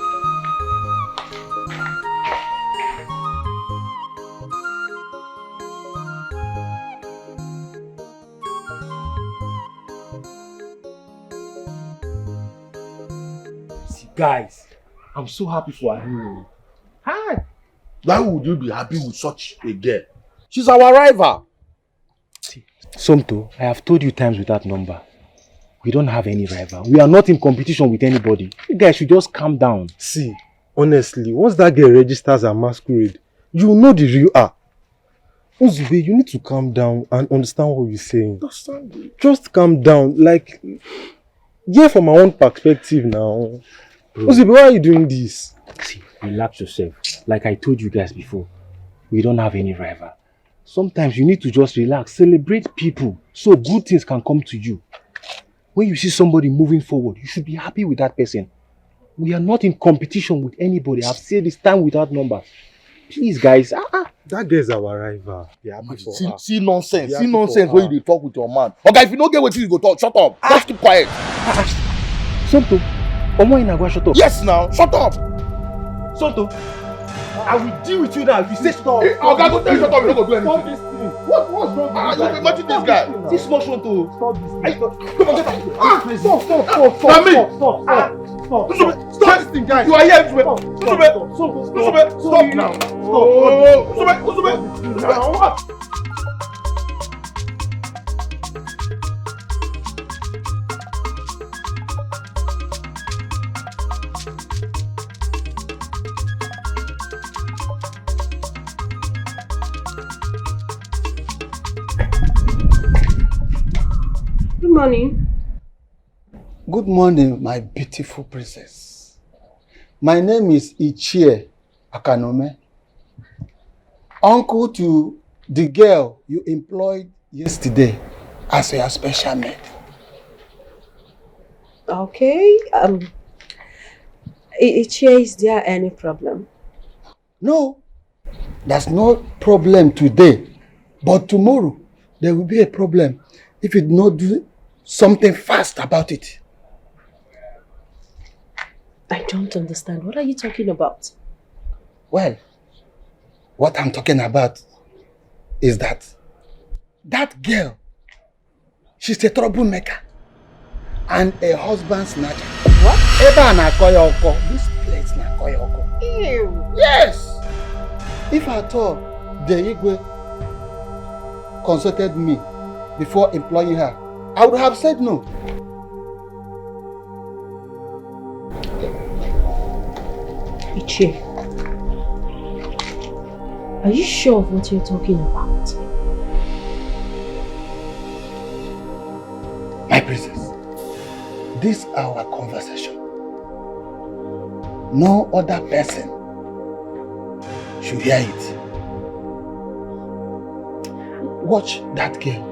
Guys, I'm so happy for her hero. Hi. Why would you be happy with such a girl? She's our rival. Somto, I have told you times with that number. We don't have any rival. We are not in competition with anybody. You guys should just calm down. See, honestly, once that girl registers her masquerade, you know the real her. Uzube, you need to calm down and understand what you're saying. Just calm down. Like, yeah, from my own perspective now. Uzube, why are you doing this? See, relax yourself. Like I told you guys before, we don't have any rival. Sometimes you need to just relax, celebrate people so good things can come to you. When you see somebody moving forward, you should be happy with that person. We are not in competition with anybody. I've said this time without number. Please, guys. That girl's our rival. See nonsense. See nonsense when you talk with your man. Okay, if you don't get what you go talk, shut up. Just keep quiet. Somto, shut up. Yes, now. Shut up. Somto, I will deal with you now. If you say stop. Okay, go tell you shut up. You don't go do anything. Stop this thing. What's wrong with this guy? You imagine this guy. This small Somto. Stop this thing. Stop this thing, guys. You are here, Stop now. Stop. Good morning. Good morning, my beautiful princess. My name is Ichie Akanome, uncle to the girl you employed yesterday as your special maid. Okay. Ichie, is there any problem? No, there's no problem today, but tomorrow there will be a problem if you do not do something fast about it. I don't understand. What are you talking about? Well, what I'm talking about is that girl, she's a troublemaker and a husband snatcher. What? This place na koyoko. Ew. Yes! If at all the Igwe consulted me before employing her, I would have said no. Ichie, are you sure of what you're talking about? My princess, this is our conversation. No other person should hear it. Watch that girl.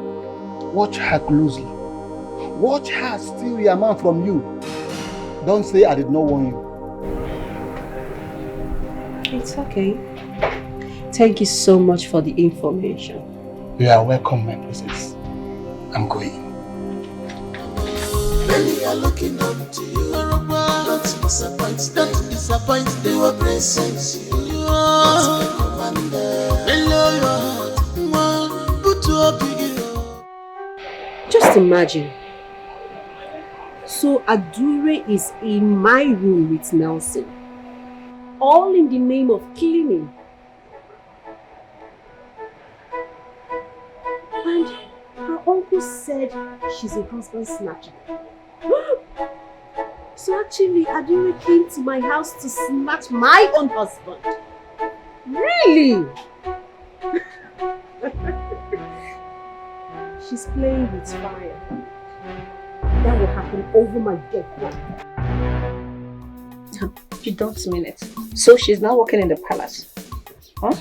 Watch her closely. Watch her steal your man from you. Don't say I did not warn you. It's okay. Thank you so much for the information. You are welcome, my princess. I'm going. Many are looking up to you. Don't disappoint them. Don't disappoint them. You are presence. You are the commander. Hello, your heart. One, put to a big. Just imagine. So Adure is in my room with Nelson. All in the name of cleaning. And her uncle said she's a husband snatcher. So actually, Adure came to my house to snatch my own husband. Really? She's playing with fire. That will happen over my dead body. You don't mean it. So she's now working in the palace? Huh?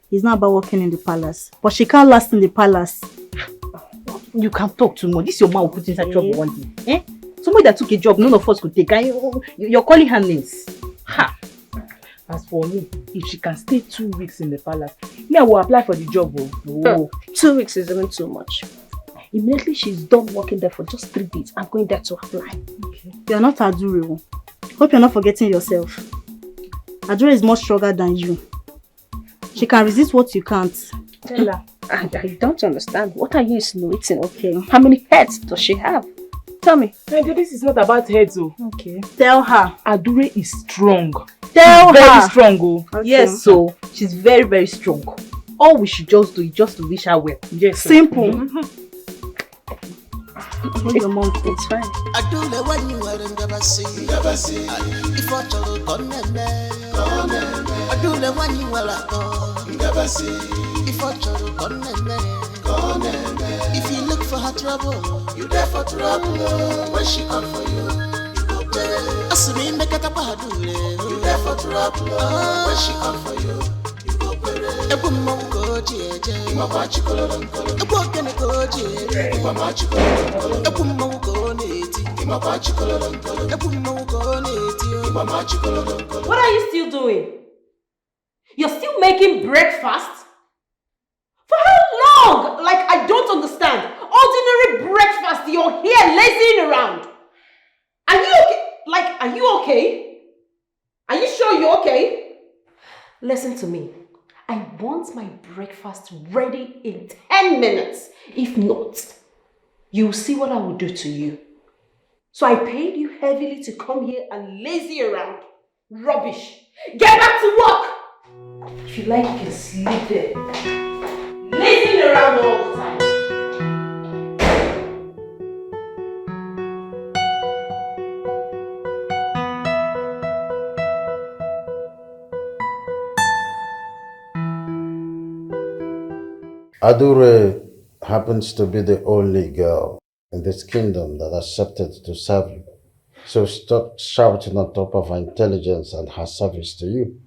It's not about working in the palace. But she can't last in the palace. You can't talk too much. This your man will put inside trouble one day. Eh? Somebody that took a job none of us could take. You're calling her names. Ha! As for me, if she can stay 2 weeks in the palace, me I will apply for the job. Oh. 2 weeks is even too much. Immediately she's done working there for just 3 days, I'm going there to apply. Okay. You're not Adure. Hope you're not forgetting yourself. Adure is more stronger than you. She can resist what you can't. Tell her. I don't understand. What are you insinuating? Okay. How many heads does she have? Tell me. This is not about heads, oh. Okay. Tell her. Adure is strong. Tell her. Very strong, oh. Okay. Yes, so she's very, very strong. All we should just do is just to wish her well. Yes. Simple. Your mom, it's fine. I do the one you are never see. Never see. If I told you, I do the one you are never see. If I told you, if you look for her trouble, you there for trouble. When she come for you, you go pay. As me make it up, I do you there for trouble. When she come for you, you go pay. Ebu mongo jeje, mama chikolo lonkolo. Ebu kene go jeje, mama chikolo lonkolo. Ebu mongo neti, mama chikolo lonkolo. Ebu mongo neti, mama chikolo lonkolo. What are you still doing? You're still making breakfast? For how long? Like, I don't understand. Ordinary breakfast, you're here lazying around. Are you okay? Like, are you okay? Are you sure you're okay? Listen to me. I want my breakfast ready in 10 minutes. If not, you'll see what I will do to you. So I paid you heavily to come here and lazy around. Rubbish. Get back to work! If you like, you can sleep there. Lazing around all the time. Adure happens to be the only girl in this kingdom that accepted to serve you. So stop shouting on top of her intelligence and her service to you.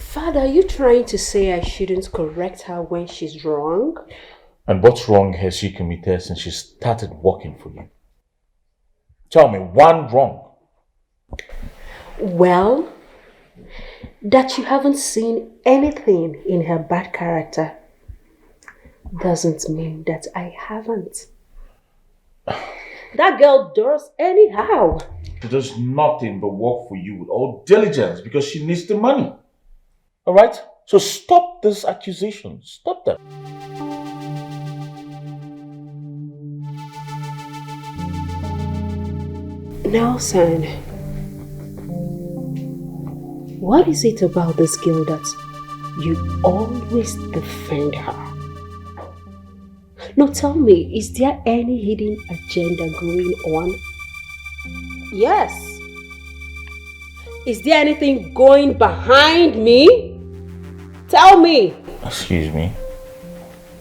Father, are you trying to say I shouldn't correct her when she's wrong? And what's wrong has she committed since she started working for you? Tell me, one wrong. Well, that you haven't seen anything in her bad character doesn't mean that I haven't. That girl does anyhow. She does nothing but work for you with all diligence because she needs the money. Alright? So stop this accusation. Stop them. Nelson, what is it about this girl that you always defend her? No, tell me, is there any hidden agenda going on? Yes. Is there anything going behind me? Tell me. Excuse me.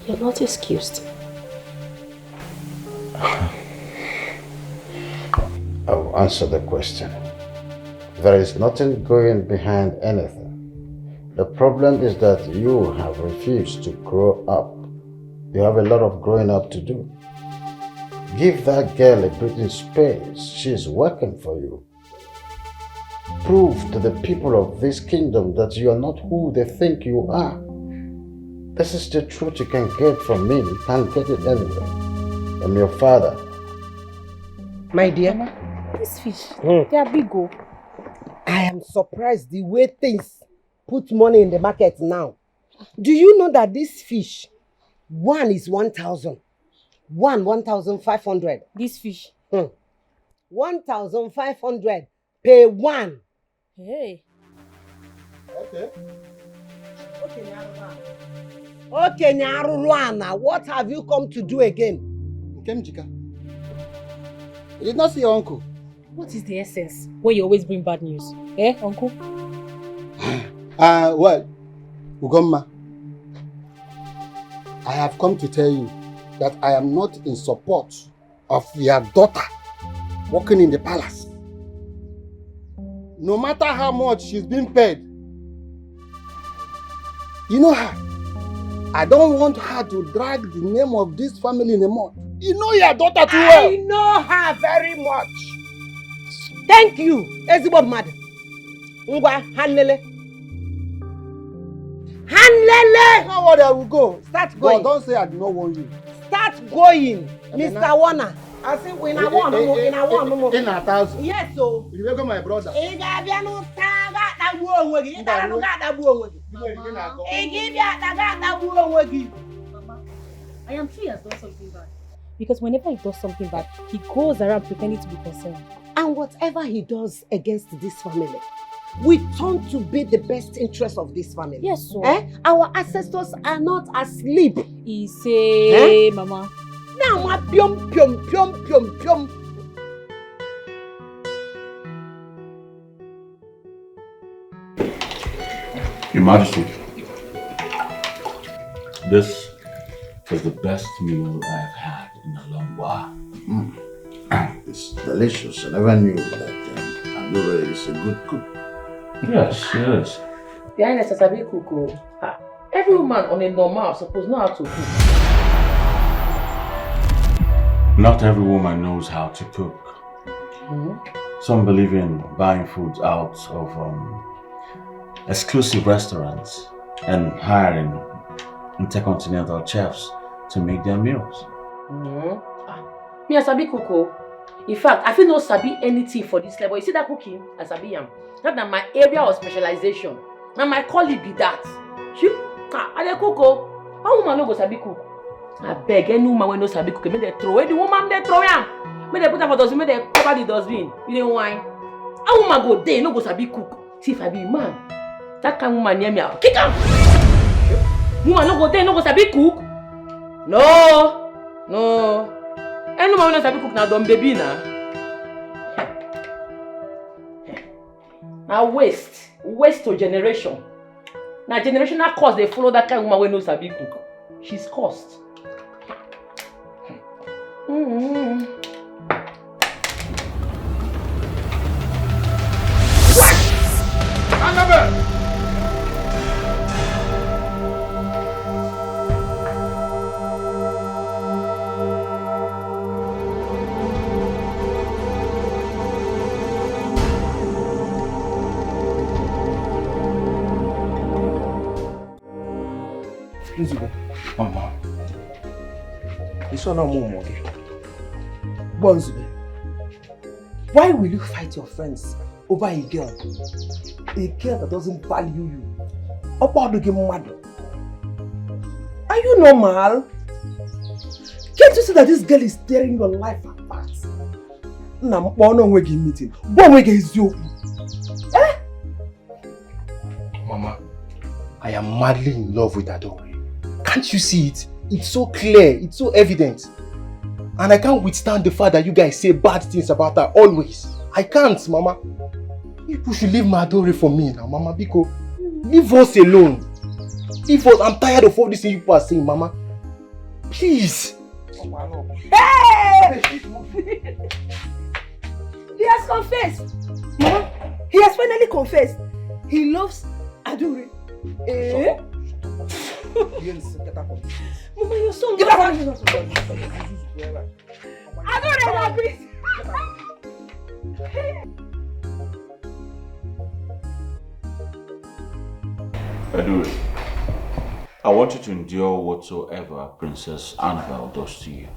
You're not excused. I will answer the question. There is nothing going behind anything. The problem is that you have refused to grow up. You have a lot of growing up to do. Give that girl a breathing space. She is working for you. Prove to the people of this kingdom that you are not who they think you are. This is the truth you can get from me. You can't get it anywhere. I'm your father. My dear, This fish, they are big. Oh. I am surprised the way things put money in the market now. Do you know that this fish One is 1,000. 1,500. This fish. 1,500 per one. Hey. Okay. Okay, Nyaruruana, what have you come to do again? Nkemjika. You did not see your uncle. What is the essence when you always bring bad news? Eh, uncle? Well, Ugomma, I have come to tell you that I am not in support of your daughter working in the palace. No matter how much she's being paid, you know her. I don't want her to drag the name of this family in the mud. You know your daughter too well. I know her very much. Thank you, Ezebo Mad. Ngwa, Hanlele. Hanlele! Now what I will go. Start going. But don't say I do not want you. Start going, Mr. Warner. I say when I want no more, in I want no more. In 1,000. Yes, so. You will go my brother. I am sure he has done something bad. Because whenever he does something bad, he goes around pretending to be concerned. And whatever he does against this family, we turn to be the best interest of this family. Yes, so. Our ancestors are not asleep. He say, Mama. Now, ma pium pium pium pium pium. Your Majesty, this is the best meal I've had in a long while. It's delicious. I never knew that Adore is a good cook. Yes, yes. The Highness has a big cook. Every woman on a normal suppose know how to cook. Not every woman knows how to cook. Some believe in buying food out of exclusive restaurants and hiring intercontinental chefs to make their meals. Me as sabi cook. In fact, I feel no sabi anything for this level. You see that cooking, I sabi am. Not that my area of specialization. Now my colleague be that. I dey cook. One woman no go sabi cook. I beg any woman when no sabi cook, make they throw away the woman, they throw am. Make they put her for dustbin, make they cover the dustbin. You know why? A woman go there, no go sabi cook. See if I be a man, that kind of woman near me, I'll kick am. Woman no go there, no go sabi cook. No. Any woman no sabi cook now, dumb baby now. Now waste to generation. Now generational cause they follow that kind of woman when no sabi cook. She's cursed. What? Annabelle! Nzube. Mama. This one no more. Bonzube, why will you fight your friends over a girl? A girl that doesn't value you. Are you normal? Can't you see that this girl is tearing your life apart? Meeting. Mama, I am madly in love with Adore. Can't you see it? It's so clear, it's so evident. And I can't withstand the fact that you guys say bad things about her always. I can't, Mama. People should leave my Adore for me now, Mama, because leave us alone. Leave us. I'm tired of all these things you people are saying, Mama. Please. Hey! He has confessed. Mama, he has finally confessed. He loves Adore. Eh? Mama, your son. Get out of here. Adore, please. Adore, I want you to endure whatsoever Princess Annabelle does to you.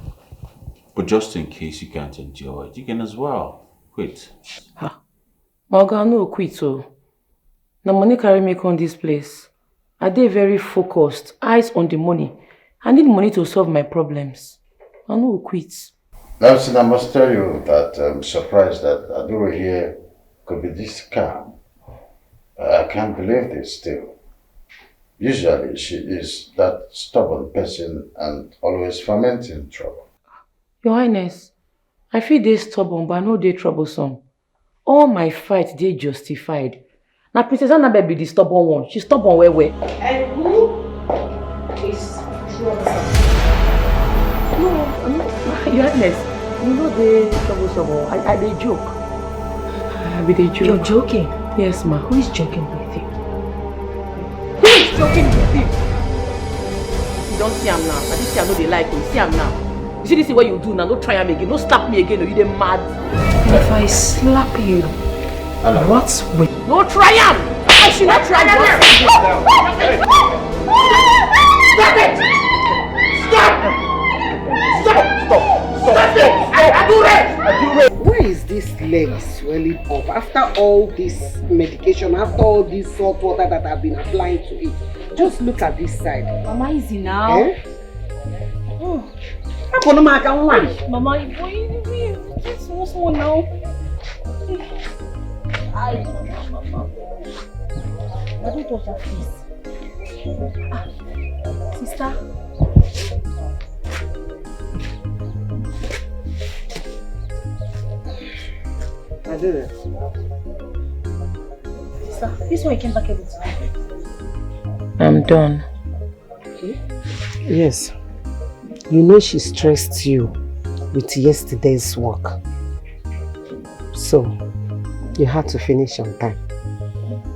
But just in case you can't endure it, you can as well quit. Oga, no quit o. Na money carry me come this place. I dey very focused, eyes on the money. I need money to solve my problems. I no will quit. Nelson, I must tell you that I'm surprised that Adura here could be this calm. I can't believe this still. Usually she is that stubborn person and always fomenting trouble. Your Highness, I feel they stubborn, but I know they troublesome. All my fights, they justified. Now Princess Annabelle be the stubborn one. She's stubborn where? And who is troublesome? No, Your Highness, you know they troublesome. I they joke. I be they joke. You're joking? Yes, ma. Who is joking with you? Who is joking with you? You don't see him now. I just see I know they like you. See him now. You see this is what you do now. Don't try him again. Don't slap me again. Or you they mad. If I slap you, what's with? No try him. I should not try him. Stop it! Stop! Stop it! I do it! Why is this leg swelling up after all this medication, after all this salt water that I've been applying to it? Just look at this side. Mama, easy now. Eh? Oh. Mama, it's small now. I don't touch that face. Sister. I did it. Sister, this one you came back every time. I'm done. Okay. Yes. You know she stressed you with yesterday's work. So, you had to finish on time.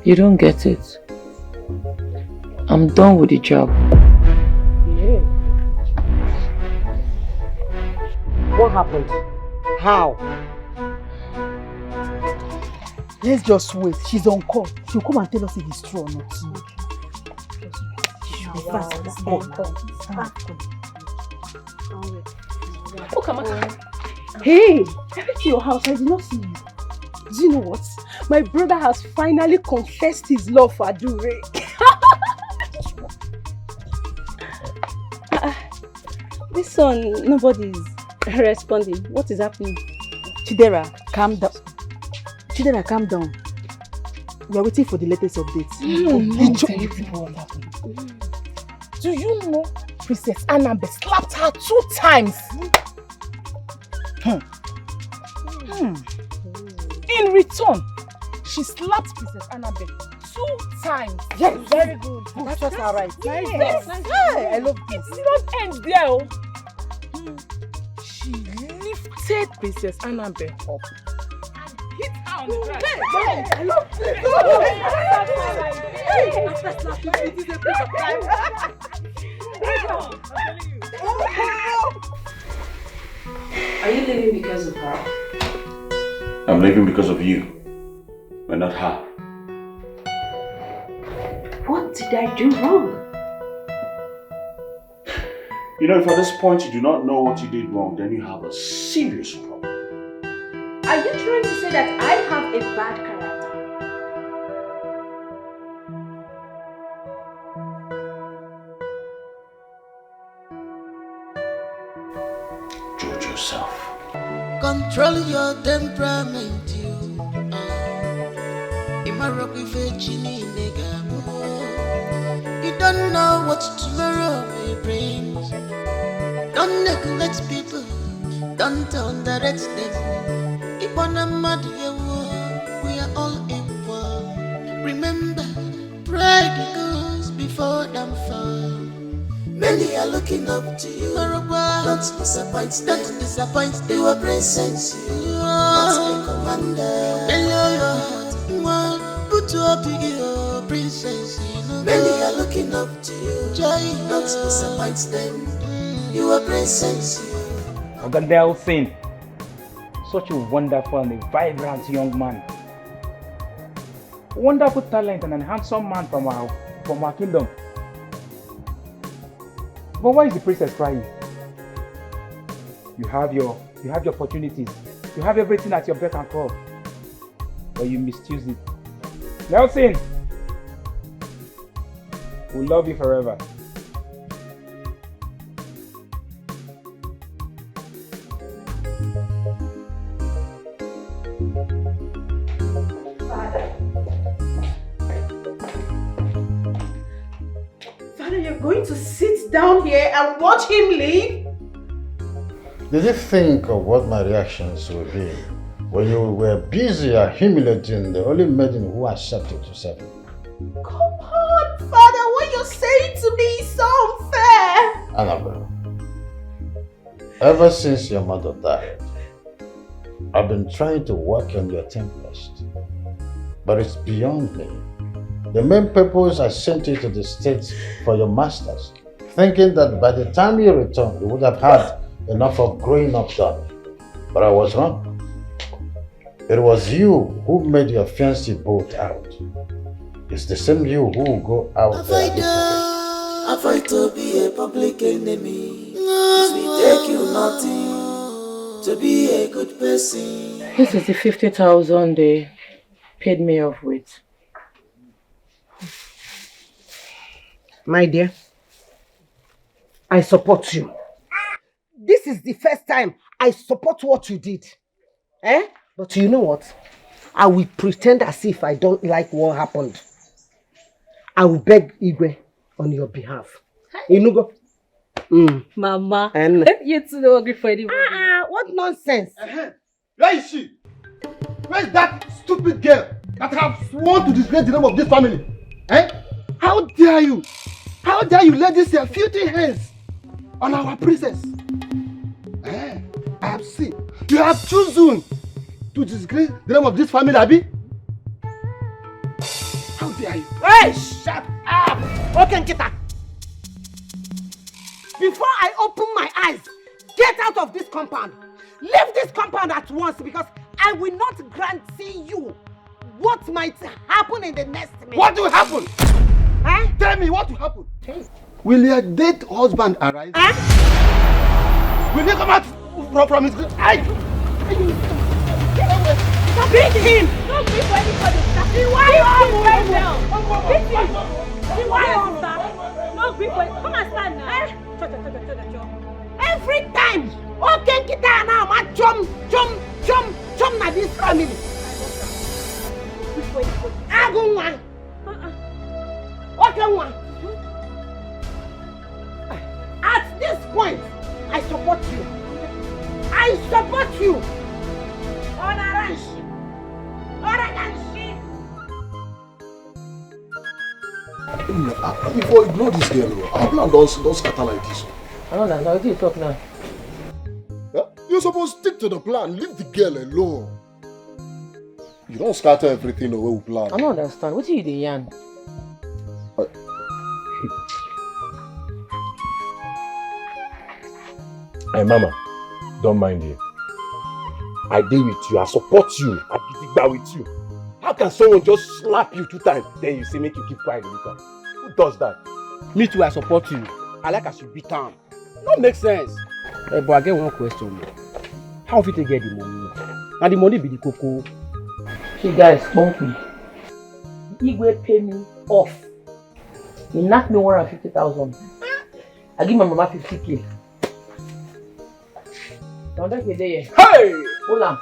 You don't get it. I'm done with the job. Yeah. What happened? How? Let's just wait. She's on call. She'll come and tell us if it's true or not. She should be fast. Oh, come on. Hey, I went to your house. I did not see you. Do you know what? My brother has finally confessed his love for Adure. This one, nobody's responding. What is happening? Chidera, calm down. Chidera, calm down. We are waiting for the latest updates. Do you know Princess Annabelle slapped her 2 times? In return, she slapped Princess Annabelle 2 times. Yes, very good. That's just alright. Nice. Yes. Hey, I love this. It did not end there. She lifted Princess Annabelle up and hit her on the ground. Hey, I love this. After slapping, it is a bit of time. Are you leaving because of her? I'm leaving because of you, but not her. What did I do wrong? You know, if at this point you do not know what you did wrong, then you have a serious problem. Are you trying to say that I have a bad character? Judge yourself. Control your temperament, you. You don't know what tomorrow may bring. Don't neglect people. Don't underrate them. We are all equal. Remember, pride goes before downfall. Many are looking up to you. Don't disappoint them. Don't disappoint them. You are present. You are not a commander. Put up your princess. Many are looking up to you. Joy, don't disappoint them. You are present. Ogadel Singh, such a wonderful and a vibrant young man. Wonderful talent and a handsome man from our kingdom. But why is the princess crying? You have your opportunities. You have everything at your beck and call. But you misuse it. Nelson! We love you forever. to sit down here and watch him leave? Did you think of what my reactions would be when you were busy humiliating the only maiden who accepted to serve you? Come on, Father, what you're saying to me is so unfair. Annabelle, ever since your mother died, I've been trying to work on your tempest, but it's beyond me. The main purpose I sent you to the States for your masters, thinking that by the time you return, you would have had enough of growing up done. But I was wrong. It was you who made your fiancé bolt out. It's the same you who will go out there. Avoid to be a public enemy. It will take you nothing to be a good person. This is the 50,000 they paid me off with. My dear, I support you. This is the first time I support what you did. But you know what? I will pretend as if I don't like what happened. I will beg Igwe on your behalf. You know, go. Mama, And you two don't agree for anybody. what nonsense? Where is she? Where is that stupid girl that have sworn to disgrace the name of this family? How dare you? How dare you lay these filthy hands on our princess? I have seen. You have chosen to disgrace the name of this family, Abi? How dare you? Hey, shut up! Okay, Nkita. Before I open my eyes, get out of this compound. Leave this compound at once because I will not grant you what might happen in the next minute. What will happen? Tell me what will happen. Will your dead husband arrive? Will he come out from his grave? Beat him! Don't beat for anybody. Don't beat for. Come and stand now. Every time, okay, Nkita now, ma chum na this family. Agunwa. Okay, one. At this point, I support you. I support you. Orange. Before ignore this girl, our plan don't scatter like this. I don't know, what do you talk now? You're supposed to stick to the plan. Leave the girl alone. You don't scatter everything the way we plan. I don't understand. What are you doing, Yan? Hey, Mama, don't mind him. I deal with you. I support you. I gidigba with you. How can someone just slap you 2 times, then you say make you keep quiet with her? Who does that? Me too, I support you. I like as you beat down. No make sense. Hey, but I get one question. How fit you get the money? Now the money be the cocoa. See guys, bump me. Igwe pay me off. He knocked me 150,000. I give my mama 50k. Now that's the day. Hey! Hold on.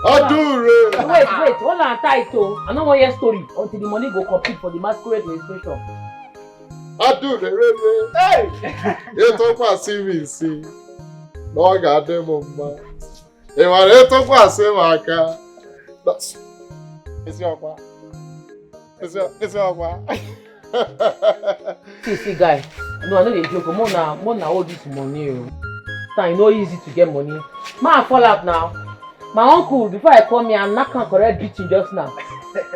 Adure! Wait, hold on tight oh. I don't want your story until the money go complete for the masquerade registration. Adure, hey! You talk about CVC. No, I got them on my. Hey, man, you talk about Semaka. That's. It's your pa. It's your pa. See, guy. No, I know they joke. More now all this money. It's not easy to get money. Man, fall out now. My uncle, before I come here, I'm not going to correct beating just now.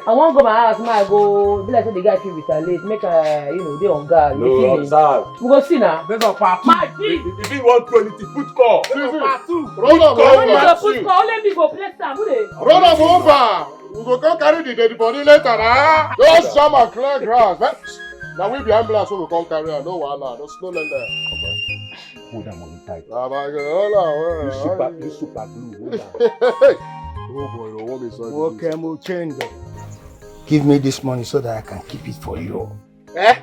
I won't go my house, I go, be like the guy feel retaliate, make they on guard. No, sir. We go see now. There's a part 2. My G! If you want quality, put call. There's a part 2. Run up over. Put call, let me go play some. Run up over. We go come carry the dead body later, nah. Just jam and clear grass. Now we be ambulance, so we come carry her. No wahala, no slow like that. Hold that money tight. Hold on. You super glue. Hold on. Oh boy, no want me so. Okay, we'll change it. Give me this money so that I can keep it for you. As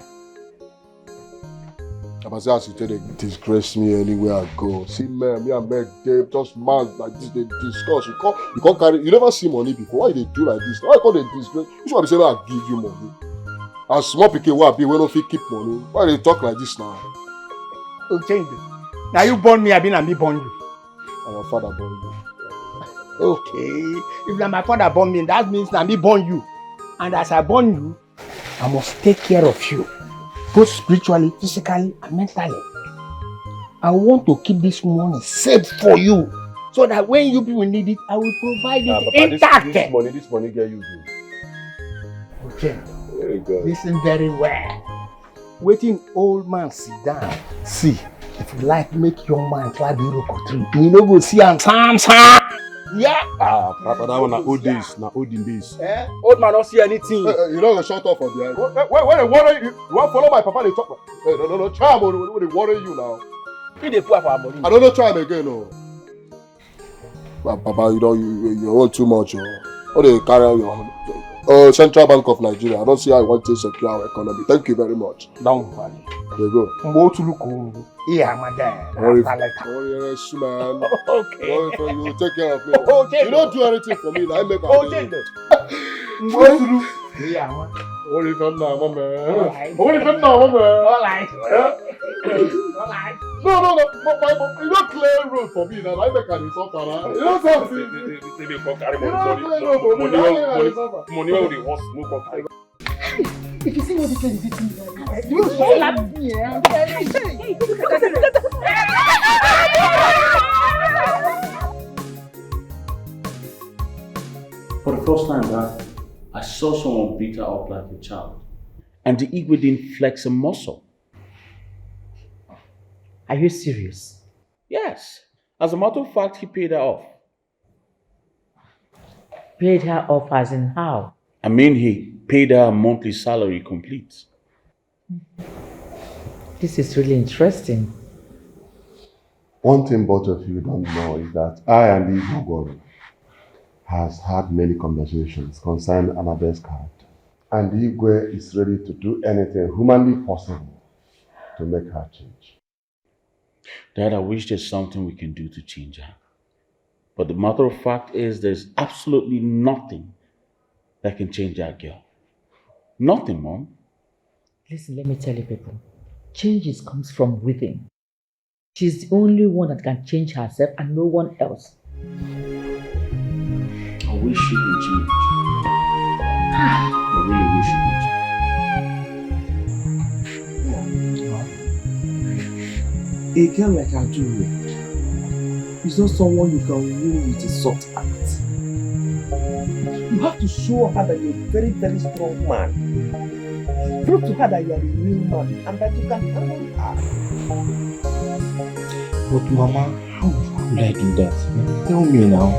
you tell they disgrace me anywhere I go. See, man, me and Meg, they just man like this. They discuss. You can't carry. You never see money before. Why they do like this? Why can't they disgrace? This one they say I give you money. As small pikin wey I be, wey no fit keep money. Why they talk like this now? Change. Now you born me, I been and me born you. And your father born you. Okay. If na my father born me, that means na me born you. And as I born you, I must take care of you. Both spiritually, physically, and mentally. I want to keep this money safe for you. So that when you people need it, I will provide it intact. This money get you good. Okay. Very good. Listen very well. Waiting old man sit down. See, if you like make your man climb the rock tree, you know go see am sam. Yeah. Papa, that one na old days, na olden days. Eh? Old man don't see anything. You know the shut off for the when they worry you, you want follow my papa, they talk. No, try when they worry you now. They put up our money. I don't know, try them again, no. Papa, you own too much. Oh, they carry on your Central Bank of Nigeria. I don't see how you want to secure our economy. Thank you very much. Don't worry. There you go. Go to look. Yeah, madam. Worry, man. Okay. You take care of me. Okay. You don't do anything for me. I make okay. Yeah, man. Worry from now, man. Alright. Worry from now, man. Alright. Alright. No. You don't clear road for me now. I make an insult. You don't say money where the horse move on. If you see what this lady did to me, you will slap me. For the first time, I saw someone beat her up like a child. And the Igwe didn't flex a muscle. Are you serious? Yes. As a matter of fact, he paid her off. Paid her off as in how? I mean, he paid her a monthly salary complete. This is really interesting. One thing both of you don't know is that I and Igwe has had many conversations concerning Annabelle's character. And Igwe is ready to do anything humanly possible to make her change. Dad, I wish there's something we can do to change her. But the matter of fact is there's absolutely nothing that can change that girl. Nothing, Mom. Listen, let me tell you people. Changes comes from within. She's the only one that can change herself and no one else. I wish she could change. I really wish she could change. A girl like Ajuru is not someone you can win with a soft act. You have to show her that you're a very, very strong man. Prove to her that you are a real man and that you can handle her. But Mama, how would I do that? Tell me now.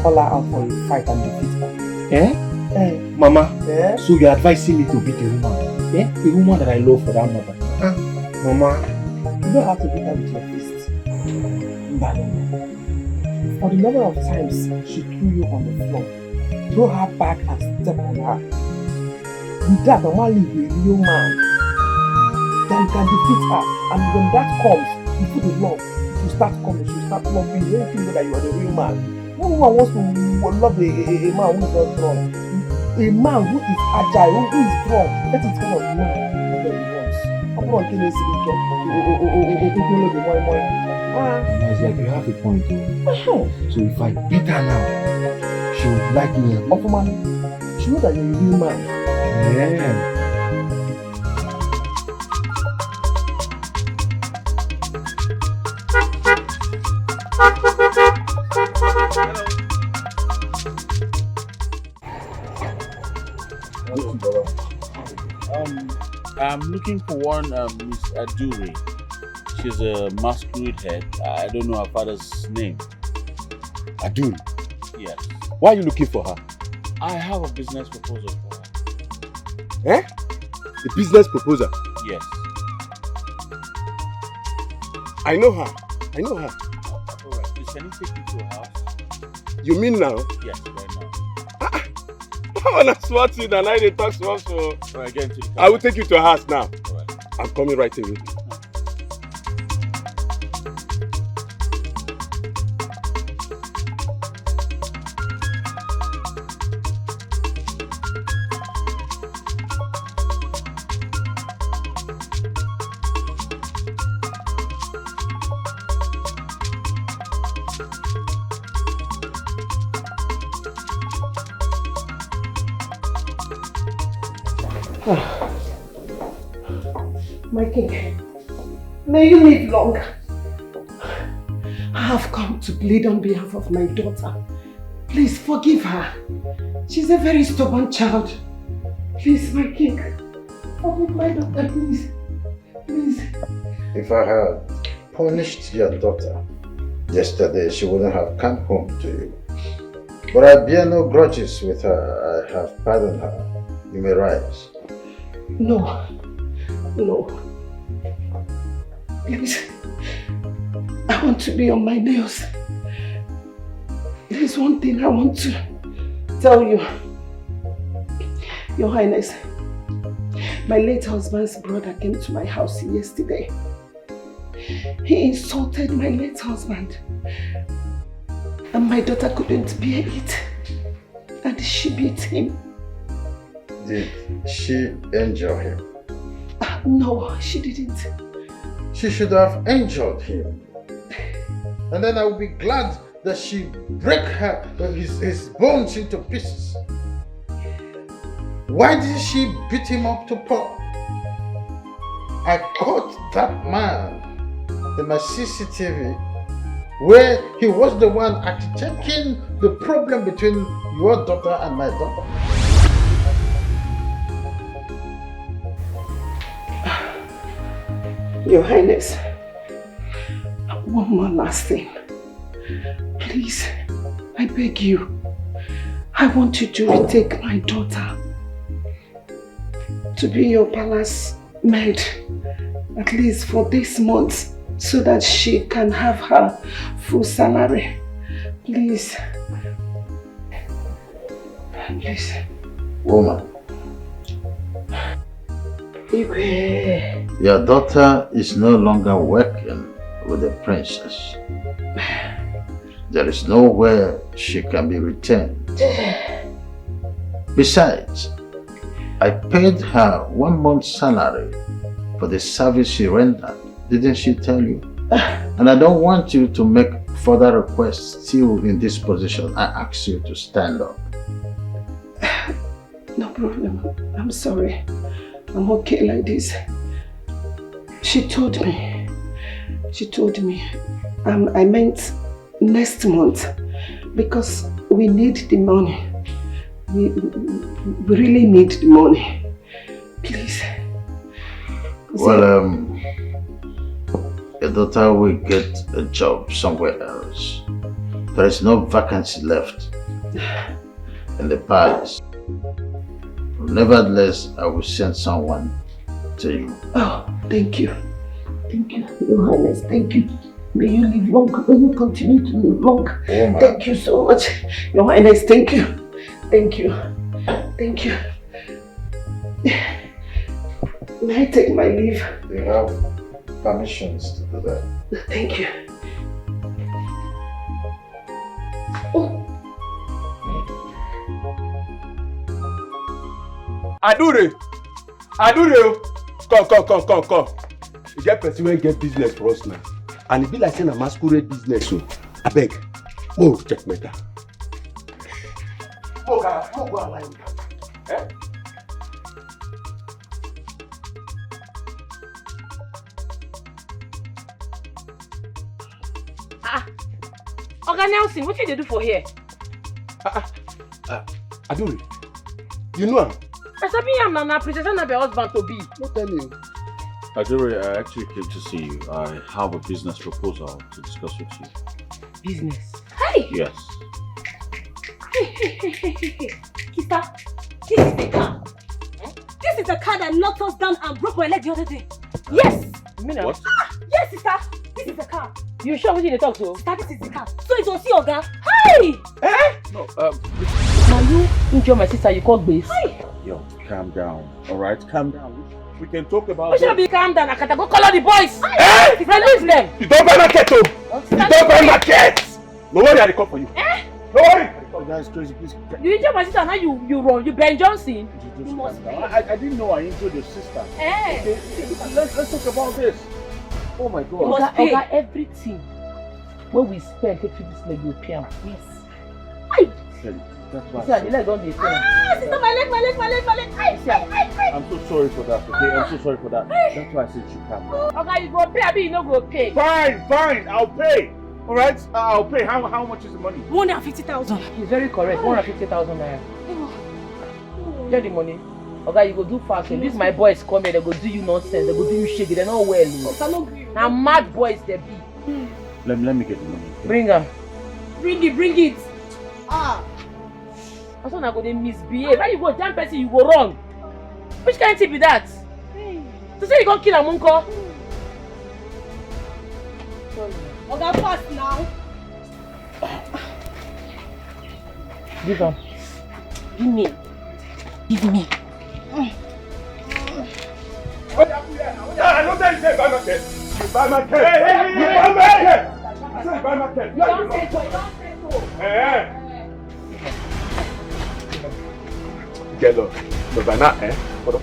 Call her out for a fight and defeat her. Mama, so you're advising me to beat a woman? A woman that I love for that matter? Mama. You don't have to beat her with your fist. For the number of times she threw you on the floor, throw her back and step on her. With that, Mama will be a real man. Then you can defeat her. And when that comes, you put the love. She start coming, she start loving you. You know that you are the real man. No woman wants to love a man who is not strong. A man who is agile, who is strong. That is kind of man that he wants. I'm not going to say It's like you have a point. So if I beat her now, she would like me. Man, she knows that you're a real man. Yeah. I'm looking for one Miss Adure. She's a masquerade head. I don't know her father's name. Adure? Yes. Why are you looking for her? I have a business proposal for her. A business proposal? Yes. I know her. Alright, please can you take me to her house? You mean now? Yes, right now. I want to swat you and I didn't talk so much. Alright, get into the car. I will take you to her house now. Alright. I'm coming right away. My king, may you live long. I have come to plead on behalf of my daughter. Please forgive her. She's a very stubborn child. Please, my king, forgive my daughter, please. Please. If I had punished your daughter yesterday, she wouldn't have come home to you. But I bear no grudges with her. I have pardoned her. You may rise. No. No. Please. I want to be on my nails. There's one thing I want to tell you. Your Highness, my late husband's brother came to my house yesterday. He insulted my late husband. And my daughter couldn't bear it. And she beat him. Did she injure him? No, she didn't. She should have injured him. And then I would be glad that she break his bones into pieces. Why did she beat him up to pulp? I caught that man in my CCTV where he was the one architecting the problem between your daughter and my daughter. Your Highness, one more last thing. Please, I beg you. I want you to retake my daughter to be your palace maid, at least for this month, so that she can have her full salary. Please. Please. Woman, your daughter is no longer working with the princess. There is nowhere she can be returned. Besides, I paid her 1 month's salary for the service she rendered. Didn't she tell you? And I don't want you to make further requests still in this position. I ask you to stand up. No problem. I'm sorry. I'm okay like this. She told me. I meant next month, because we need the money. We really need the money. Please. Well, your daughter will get a job somewhere else. There is no vacancy left in the palace. Nevertheless, I will send someone to you. Oh, thank you. Thank you, Your Highness. Thank you. May you live long. May you continue to live long. Oh, thank you so much. Your Highness, thank you. Thank you. Thank you. May I take my leave? You have permissions to do that. Thank you. Adure, come. You get person wey get business for us now, and it be like saying a masquerade business. So, I beg, check me down. Go align with that. Eh? Oga Nelson, what you dey do for here? Adure, you know am? I sabi am na Princess Annabelle husband to be. No tell me. Adure, I actually came to see you. I have a business proposal to discuss with you. Business? Hey! Yes. Kita, this is the car. This is the car that knocked us down and broke my leg the other day. Yes! What? Yes, sister. This is the car. You sure what you dey talk to? Sister, this is the car. So it was your Oga. Hey! No, now you injure my sister, you call base. Hey! Yo, calm down. Alright, calm down. We can talk about We should be calm down. Akata, go call all the boys. Eh? Release them. You don't buy market, oh! You don't buy market! No worry, I will come for you. No worry! Oh, guys, crazy, please. You injure my sister, now you run. You Ben Johnson. You must I didn't know I injured your sister. Okay, let's talk about this. Oh my God. Oga, everything when we spend to treat this leg, you pay. Yes. Okay. That's why. See, the leg don't be pain. Sister, my leg. I'm so sorry for that, okay? I'm so sorry for that. That's why I said you calm down. Okay, you go pay, I mean you no go pay. Fine, I'll pay. Alright? I'll pay. How much is the money? 150,000. He's very correct. 150,000 naira. Get the money. Okay, you go do fast. These my boys come here, they go do you nonsense, they go do you shaggy, they're not well. Now mad boys they be. Let me get the money. Bring her. Bring it. That's when I go they misbehave. Why you go jam person, you go wrong. Which kind of thing be that? To say you gonna kill a munko? Okay, fast now. Give her. Give me. I don't tell you say buy market. You buy market. Hey, you buy market. I said buy market. Don't say so. Get low. But by now, hold on.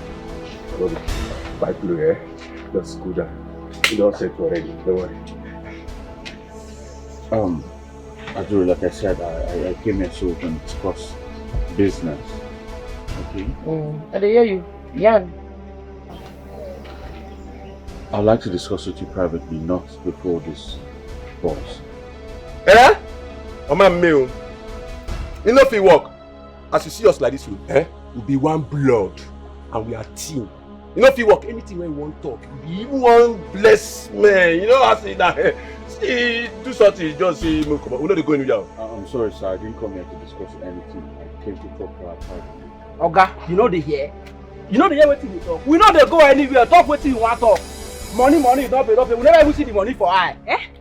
Buy blue, just go down. You don't say it already. Don't worry. Aduru, like I said, I came here so we can discuss business. Okay? I hear you. Yan. I'd like to discuss with you privately, not before this boss. Mama mail. You know if we work, as you see us like this, we'll be one blood and we are team. You know if you work, anything when you want to talk, you be one blessed man. You know I say that. See, do something, just say, come on. We're not going to I'm sorry, sir. I didn't come here to discuss anything. I came to talk to our privately. Oga, you know the hear? You know the hear wetin we talk? We know they go anywhere, talk wetin you want talk. Money, don't pay. We never even see the money for eye.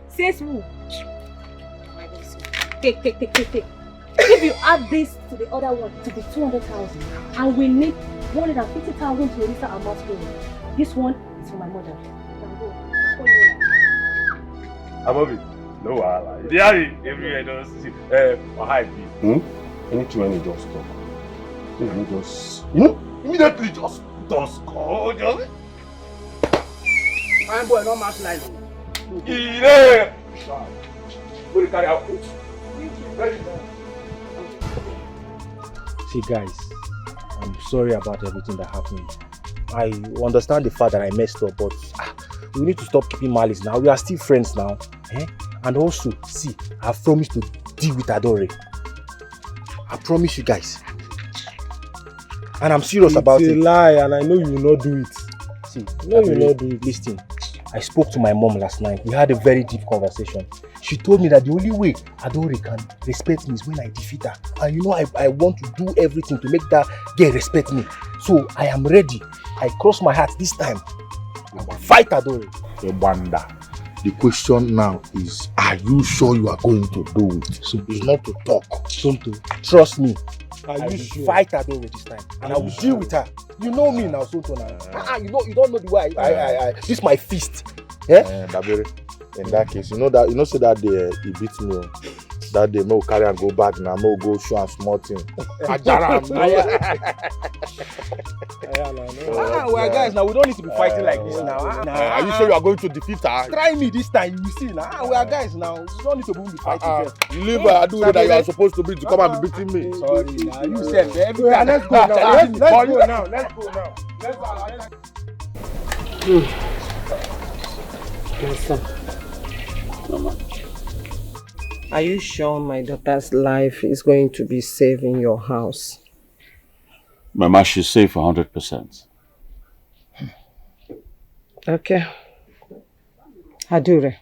Says who? Take. If you add this to the other one, to be 200,000, and we need 150,000 to register our masquerade. This one is for my mother. Above it. No wahala. They have it everywhere. Don't see. High B. Anything when you just talk. You just, immediately just go. Just. Fine boy, no match line. Yeah. Go carry out. See guys, I'm sorry about everything that happened. I understand the fact that I messed up, but we need to stop keeping malice now. We are still friends now. And also, see, I've promised to deal with Adore. I promise you guys. And I'm serious about it. It's a lie and I know you will not do it. See, no, you will not do it. Listen, I spoke to my mom last night. We had a very deep conversation. She told me that the only way Adore can respect me is when I defeat her. And you know, I want to do everything to make that girl respect me. So I am ready. I cross my heart this time. I will fight Adore. Wanda, the question now is, are you sure you are going to do it? So it's not to talk. Somto, trust me. I will fight Adore this time. And I will deal with her. You know me now, Somto now. You don't know the way this is my fist. Dabere, in that case, say that day he beat me. That day, no carry and go back now. No go show and small thing. Well, guys, now we don't need to be fighting like this now. Are you sure you are going to defeat her? Try me this time, you will see now. We are guys now. You don't need to be fighting. Leave her. I do that you are supposed to be to come and be beating me. Sorry, now you said everywhere. Let's go now. Let's go now. My son. Mama. Are you sure my daughter's life is going to be safe in your house? Mama, she's safe 100%. Okay. Adure,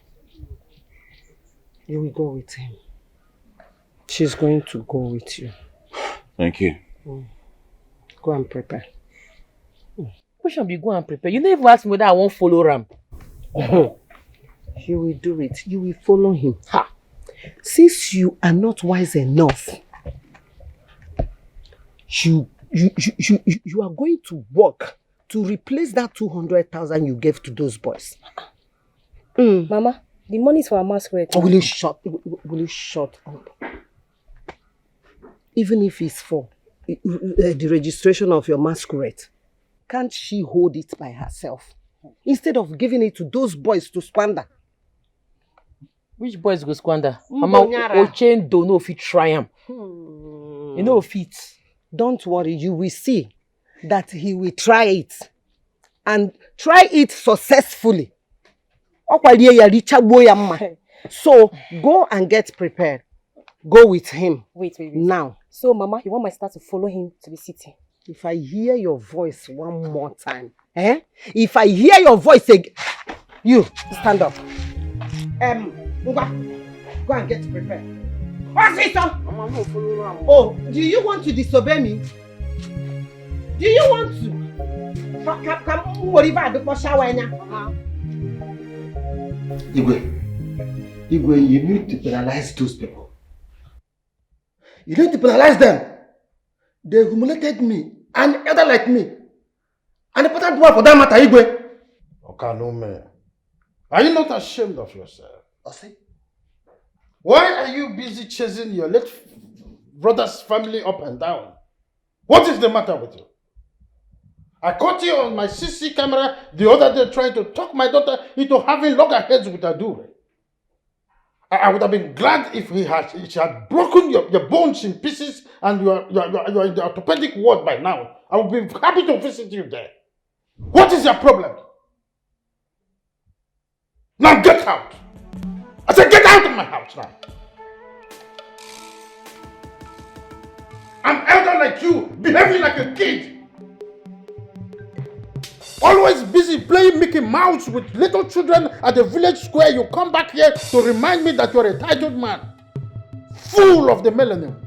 you will go with him. She's going to go with you. Thank you. Go and prepare. Who should be go and prepare? You never ask me whether I won't follow Ram. You will do it. You will follow him. Ha! Since you are not wise enough, you are going to work to replace that 200,000 you gave to those boys. Mama, the money is for our masquerade. Will you shut up? Even if it's for the registration of your masquerade, can't she hold it by herself instead of giving it to those boys to squander? Which boys go squander? Mama, Ochen don't know if he try him. You know, fit. Don't worry, you will see that he will try it. And try it successfully. So, go and get prepared. Go with him. Wait. Now. So, Mama, you want my sister to follow him to the city? If I hear your voice one more time, If I hear your voice again, you stand up. Go and get prepared. What's it, son? Oh, do you want to disobey me? Do you want to? Igwe, you need to penalize those people. You need to penalize them. They humiliated me and other like me. And the important one for that matter, Igwe. Okanome, are you not ashamed of yourself? Ose? Why are you busy chasing your late brother's family up and down? What is the matter with you? I caught you on my CC camera the other day trying to talk my daughter into having loggerheads with Adure. I would have been glad if she had broken your bones in pieces and you are in the orthopedic ward by now. I would be happy to visit you there. What is your problem? Now get out! I said get out of my house now! I'm elder like you, behaving like a kid. Always busy playing Mickey Mouse with little children at the village square. You come back here to remind me that you're a titled man. Fool of the millennium.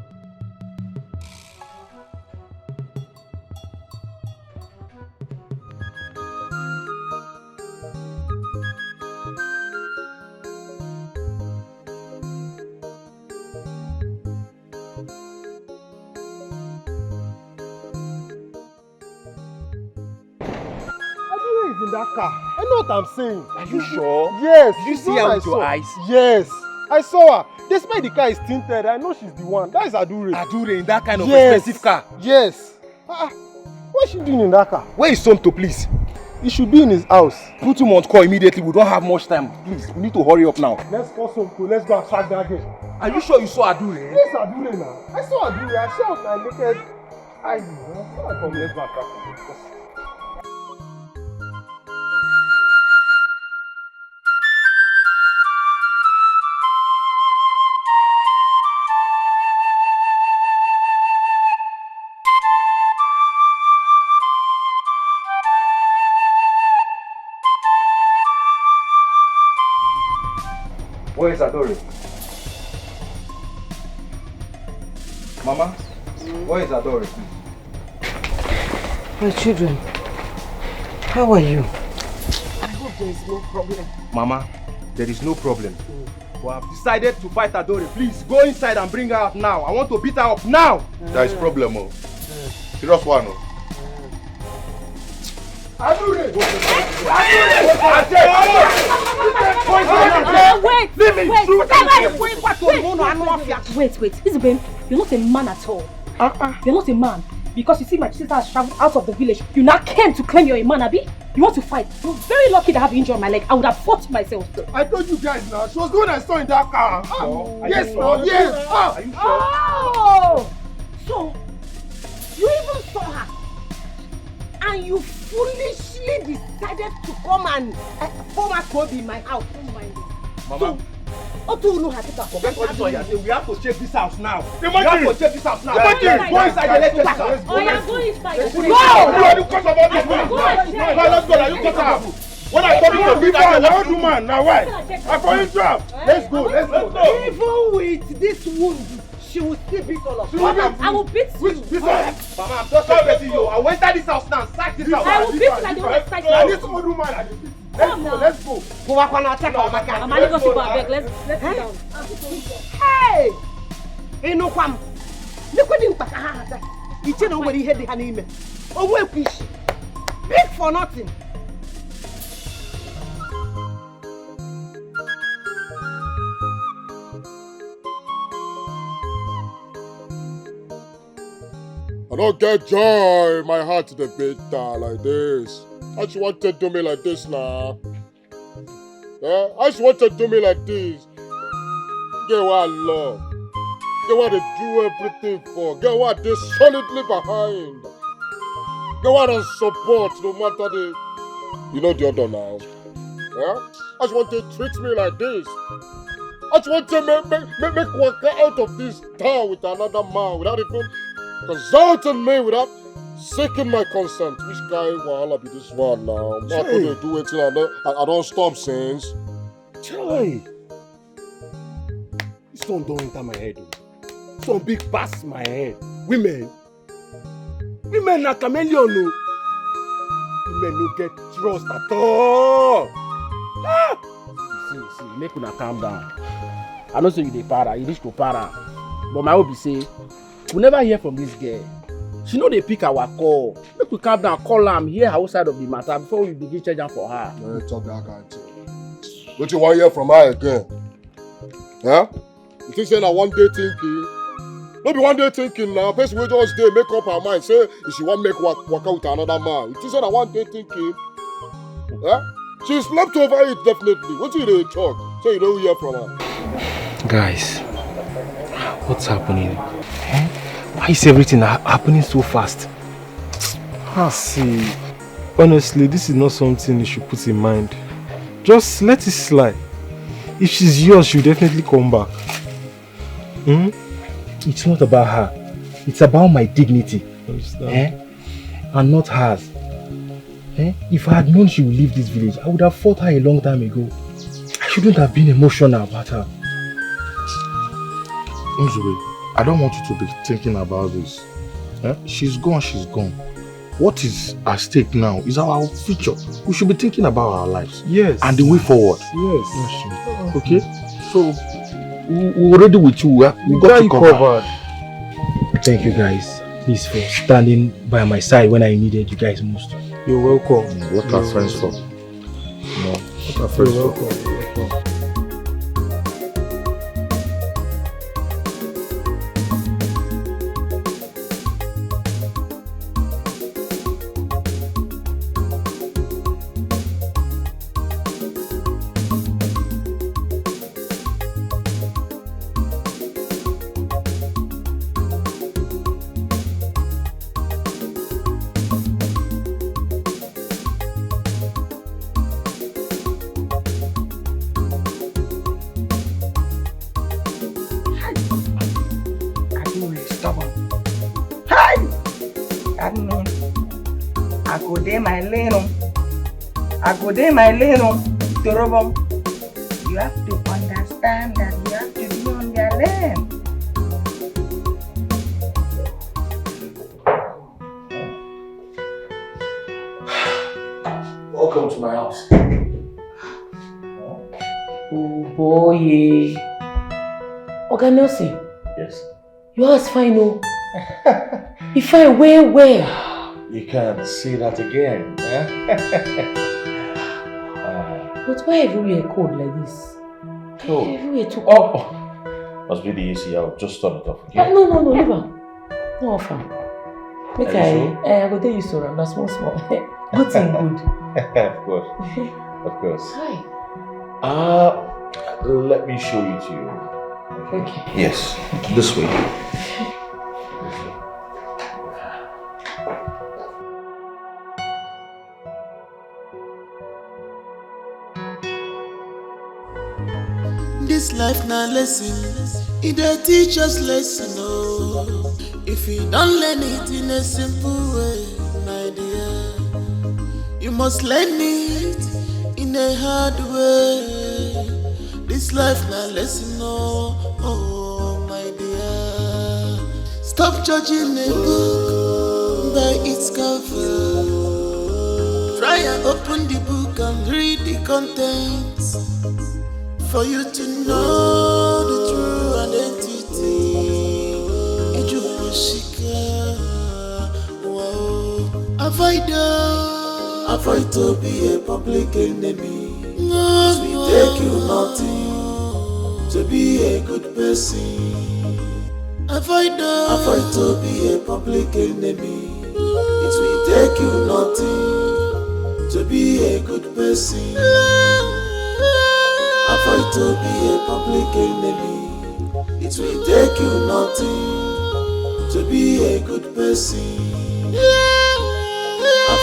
In that car. I know what I'm saying. Are you sure? Yes. Did you see her with your eyes? Yes. I saw her. Despite the car is tinted, I know she's the one. That is Adure. Adure in that kind of expensive car? Yes. What is she doing in that car? Where is Somto, please? He should be in his house. Put him on call immediately. We don't have much time. Please, we need to hurry up now. Let's call Somto. Let's go and track that girl. Are you sure you saw Adure? Yes, Adure now. I saw Adure. I saw my naked eyes. Let's go and track her. Where is Adore? Mama, where is Adore? My children, how are you? I hope there is no problem. Mama, there is no problem. We have decided to fight Adore. Please go inside and bring her out now. I want to beat her up now. There is problem, oh. Serious one, oh. Adure! Wait. Isabel, you're not a man at all. You're not a man. Because you see my sister has traveled out of the village. You now came to claim you're a man, Abi? You want to fight? You're very lucky to have injury on my leg. I would have fought myself. I told you guys now. She was the one I saw in that car. Yes, sir. Yes. Are you sure? Oh! So, you even saw her. And you foolishly decided to come and form a code in my house. Don't mind it. Mama. Forget what you are saying. We have to check this house now. We have to check this house now. Go inside and let's check this house. Oh, yeah, go inside. Go! You cut about this man. Let's go. You cut out. When I come to beat that old woman, now why? I for you drop. Let's go. Even with this wound, she will still beat all of us. I will beat you. Mama, I'm just celebrating you. I will enter this house now and sack this house. I will beat you like the one that sacked you. This old woman, let's go. I'm only going to go back. Let's sit down. Hey! Enokwam. Look at you don't know where he had the honey. Oh, where fish? Big for nothing. I don't get joy in my heart to the bitter like this. I just want to do me like this now. Yeah? I just want to do me like this. Get what I love. Get what they do everything for. Get what they solidly behind. Get what they support no matter the... You know the other now. Yeah? I just want to treat me like this. I just want to make work out of this town with another man without even consulting me, without seeking my consent. Which guy will be this one now? How could they do it till I don't stop since? Chai! This one don't enter my head. This one big past my head. Women are chameleon, no. Women no get trust at all. Ah! See, make una calm down. I know say you dey para, you reach to para. But my hope be say, we never hear from this girl. She no dey pick our call. Make we calm down, call am, hear her side of the matter before we begin charge am for her. No, talk that kind of thing. Don't you want to hear from her again? Huh? You think say na one day thinking? No be one day thinking now. Person wey just dey make up her mind say if she wan make work out with another man. You think say na one day thinking? Huh? She slept over it definitely. What you dey talk? So you don't hear from her. Guys, what's happening? Why is everything happening so fast? See, honestly, this is not something you should put in mind. Just let it slide. If she's yours, she'll definitely come back. It's not about her. It's about my dignity. And not hers. If I had known she would leave this village, I would have fought her a long time ago. I shouldn't have been emotional about her. Nzube, I don't want you to be thinking about this. She's gone. What is at stake now is our future. We should be thinking about our lives. Yes. And the way forward. Yes. Okay? So, we're ready with you. We got you covered. Thank you guys. Please for standing by my side when I needed you guys most. You're welcome. What are friends for? What are friends for? My little Torobom, you have to understand that you have to be on their lane. Welcome to my house. Oh boy. Oga Nelson. Yes. Your house fine, oh. You fine where? You can't see that again. But why everywhere cold like this? Cold? Everywhere too cold. Must be the AC. I'll just turn it off, okay? No, leave am. No offer. Make I go tell you so. I'm not small. Good thing, good. Of course. Hi. Let me show you to you. Okay. Yes, this way. This life na lesson, it dey teach us lesson, oh. If you don't learn it in a simple way, my dear, you must learn it in a hard way. This life na lesson, oh my dear. Stop judging a book by its cover. Try and open the book and read the contents, for you to know the true identity. Avoid to be a public enemy. It will take you nothing to be a good person. Avoid to be a public enemy. It will take you nothing to be a good person. Avoid to be a public enemy. It will take you nothing to be a good person, and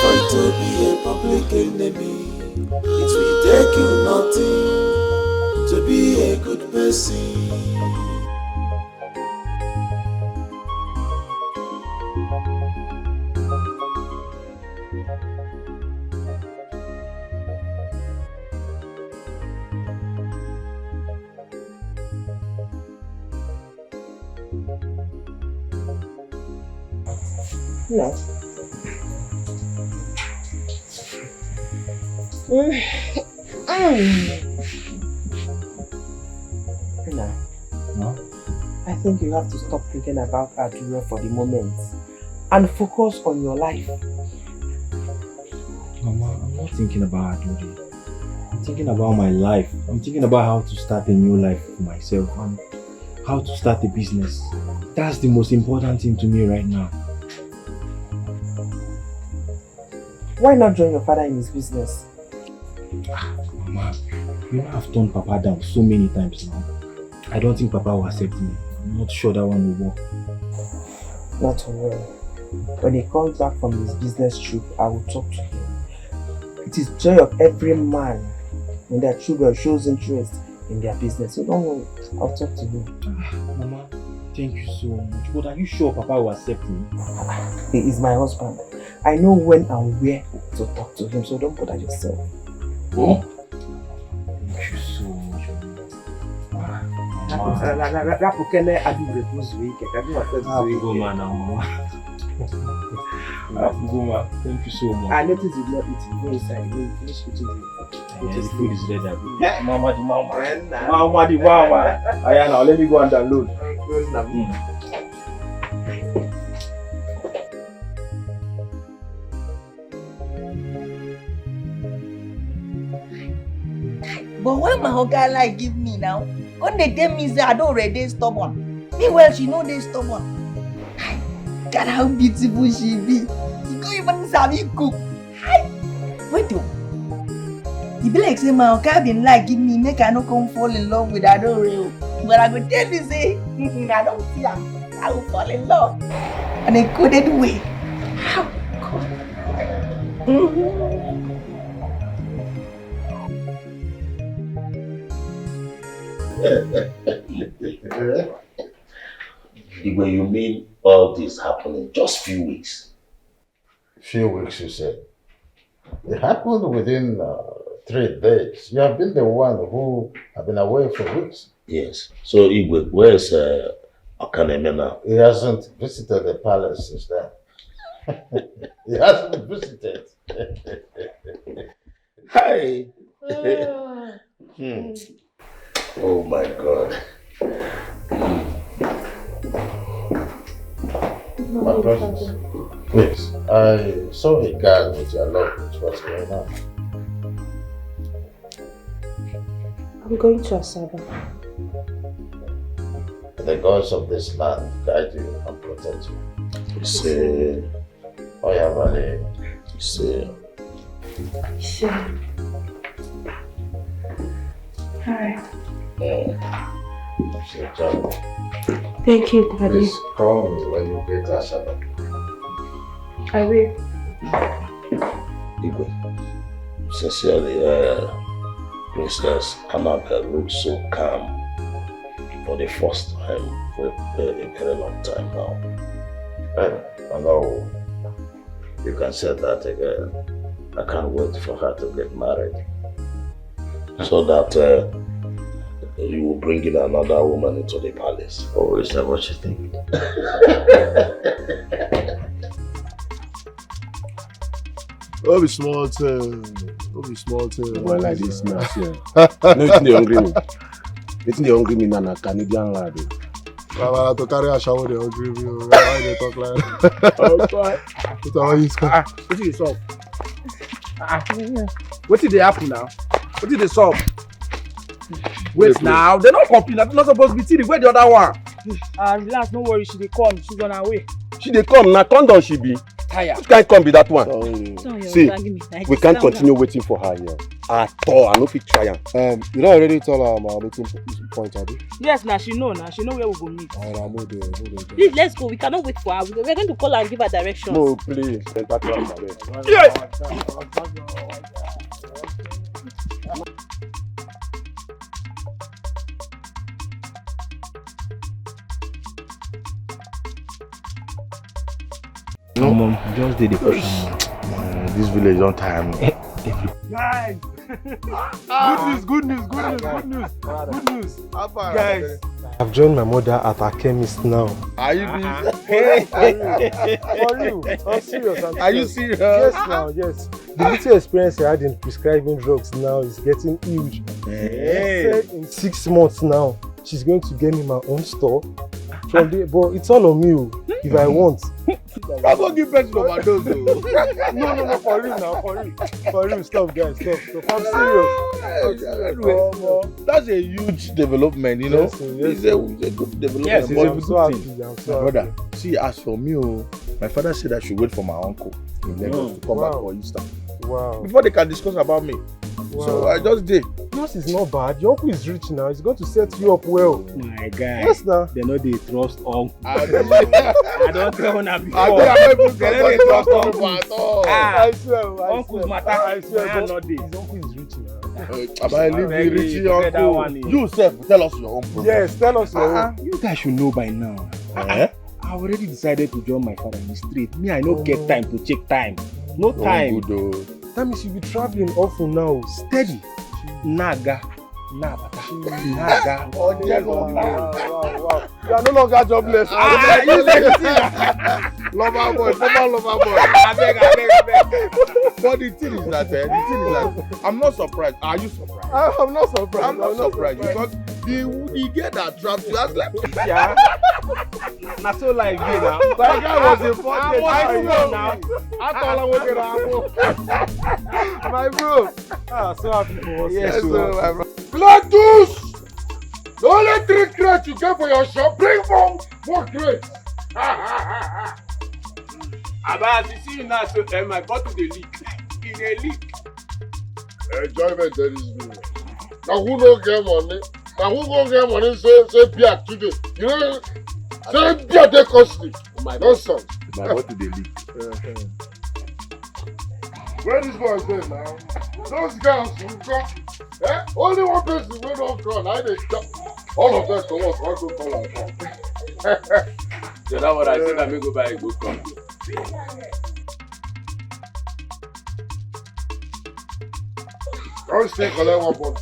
for it to be a public enemy. It will take you nothing to be a good person. No. I think you have to stop thinking about Adura for the moment and focus on your life. Mama, I'm not thinking about Adura. I'm thinking about my life. I'm thinking about how to start a new life for myself and how to start a business. That's the most important thing to me right now. Why not join your father in his business? Mama, you know I've turned Papa down so many times now. I don't think Papa will accept me. I'm not sure that one will work. Not to worry. When he comes back from his business trip, I will talk to him. It is joy of every man when their children shows interest in their business. So don't worry, I'll talk to him. Mama, thank you so much. But are you sure Papa will accept me? He is my husband. I know when and where to talk to him, so don't bother yourself. Oh? Thank you so much. Thank you so much. I noticed you did not eat it. Go inside. Go finish eating the food is ready. Mama. Aya, now let me go and download. But when my oga like give me now, when they tell me say I don't already stubborn. Meanwhile, she know they stubborn. God, how beautiful she be. She go even sabi cook. Wait though. E be like say my oga been like give me make I no come fall in love with Adore. But I go tell you say I don't see her. I will fall in love. And a coded way. How God. When you mean all this happening just few weeks? Few weeks, you said. It happened within 3 days. You have been the one who have been away for weeks. Yes. So Igwe, where's Akaneme now? He hasn't visited the palace since then. He hasn't visited. Hi. Oh my God. My precious. Please, I saw a guy with your luggage. What's going on? I'm going to Asaba. The gods of this land guide you and protect you. You see. Oh yeah, Valley. You see. Sure. Hi. Thank you, Daddy. Please call me when you get to Asaba. I will. Igwe, sincerely, Princess Annabelle looks so calm for the first time for a very long time now. I know you can say that again. I can't wait for her to get married so that you will bring in another woman into the palace. Or is that what you think? Don't be small thing. Don't be small thing. Well, like this, man. No, it's the hungry me. It's the hungry me, Nana, Canadian lad. I to carry a shower, they hungry me. Why they talk like that? What is the solve? What did they happen now? What did they solve? Wait now, they're not complete. They're not supposed to be teething. Where the other one? Relax, no worry. She dey come. She's on her way. She dey come. Now, condom she be. Tired. Which can't come be that one? Sorry, see, we can't continue waiting for her here. at all. I no fit try am. You don't already tell her my meeting point, Abi? Yes, now she know where we go meet. I'm moving. Please, let's go. We cannot wait for her. We're going to call her and give her directions. No, please. Enter class, Abi. Yes! No, mom, just did the question. This village don't tire me. Guys! Good news. Guys! I've joined my mother at her chemist now. Are you For real? I'm serious. Are you serious? Yes, now, yes. The little experience I had in prescribing drugs now is getting huge. Hey. She said in 6 months now, she's going to get me my own store. From the, but it's all on me if I want. I'm gonna give person overdose. No, for real now, for real. Stop, guys, stop. I'm serious. That's a huge development, you know. Yes. It's a good development. Yes, but I'm so happy. my brother, see, as for me, my father said I should wait for my uncle in Lagos to come back for Easter. Wow. Before they can discuss about me. Wow. So I just did. Yours is not bad. Your uncle is rich now. He's going to set you up well. My guy. Yes, now. They know they trust uncle. I don't tell una before. I don't They know they trust uncle at all. I swear. Uncle's matter. I swear. Man, not this. His uncle is rich now. I leave the richie uncle. You self, tell us your own problem. Yes, tell us your own. You guys should know by now. I already decided to join my father in the street. Me, I no get time to check time. No time. That means you'll be traveling often now. Steady. Naga. Nabata. Naga. Wow. You are no longer jobless. You lover boy. I beg. But the thing is that, I'm not surprised. Are you surprised? I'm not surprised. I'm not surprised because the girl that trapped you has like yeah. Not so like you now. That guy was important. I know now. I thought I was going to my bro. So happy for us. Yes, my bro. Platus! The only 3 crates you get for your shop, bring more crates. Abba, you see you now, so my bottle dey leak. E dey leak. Enjoyment there is me. Now who no get money? Now who go get money say beer today? You know, say beer dey costly. Nonsense. My bottle dey leak. Where this boy dey now? Those girls who come, only one person wey don come, I dey stop. All of them comot, one go call am come. So that what I say, let me go buy a good coffee. Don't stay collect one bottle.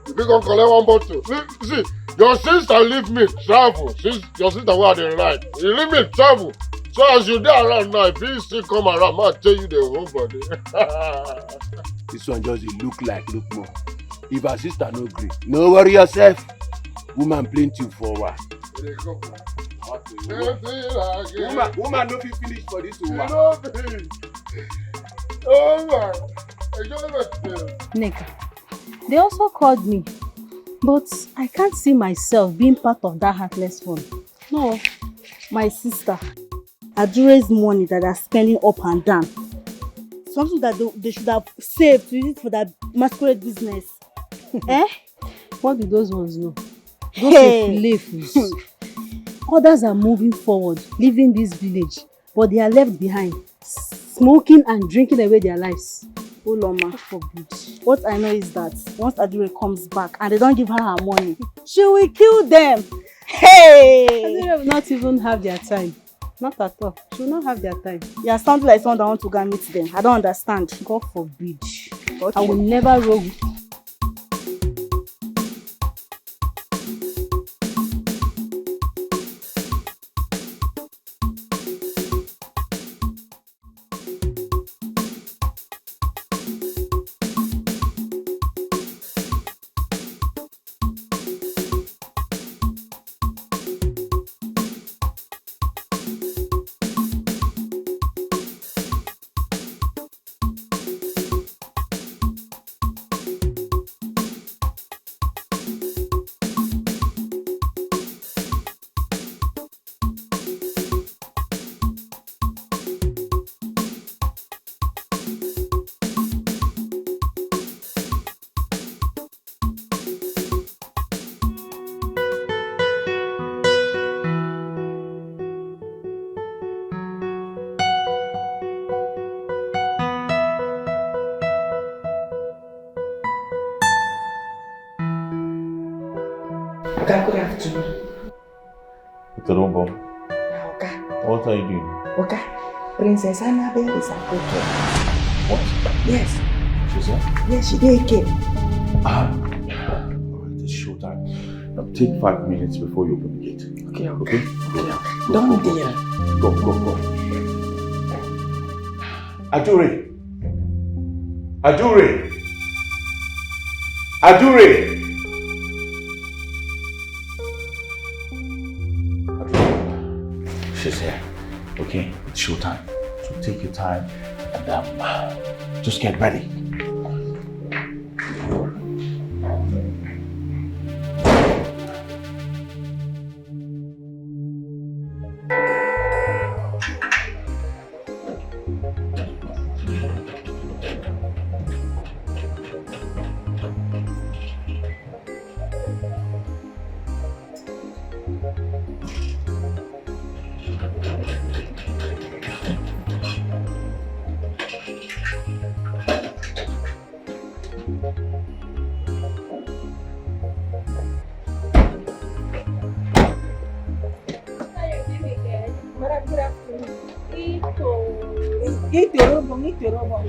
If you go collect one bottle, see, your sister leave me travel. Your sister wey I dey ride, you leave me travel. So as you dey around now, if you still come around, I'll tell you the whole body. This one just look more. If her sister no gree, no worry yourself. Woman plenty for what? Woman no fit finish for this woman. Oh my. Nick, they also called me, but I can't see myself being part of that heartless one. No, my sister, Adure's money that they're spending up and down. Something that they should have saved to use it for that masquerade business. What do those ones know? Those lives. Others are moving forward, leaving this village, but they are left behind, smoking and drinking away their lives. Oh Loma, forbid. What I know is that once Adure comes back and they don't give her money, she will kill them. Hey! Adure will not even have their time. Not at all. She will not have their time. You are sounding like someone that wants to go and meet them. I don't understand. God forbid. Okay. I will never roll. Oga, good afternoon. Torombo, Oga. what are you doing? Oga, Princess Annabelle is approaching. What? Yes. She's here? Yes, she did came. Alright, it's showtime. Now take 5 minutes before you open the gate. Okay, okay. Go. Don't deal. Go. Adure! She's here. Okay, it's showtime. So take your time and just get ready.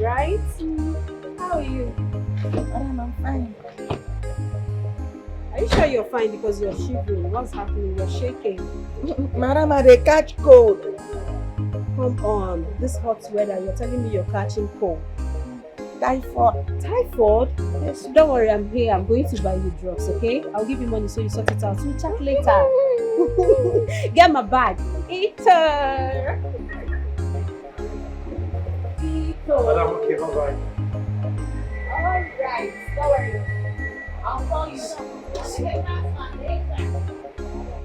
Right? How are you? Madam, I'm fine. Are you sure you're fine because you're shivering? What's happening? You're shaking. Madam, I dey catch cold. Come on, this hot weather, you're telling me you're catching cold. Typhoid. Typhoid? Yes. Don't worry, I'm here. I'm going to buy you drugs, okay? I'll give you money so you sort it out. We'll chat later. Get my bag. Eater. Madam, okay, bye-bye. Alright, don't worry. I'll call you.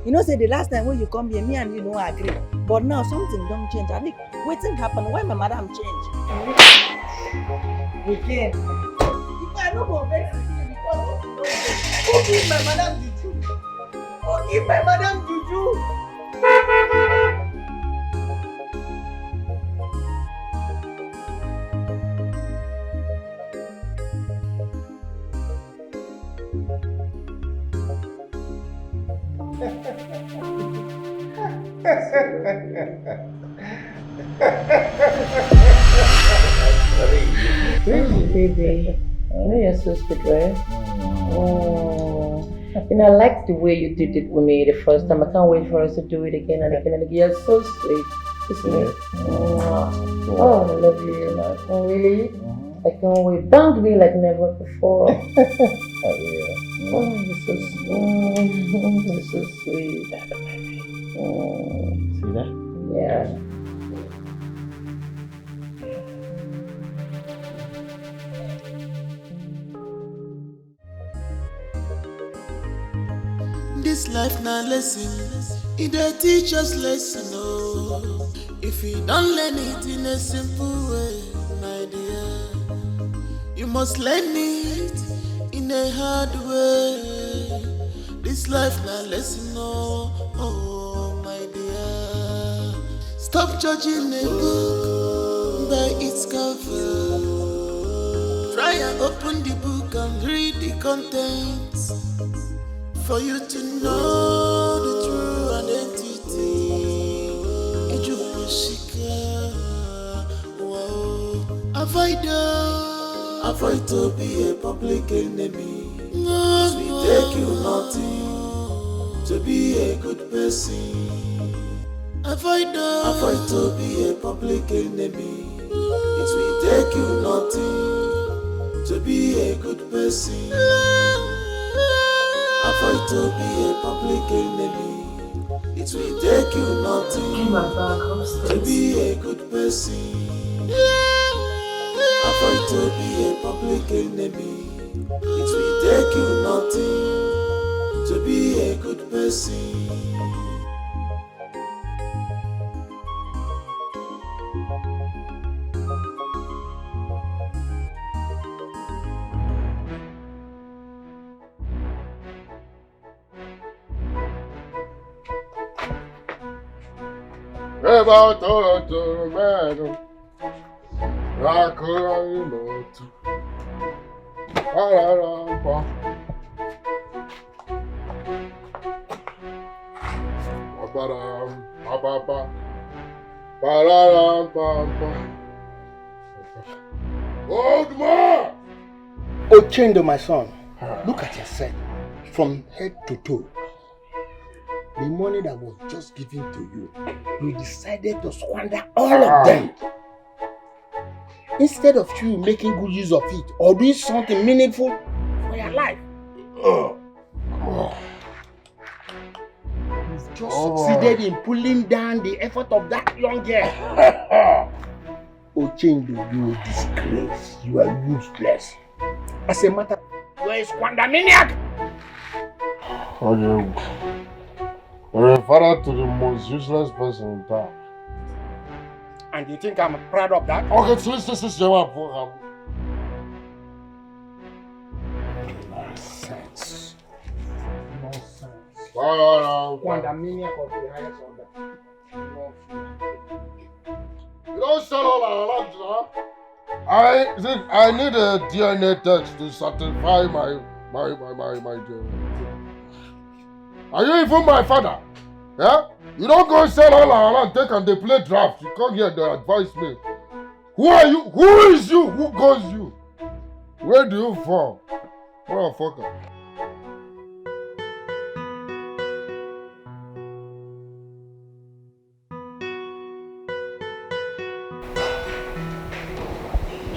You know, say the last time when you come here, me and you don't agree. But now something don't change. I think waiting happen. Why my madam change? Again. If I don't go vex you because who give my madam juju? Who give my madam juju? Baby, I know you're so sweet, right? Oh. And I like the way you did it with me the first time. I can't wait for us to do it again and again and again. You're so sweet. Isn't it? Oh, I love you. Oh, really? I can't wait. Bang me like never before. Oh, you're so sweet. You're so sweet. See that? Yeah. This life na lesson, it dey teach us lesson. Oh, if you don't learn it in a simple way, my dear, you must learn it in a hard way. This life na lesson. Oh, my dear, stop judging a book by its cover. Try and open the book and read the contents. For you to know the true identity, avoid to be a public enemy. It will take you nothing to be a good person. Avoid to be a public enemy. It will take you nothing to be a good person. Avoid to be a public enemy. It will take you nothing to be a good person. Avoid to be a public enemy. It will take you nothing to be a good person. About to man, Rakuranimoto. Ba-ba-dam, ba-ba-ba. Ba-da-dam, ba-ba. Old man! Ochendo, my son, look at yourself from head to toe. The money that was just given to you, you decided to squander all of them. Instead of you making good use of it or doing something meaningful for your life. You've just succeeded in pulling down the effort of that young girl. Ochendo, you are disgrace. You are useless. As a matter, you are a squandermaniac. You're a father to the most useless person in town. And you think I'm proud of that? Okay, so this is your program. Nonsense. Nonsense. Squandermaniac of the highest order. You don't sell all our land, huh? I need a DNA test to certify my DNA. Are you even my father? Yeah? You don't go sell all our land, take and they play draft. You come here to advise me. Who are you? Who is you? Who goes you? Where do you fall? Motherfucker.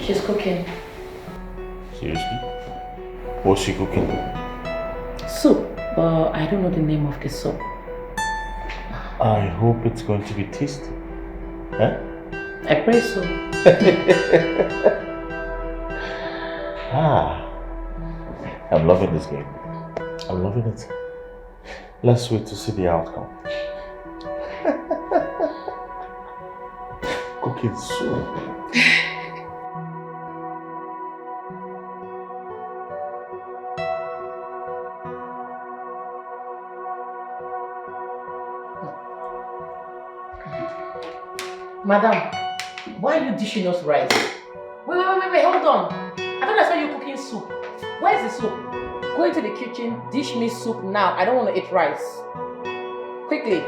She's cooking. Seriously? What's she cooking? Soup, but I don't know the name of the soup. I hope it's going to be tasty. Huh? I pray so. I'm loving this game. I'm loving it. Let's wait to see the outcome. Cooking soup. Madam, why are you dishing us rice? Wait, hold on. I thought I saw you cooking soup. Where's the soup? Go into the kitchen, dish me soup now. I don't want to eat rice. Quickly.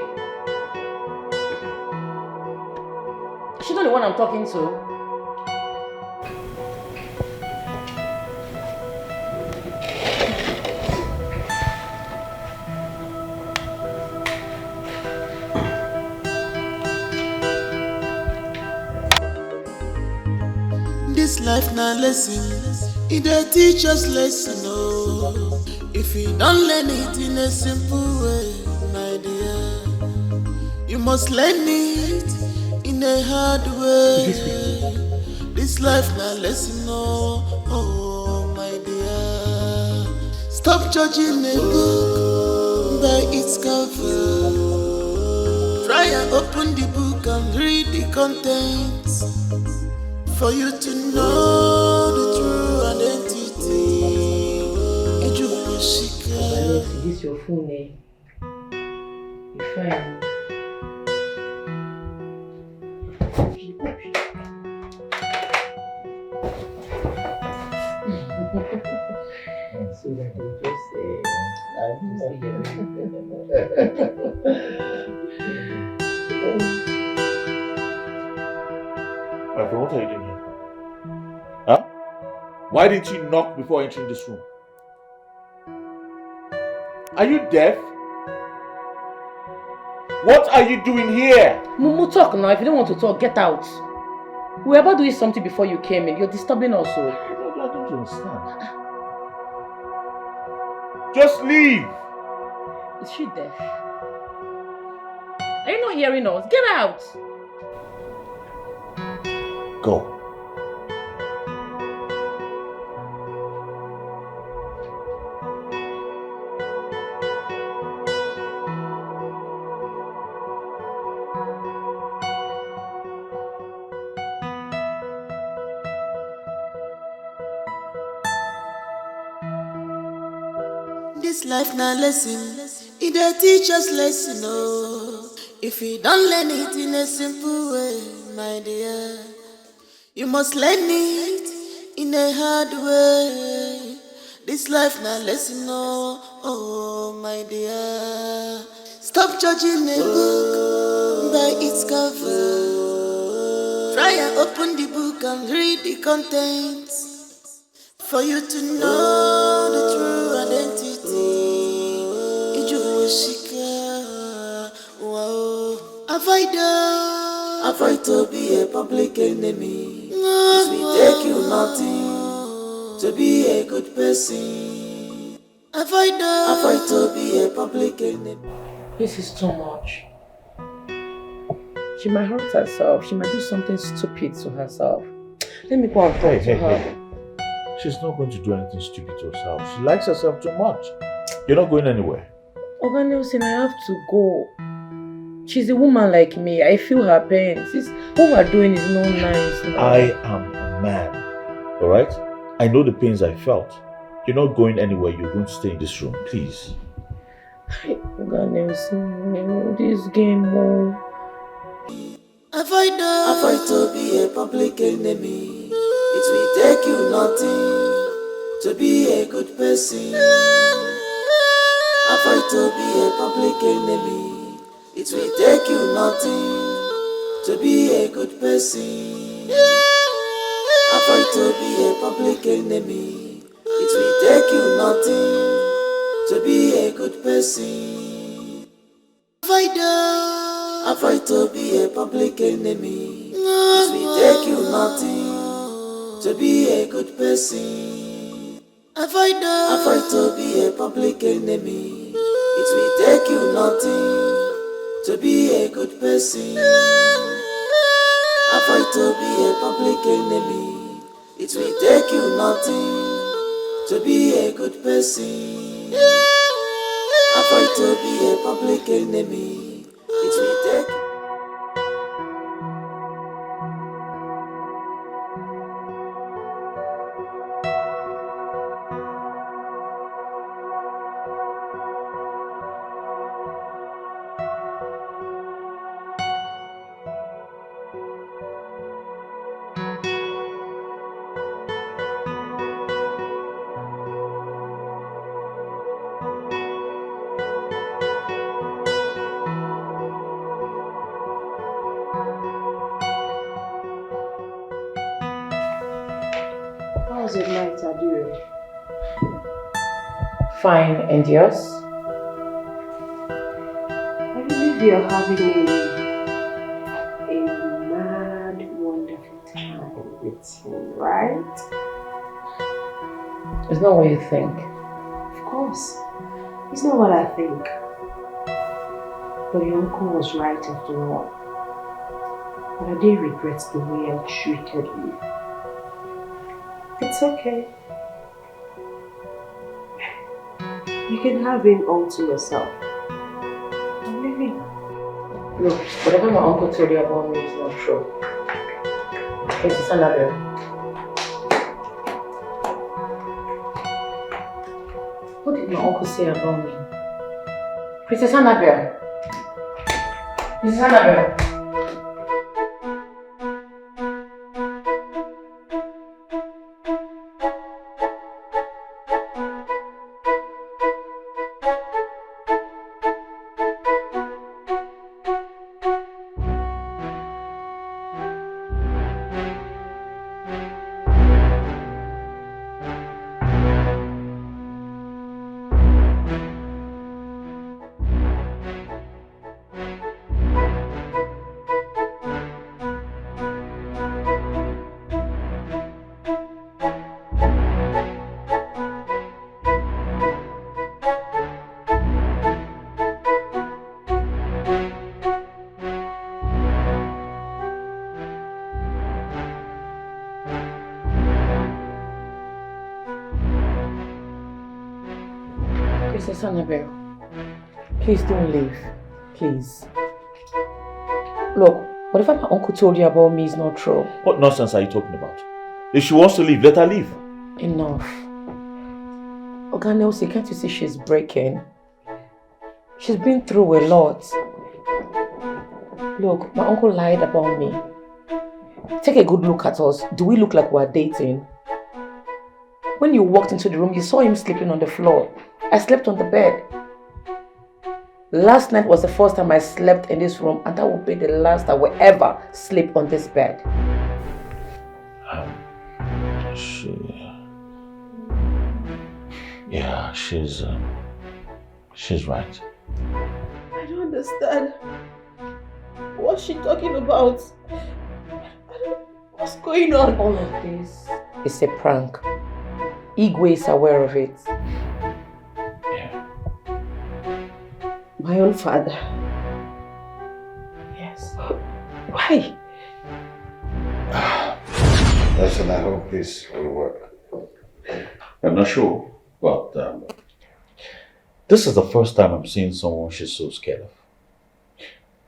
She's not the one I'm talking to. This life na lesson, it dey teach us lesson oh. If you don't learn it in a simple way, my dear, you must learn it in a hard way. This life na lesson oh, my dear. Stop judging a book by its cover. Try and open the book and read the contents. For you to know the true identity. Is this your full name? You're fine. So that you just say, My friend, what are you doing here? Huh? Why didn't you knock before entering this room? Are you deaf? What are you doing here? Mumu, talk now. If you don't want to talk, get out. We were about doing something before you came in. You're disturbing us. So. I don't understand. Just leave. Is she deaf? Are you not hearing us? Get out. Go. This life na lesson, it dey teach us lesson oh. If you don't learn it in a simple way, my dear, you must learn it in a hard way. This life na lesson oh, my dear. Stop judging a book by its cover. Try and open the book and read the contents for you to know the true identity. Ijuwashika, wow. Avoid to be a public enemy. It will take you nothing to be a good person. Avoid to be a public enemy. This is too much. She might hurt herself. She might do something stupid to herself. Let me go and talk to her. Hey. She's not going to do anything stupid to herself. She likes herself too much. You're not going anywhere. Oga Nelson, I have to go. She's a woman like me. I feel her pain. What we're doing is not nice. No. I am a man. Alright? I know the pains I felt. You're not going anywhere. You're going to stay in this room. Please. Oga Nelson, this game, Avoid to be a public enemy. It will take you nothing to be a good person. Avoid to be a public enemy. It will take you nothing to be a good person. Avoid to be a public enemy. It will take you nothing to be a good person. Avoid to be a public enemy. It will take you nothing to be a good person. Avoid to be a public enemy. It will take you nothing to be a good person. Avoid to be a public enemy. It will take you nothing to be a good person. Avoid to be a public enemy. It will take you. How's your night, Adure? Fine, and yours? I believe you're having a mad, wonderful time with him, right? It's not what you think. Of course. It's not what I think. But your uncle was right after all. But I did regret the way I treated you. It's okay. You can have him all to yourself. I'm leaving. Look, whatever my uncle told you about me is not true. Princess Annabelle. What did my uncle say about me? Princess Annabelle. Princess Annabelle. Princess Annabelle, please don't leave. Please. Look, whatever my uncle told you about me is not true. What nonsense are you talking about? If she wants to leave, let her leave. Enough. Oga Nelson, can't you see she's breaking? She's been through a lot. Look, my uncle lied about me. Take a good look at us. Do we look like we're dating? When you walked into the room, you saw him sleeping on the floor. I slept on the bed. Last night was the first time I slept in this room, and that will be the last I will ever sleep on this bed. Yeah, she's right. I don't understand. What's she talking about? What's going on? All of this is a prank. Igwe is aware of it. Yeah. My own father. Yes. Why? Listen, I hope this will work. I'm not sure, but this is the first time I'm seeing someone she's so scared of.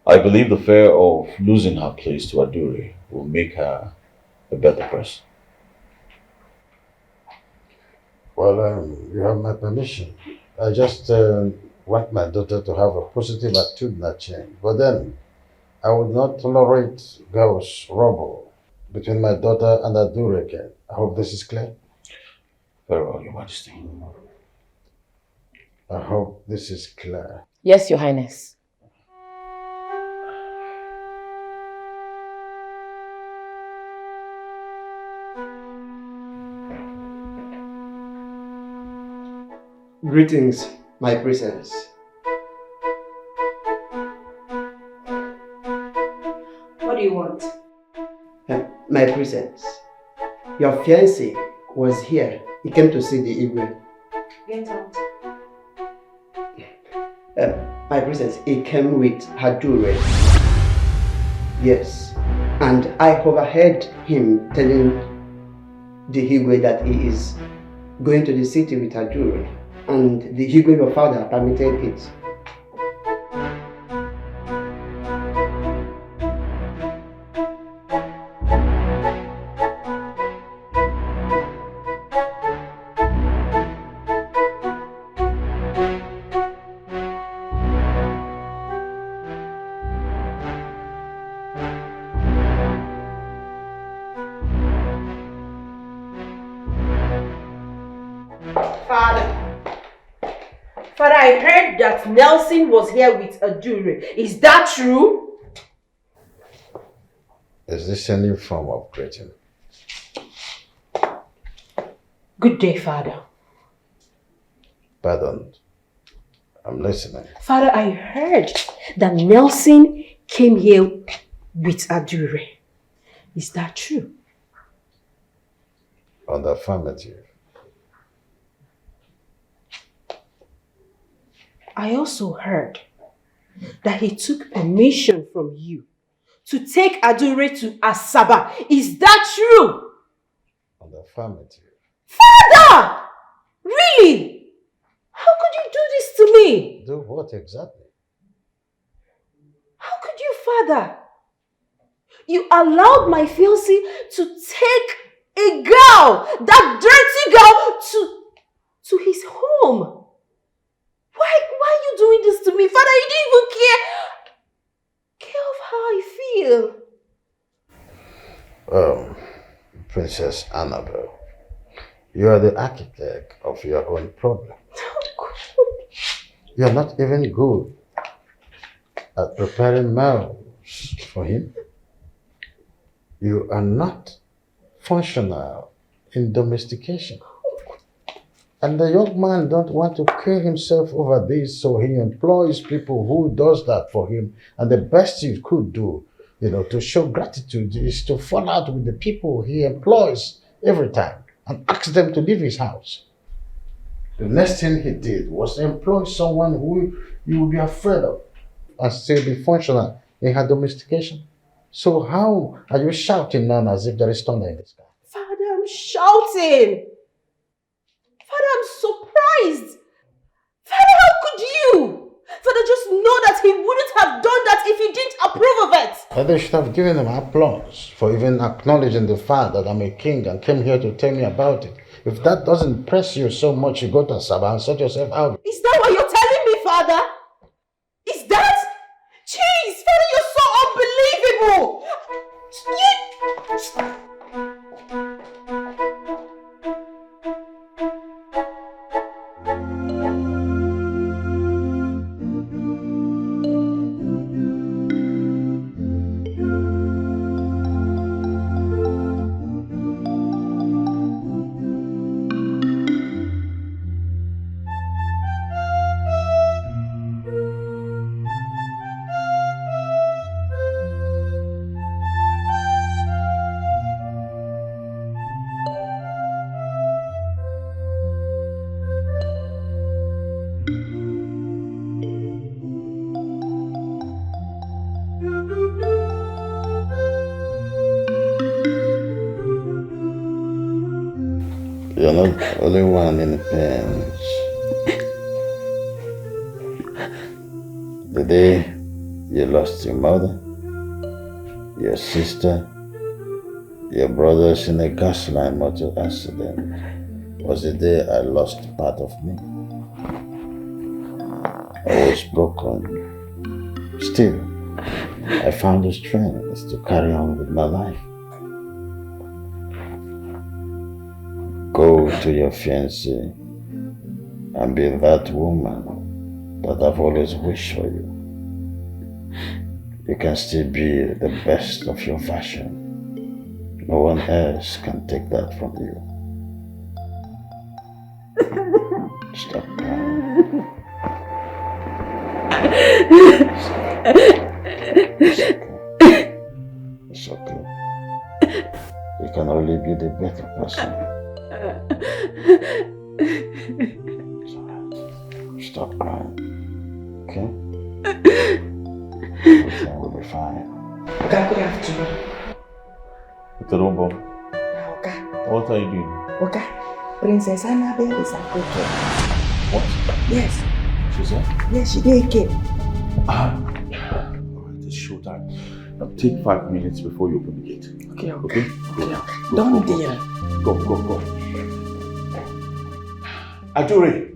I believe the fear of losing her place to Adure will make her a better person. Well, you have my permission. I just want my daughter to have a positive attitudinal change. But then, I would not tolerate girls' rubble between my daughter and Adure again. I hope this is clear. Very well, Your Majesty. I hope this is clear. Yes, Your Highness. Greetings, my presence. What do you want? My presence. Your fiancé was here. He came to see the Igwe. Get out. My presence, he came with Hadure. Yes. And I overheard him telling the Igwe that he is going to the city with Hadure. And the Igwe, your father, permitted it. Father, I heard that Nelson was here with Adure. Is that true? Is this a new form of greeting? Good day, Father. Pardon. I'm listening. Father, I heard that Nelson came here with Adure. Is that true? On the affirmative. I also heard that he took permission from you to take Adure to Asaba. Is that true? On the affirmative. Father! Really? How could you do this to me? Do what exactly? How could you, Father? You allowed my fiancé to take a girl, that dirty girl, to his home. Why are you doing this to me? Father, you didn't even care of how I feel. Princess Annabelle, you are the architect of your own problem. You are not even good at preparing meals for him. You are not functional in domestication. And the young man don't want to kill himself over this, so he employs people who does that for him. And the best you could do, to show gratitude is to fall out with the people he employs every time and ask them to leave his house. The next thing he did was employ someone who you would be afraid of and still be functional in her domestication. So how are you shouting now as if there is thunder in the sky? Father, I'm shouting. Father, I'm surprised. Father, how could you? Father, just know that he wouldn't have done that if he didn't approve of it. And they should have given him applause for even acknowledging the fact that I'm a king and came here to tell me about it. If that doesn't press you so much, you go to Saba and sort yourself out. Is that what you're telling me, Father? Is that? Jeez, Father, you're so unbelievable. not the only one in pain. The day you lost your mother, your sister, your brothers in a gas line motor accident was the day I lost part of me. I was broken. Still, I found the strength to carry on with my life. Go to your fiancé and be that woman that I've always wished for you. You can still be the best of your version. No one else can take that from you. Stop crying. It's okay. You can only be the better person. It's alright. Stop crying. Okay? Everything will be fine. Okay, good afternoon. Okay. What are you doing? Okay. Princess Annabelle is at okay. What? Yes. She's there? Yes, she did okay. Alright, it's showtime. Now take 5 minutes before you open the gate. Okay. Okay? Go. Don't deal. Go. Adure!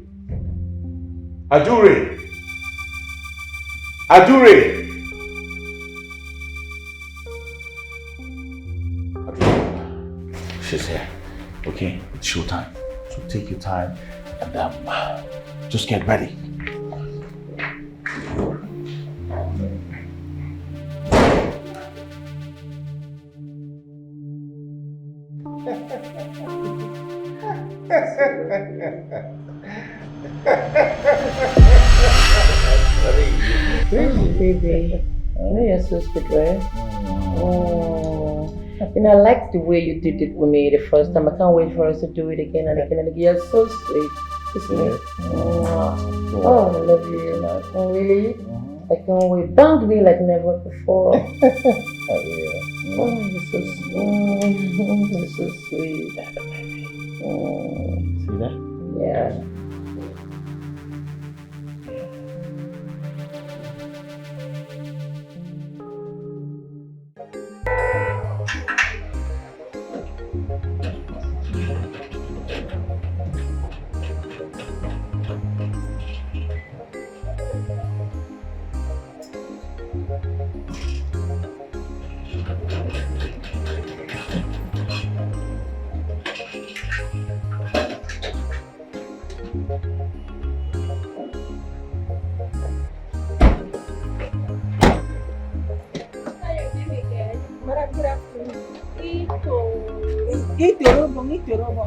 She's here. Okay, it's showtime. So take your time and just get ready. Baby, I know you're so sweet, right? Oh, and I like the way you did it with me the first time. I can't wait for us to do it again and again and again. You're so sweet, isn't it? Oh, I love you. Oh, really? I can't wait. Bound me like never before. Oh, you're so sweet. You're so sweet. See that? Yeah.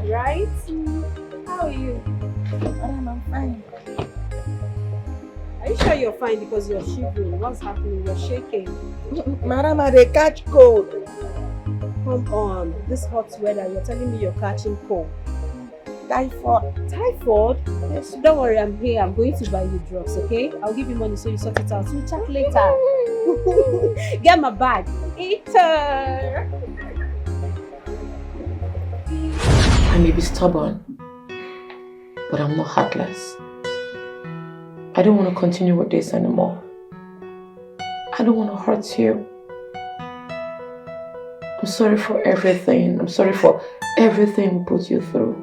Right? How are you? I'm fine. Are you sure you're fine? Because you're shivering. What's happening? You're shaking. Madam, they catch cold. Come on. This hot weather, you're telling me you're catching cold. Typhoid. Typhoid? Yes. Don't worry, I'm here. I'm going to buy you drugs, okay? I'll give you money so you sort it out. We'll chat later. Get my bag. Eater. I may be stubborn, but I'm not heartless. I don't want to continue with this anymore. I don't want to hurt you. I'm sorry for everything. I'm sorry for everything we put you through.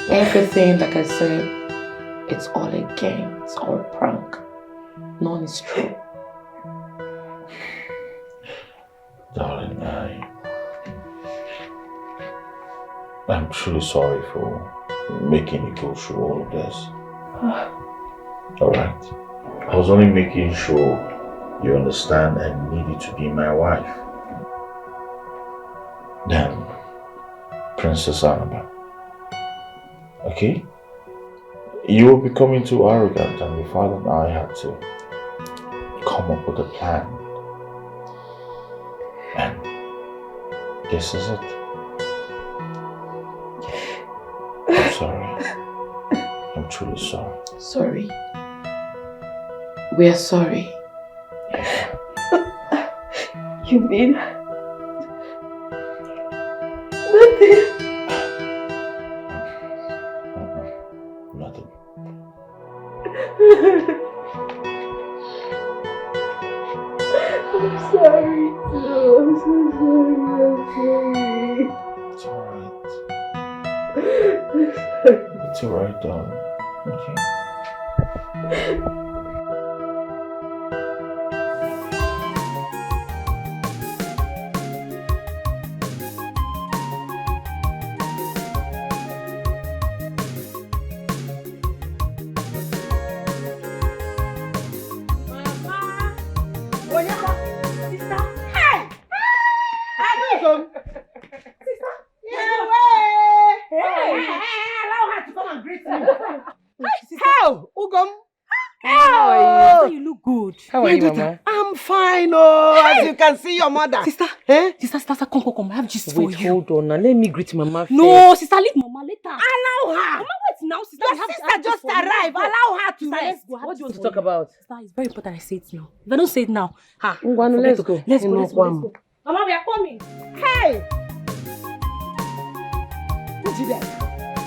Everything, like I said, it's all a game. It's all a prank. None is true. Darling, I'm truly sorry for making you go through all of this. Alright. I was only making sure you understand I needed to be my wife. Then, Princess Annabelle. Okay? You were becoming too arrogant and your father and I had to come up with a plan. And this is it. I'm sorry. I'm truly sorry. Sorry. We are sorry. You mean that Nothing. I'm sorry, too. I'm so sorry. It's alright. It's alright, darling. Okay. How? Ugom? How are you? You look good. How are you, Mama? I'm fine, oh. As you can see, your mother. Sister, sister, come. I have just for you. Hold on now. Let me greet Mama first. No, sister, leave Mama later. Allow her. Mama, wait now, sister. Your sister just arrived. Allow her to rest. What do you want to talk about? Sister, it's very important I say it now. If I don't say it now, let's go. Let's go. Mama, we are coming. Hey!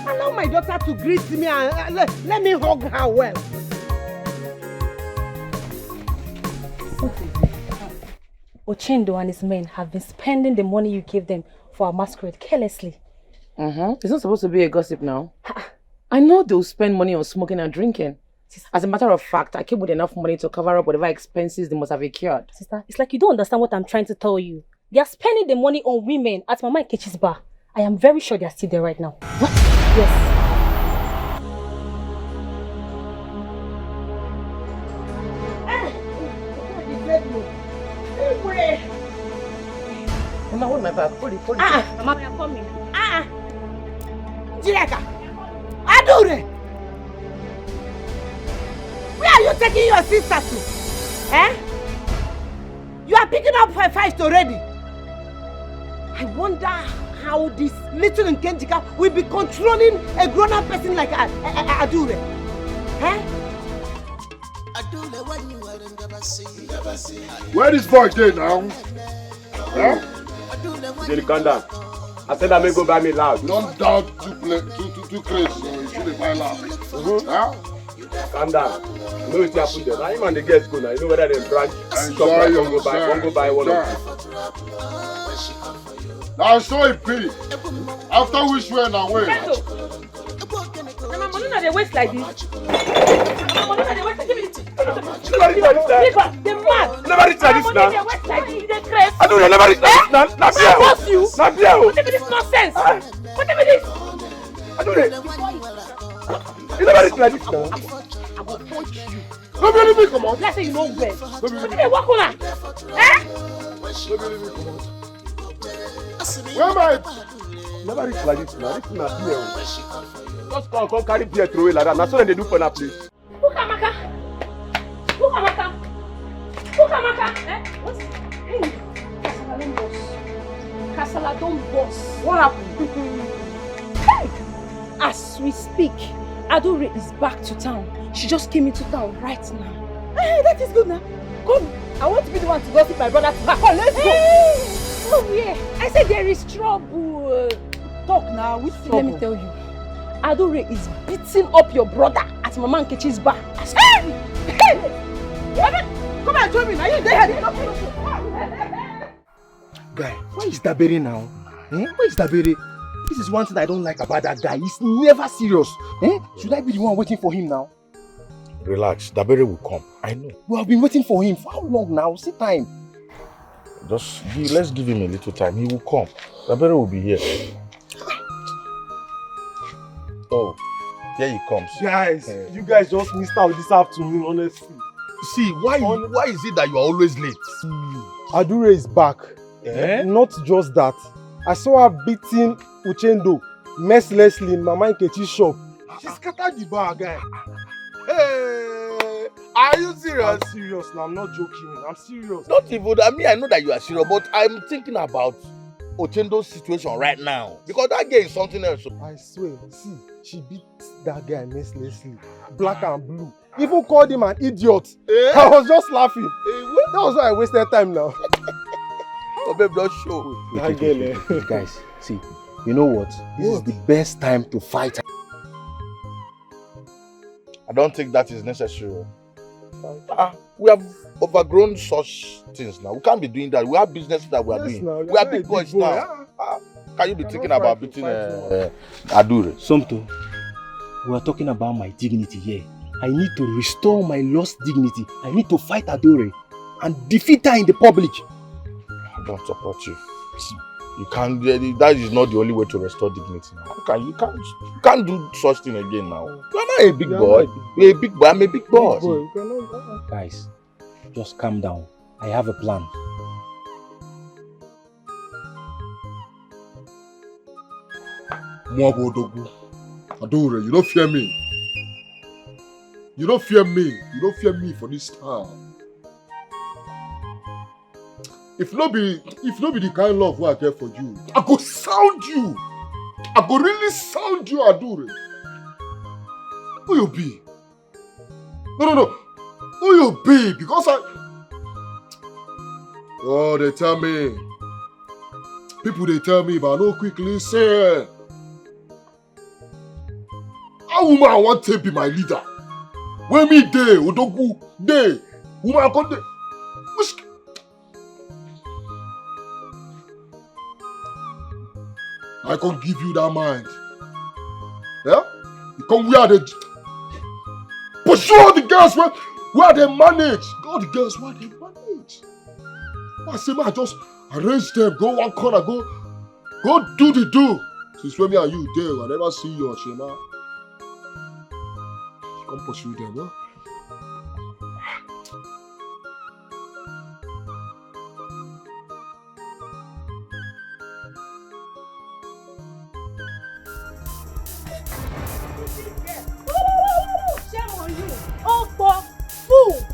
Allow my daughter to greet me and let me hug her well. Ochendo and his men have been spending the money you gave them for our masquerade carelessly. It's not supposed to be a gossip now. I know they'll spend money on smoking and drinking. As a matter of fact, I came with enough money to cover up whatever expenses they must have incurred. Sister, it's like you don't understand what I'm trying to tell you. They are spending the money on women at Mama Nkechi's bar. I am very sure they are still there right now. What? Yes. Mama, hold my bag. Hold it. Mama, we are coming. Jireka! Adure! Where are you taking your sister to? You are picking up her fight already. I wonder how this little Nkendika will be controlling a grown-up person like Adure. Where is boy there now? Calm down. I said I may go buy me loud. Don't doubt too crazy, so you shouldn't buy loud. Calm down. You know what happened there. Now you and the girls go now. You know whether they branch and shop like one go buy one of them. Now show it pity. After which way now wait? Mama, money not dey waste like this. Mama, money not dey waste like this. Never reach like this now. I don't never reach like this now. Not I boss you. Not here. What is this nonsense? What is this? I don't you never reach like this now. I will punch you. Don't believe me, come on. Let's say you know well. What do they walk on? Where am I? Never reach like this now. This is not here. Just come carry beer throw it like that. That's what they do for that place. Ukamaka. What? Hey, Kasala don't boss. What happened? Hey! As we speak, Adore is back to town. She just came into town right now. Hey, that is good now. Come, I want to be the one to gossip my brother. Come, let's go. Oh yeah, I said there is trouble. Talk now, which trouble? Let me tell you. Adore is beating up your brother at Mama Nkechi's bar. Hey! Come and join me now. You there? Guy, where is Dabere now? Where is Dabere? This is one thing I don't like about that guy. He's never serious. Should I be the one waiting for him now? Relax, Dabere will come. I know. We have been waiting for him for how long now? See time. Let's give him a little time. He will come. Dabere will be here. Oh, here he comes. Guys, you guys just missed out this afternoon, honestly. See, why is it that you are always late? Adure is back. Not just that. I saw her beating Uchendo mercilessly in Mama Nkechi's shop. She scattered the bar, guy. Hey, are you serious? I'm serious now. I'm not joking. I'm serious. Not even. I know that you are serious, but I'm thinking about Ochendo's situation right now because that girl is something else. I swear. See, she beat that guy mercilessly, black and blue. Even called him an idiot. I was just laughing. That was why I wasted time now. Oh, babe, don't show. Guys, see, You know what? This is the best time to fight. I don't think that is necessary. We have overgrown such things now. We can't be doing that. We have business that we are doing. We are big boys now. Can you be thinking about beating Adure? Somto, we are talking about my dignity here. I need to restore my lost dignity. I need to fight Adore and defeat her in the public. I don't support you. You can't. That is not the only way to restore dignity now. You can't do such thing again now. You are not a big boy. You're a big boy. I'm a big boss. Guys, just calm down. I have a plan. Adore, you don't fear me. You don't fear me. You don't fear me for this time. If not be the kind of love I care for you, I go sound you. I go really sound you, Adore. Who you be? No. Who you be? Because oh, they tell me. People they tell me, but I know quickly say. How woman I want to be my leader? When me day, Odogu day, woman I come day. I can give you that mind. Yeah? You come where they pursue all the girls where they manage. All the girls where they manage. I say, man, I just arrange them, go one corner, go do the do. Since when me and you there, I never see you, Shema. Come pursue them, huh?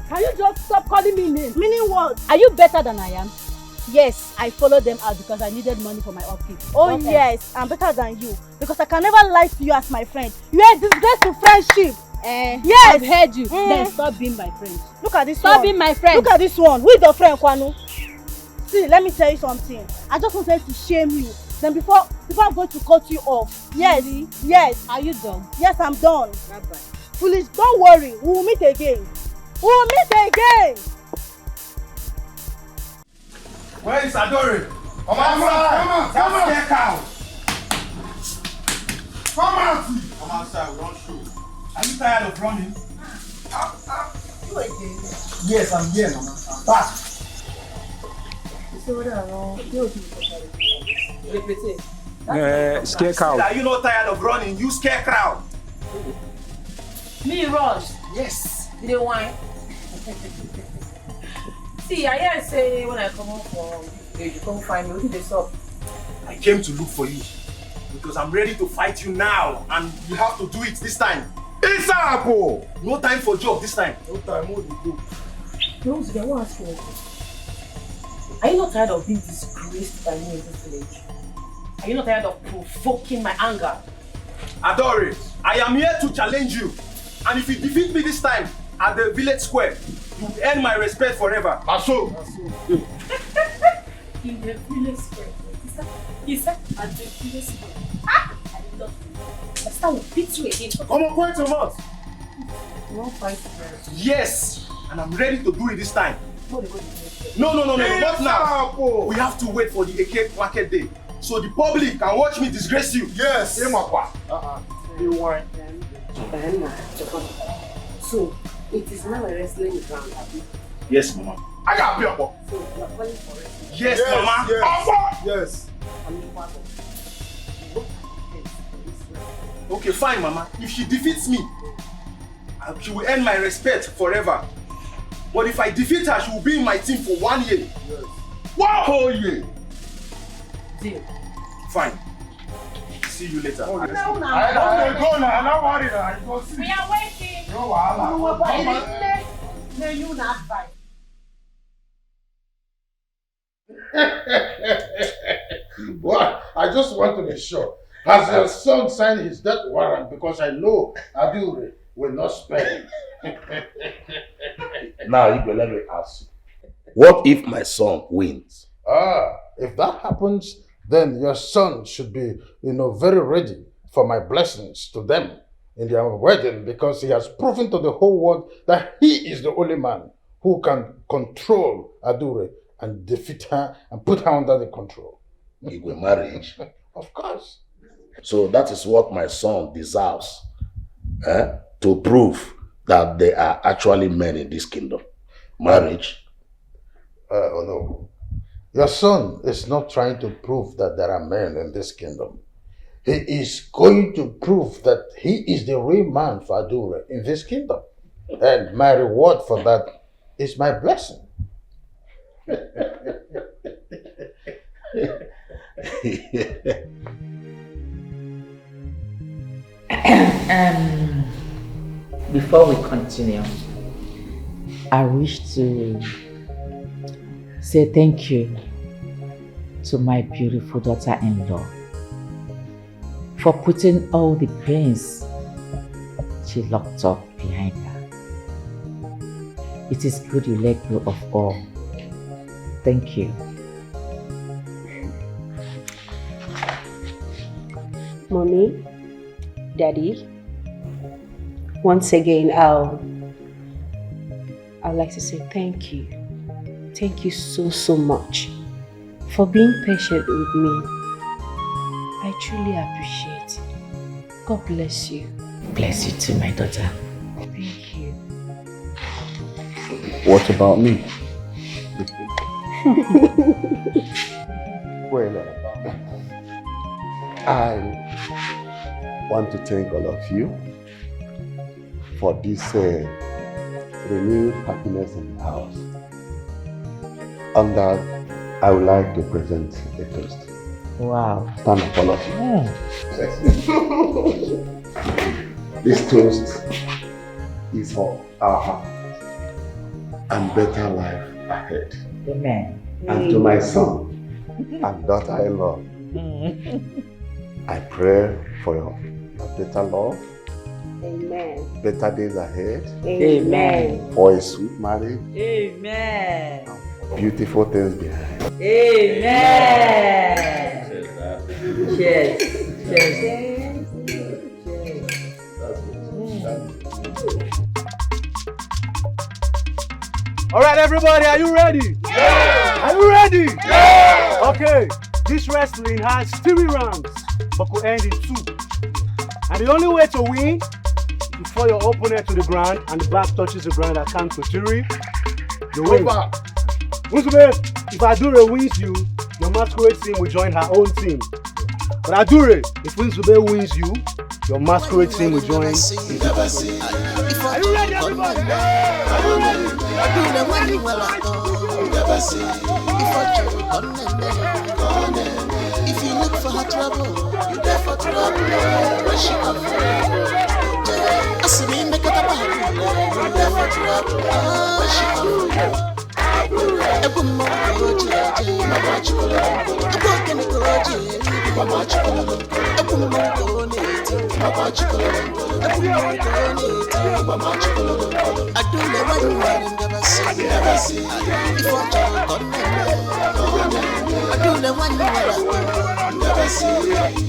Can you just stop calling me names? Meaning what? Are you better than I am? Yes, I followed them out because I needed money for my upkeep. Oh yes, I'm better than you because I can never lie to you as my friend. You are a disgrace to friendship. Yes, I've heard you. Then stop being my friend. Look at this Stop one. being my friend. Look at this one. Who is your friend, Kwanu? See, let me tell you something. I just wanted to shame you. Then before I'm going to cut you off. Yes, really? Yes. Are you done? Yes, I'm done. Bye-bye. Foolish, don't worry. We will meet again. We will meet again. Where is Adore? Come outside. Come out. Come out. Come outside. We don't show. Are you tired of running? You again? Yes, I'm here, Mama. I'm back. Scare cow. Are you not tired of running? You scare crowd. Me rush. Yes. You dey whine. See, I hear say when I come home from you come find me. What did they stop? I came to look for you because I'm ready to fight you now, and you have to do it this time. ASAP! No time for job this time. No time. What you do? Rose, I want to ask you. Are you not tired of being disgraced by me in this village? Are you not tired of provoking my anger? Adore, I am here to challenge you. And if you defeat me this time at the village square, you will earn my respect forever. Aso! In the village square. Is that at the village square? Ah! I love you. Next time we'll beat you again. Come on, quite a lot. You won't fight for us. Yes! And I'm ready to do it this time. No, not now. We have to wait for the Eke market day. So the public can watch me disgrace you. Yes! You want. So, it is now a wrestling ground, Abby. Yes, Mama. I got people. So, you are calling for wrestling? Yes, Mama. Yes. Okay, fine, Mama. If she defeats me, she will earn my respect forever. But if I defeat her, she will be in my team for 1 year. Yes. 1 whole year. Deal. Fine. See you later. No, I don't go now. I'm not worried. I go see. We are waiting. No wahala. No, you not fight. Well, I just want to be sure. Has your son signed his death warrant? Because I know Adure will not spare him. Now, you go let me ask you. What if my son wins? If that happens, then your son should be, very ready for my blessings to them in their wedding, because he has proven to the whole world that he is the only man who can control Adure and defeat her and put her under the control. Igwe marriage. Of course. So that is what my son deserves, to prove that there are actually men in this kingdom. Marriage. Oh no. Your son is not trying to prove that there are men in this kingdom. He is going to prove that he is the real man for Adure in this kingdom. And my reward for that is my blessing. Before we continue, I wish to say thank you to my beautiful daughter-in-law for putting all the pains she locked up behind her. It is good you let go of all. Thank you. Mommy, Daddy, once again, I'd like to say thank you. Thank you so much for being patient with me. I truly appreciate it. God bless you. Bless you too, my daughter. Thank you. What about me? Well, I want to thank all of you for this renewed happiness in the house. On that, I would like to present a toast. Wow. Stand up, all of you. This toast is for our happiness and better life ahead. Amen. And to my son and daughter-in-law, I pray for your better love, Amen. better days ahead, Amen. for a sweet marriage, Amen. beautiful things behind. Amen. Cheers. Cheers. All right, everybody, are you ready? Yeah! Are you ready? Yeah! Okay, this wrestling has 3 rounds, but could end in 2. And the only way to win is to fall your opponent to the ground and the back touches the ground at count to 3. You win. Uzube, if Adure wins you, your masquerade team will join her own team. But Adure, if Uzube wins you, your masquerade team will join. Are you ready, everybody? Are you ready? If you look for her trouble, you there for trouble. When she come for you, I see me make it up. You there for trouble. When she come for you. Every morning, go to Mama Chocolate. I walk in the garage, Mama Chocolate. Every morning, go to Mama Chocolate. Every morning, go to Mama Chocolate. I do the one you never see. If I talk on I do the one you never see.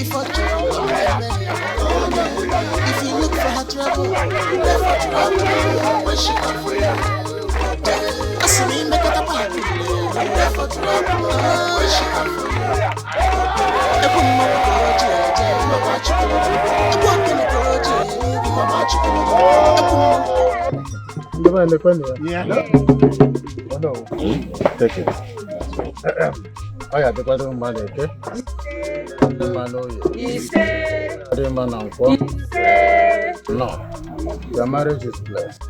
If I talk on if you look for her trouble, you never trouble. When she come for you. I see me make it up a happy I'm there for trouble. When she come for you, I put my go Mama Chocolate. I walk in the garage, Mama Chocolate. Yeah. Oh no. Take it. Oh yeah, the other man, okay? The man, oh yeah. The man, uncle. No. Your marriage is blessed.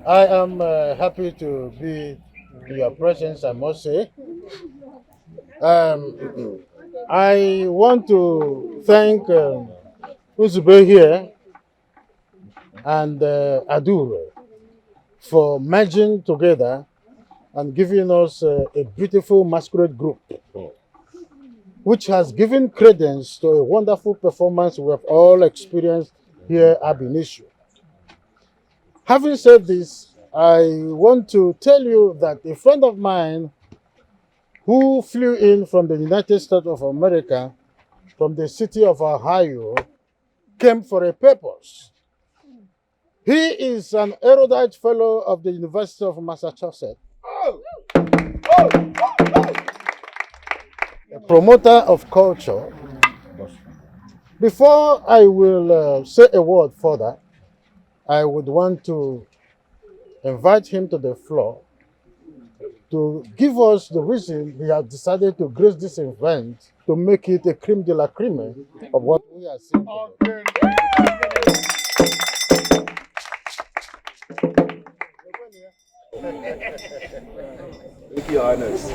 I am happy to be in your presence, I must say. I want to thank Uzube here and Adur for merging together and giving us a beautiful masquerade group, which has given credence to a wonderful performance we have all experienced here at Benicio. Having said this, I want to tell you that a friend of mine who flew in from the United States of America, from the city of Ohio, came for a purpose. He is an erudite fellow of the University of Massachusetts, a promoter of culture. Before I will say a word further, I would want to invite him to the floor to give us the reason he has decided to grace this event to make it a creme de la creme of what we are seeing. Thank you, Highness.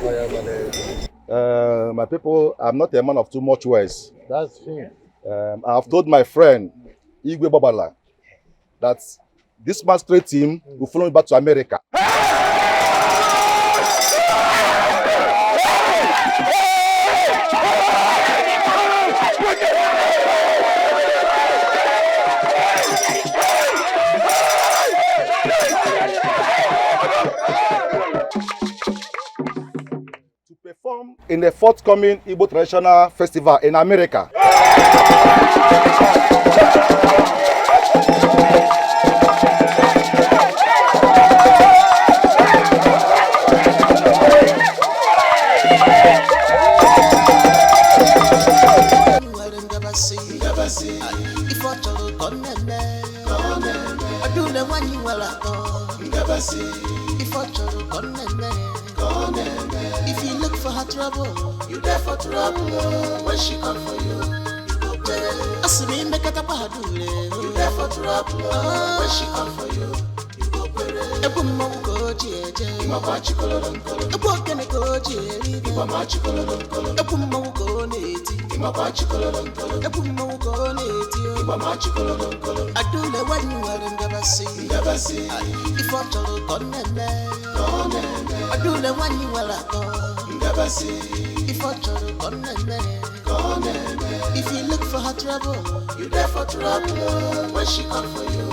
My people, I'm not a man of too much words. That's him. I have told my friend, Igwe Babala, that this masquerade team will follow me back to America. To perform in the forthcoming Igbo Traditional Festival in America. If you look for her trouble, you there for trouble. When she come for you, you go pay. Asumi make it a badule. You there for trouble. When she come for you, you go pay. Ebu mo go jeje. Ima bachi kololon kolon. Ebu kene go jeje. Ima bachi kololon kolon. Ebu mo go neti. Ima bachi kololon kolon. Ebu mo go neti. Ima bachi kololon kolon. Adule when you are never see. Never see. If I tell you come nene. Adule when you are never see. If I tell you come nene. If you look for her trouble, you there for trouble. When she come for you,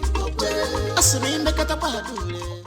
you go pay. Asumi make it a badule.